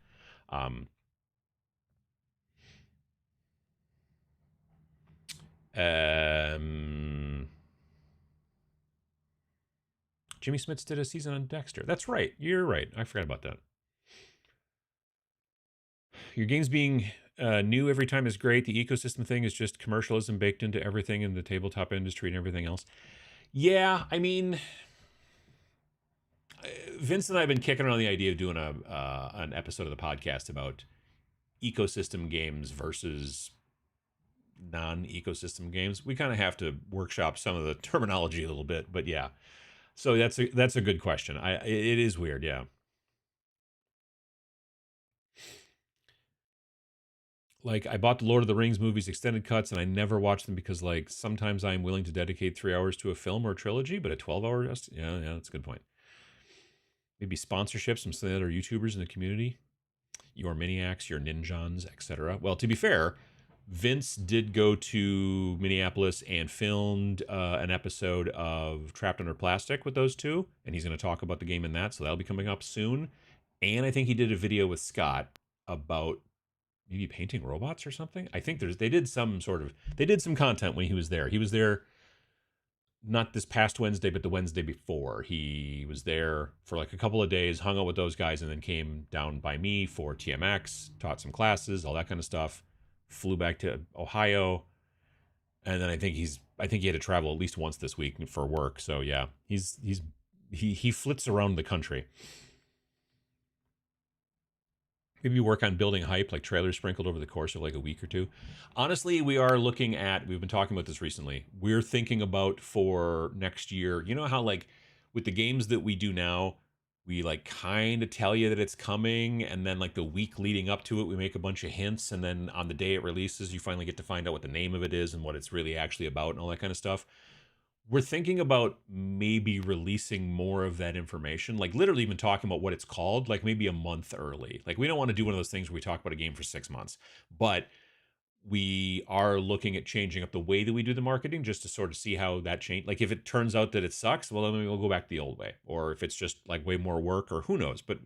[SPEAKER 1] Jimmy Smits did a season on Dexter. That's right. You're right. I forgot about that. Your games being new every time is great. The ecosystem thing is just commercialism baked into everything in the tabletop industry and everything else. Yeah, I mean, Vince and I have been kicking around the idea of doing an episode of the podcast about ecosystem games versus non-ecosystem games. We kind of have to workshop some of the terminology a little bit, but yeah. So that's a good question. It is weird, yeah. Like, I bought the Lord of the Rings movies extended cuts, and I never watched them because, like, sometimes I'm willing to dedicate 3 hours to a film or a trilogy, but a 12-hour, yeah, that's a good point. maybe sponsorships from some of the other YouTubers in the community, your Miniacs, your Ninjons, etc. Well, to be fair, Vince did go to Minneapolis and filmed an episode of Trapped Under Plastic with those two, and he's going to talk about the game in that, so that'll be coming up soon. And I think he did a video with Scott about maybe painting robots or something. I think they did some content when he was there. He was there not this past Wednesday, but the Wednesday before. He was there for like a couple of days, hung out with those guys, and then came down by me for TMX, taught some classes, all that kind of stuff. Flew back to Ohio, and then I think he had to travel at least once this week for work. So yeah, he flits around the country. Maybe work on building hype, like trailers sprinkled over the course of like a week or two. Honestly, we've been talking about this recently. We're thinking about for next year, you know how like with the games that we do now, we like kind of tell you that it's coming, and then like the week leading up to it, we make a bunch of hints, and then on the day it releases, you finally get to find out what the name of it is and what it's really actually about and all that kind of stuff. We're thinking about maybe releasing more of that information, like literally even talking about what it's called, like maybe a month early. Like we don't want to do one of those things where we talk about a game for 6 months, but we are looking at changing up the way that we do the marketing just to sort of see how that change. Like if it turns out that it sucks, well, then we'll go back the old way. Or if it's just like way more work, or who knows. But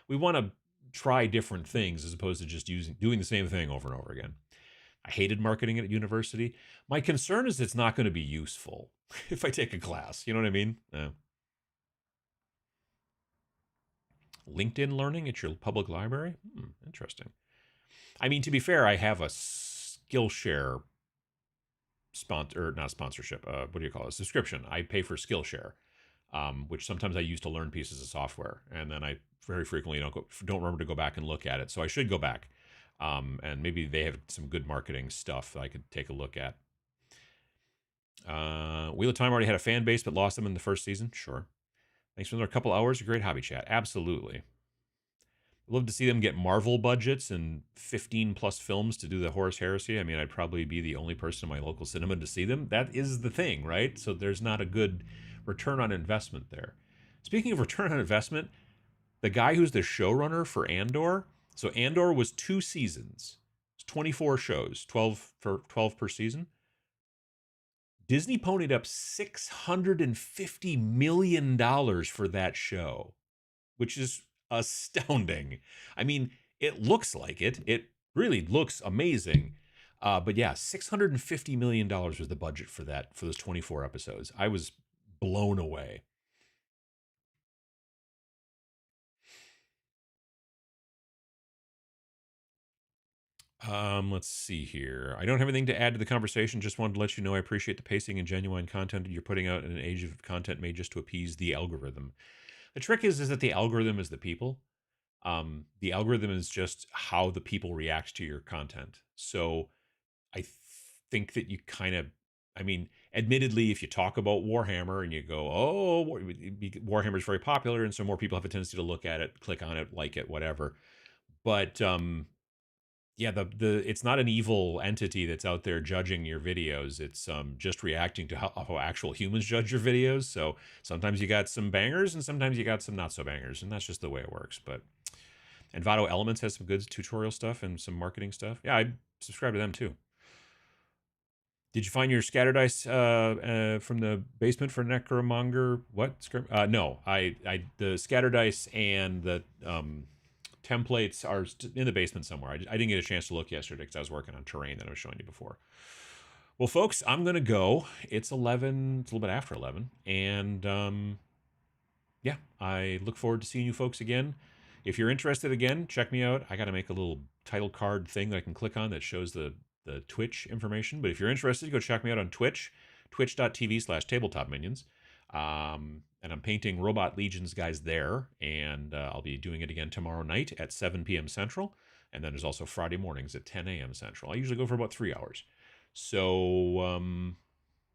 [SPEAKER 1] we want to try different things as opposed to just doing the same thing over and over again. I hated marketing at university. My concern is it's not going to be useful if I take a class. You know what I mean? LinkedIn learning at your public library? Interesting. I mean, to be fair, I have a Skillshare not sponsorship. What do you call it? Subscription. I pay for Skillshare, which sometimes I use to learn pieces of software, and then I very frequently don't remember to go back and look at it. So I should go back, and maybe they have some good marketing stuff that I could take a look at. Wheel of Time already had a fan base, but lost them in the first season. Sure. Thanks for another couple hours. Great hobby chat. Absolutely. I'd love to see them get Marvel budgets and 15 plus films to do the Horus Heresy. I mean, I'd probably be the only person in my local cinema to see them. That is the thing, right? So there's not a good return on investment there. Speaking of return on investment, the guy who's the showrunner for Andor, so Andor was 2 seasons. It's 24 shows, 12 per season. Disney ponied up $650 million for that show, which is astounding. I mean, it looks like it. It really looks amazing. But yeah, $650 million was the budget for those 24 episodes. I was blown away. Let's see here. I don't have anything to add to the conversation. Just wanted to let you know I appreciate the pacing and genuine content you're putting out in an age of content made just to appease the algorithm. The trick is that the algorithm is the people. The algorithm is just how the people react to your content. So I think that you kind of, I mean, admittedly, if you talk about Warhammer and you go, oh, Warhammer is very popular, and so more people have a tendency to look at it, click on it, like it, whatever. But yeah, it's not an evil entity that's out there judging your videos. It's just reacting to how actual humans judge your videos. So sometimes you got some bangers and sometimes you got some not so bangers, and that's just the way it works. And Vado Elements has some good tutorial stuff and some marketing stuff. Yeah, I subscribe to them too. Did you find your scatter dice from the basement for Necromonger? What? No, the scatter dice and the templates are in the basement somewhere. I didn't get a chance to look yesterday because I was working on terrain that I was showing you before. Well, folks, I'm going to go. It's 11. It's a little bit after 11. And yeah, I look forward to seeing you folks again. If you're interested again, check me out. I got to make a little title card thing that I can click on that shows the Twitch information. But if you're interested, go check me out on Twitch, twitch.tv/tabletopminions. And I'm painting Robot Legions guys there, and I'll be doing it again tomorrow night at 7 p.m. Central, and then there's also Friday mornings at 10 a.m. Central. I usually go for about 3 hours. So,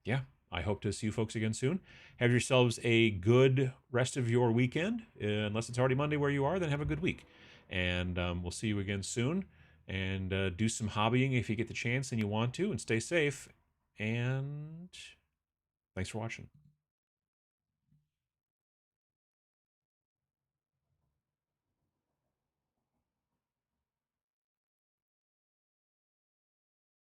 [SPEAKER 1] yeah, I hope to see you folks again soon. Have yourselves a good rest of your weekend. Unless it's already Monday where you are, then have a good week. And we'll see you again soon. And do some hobbying if you get the chance and you want to, and stay safe. And thanks for watching.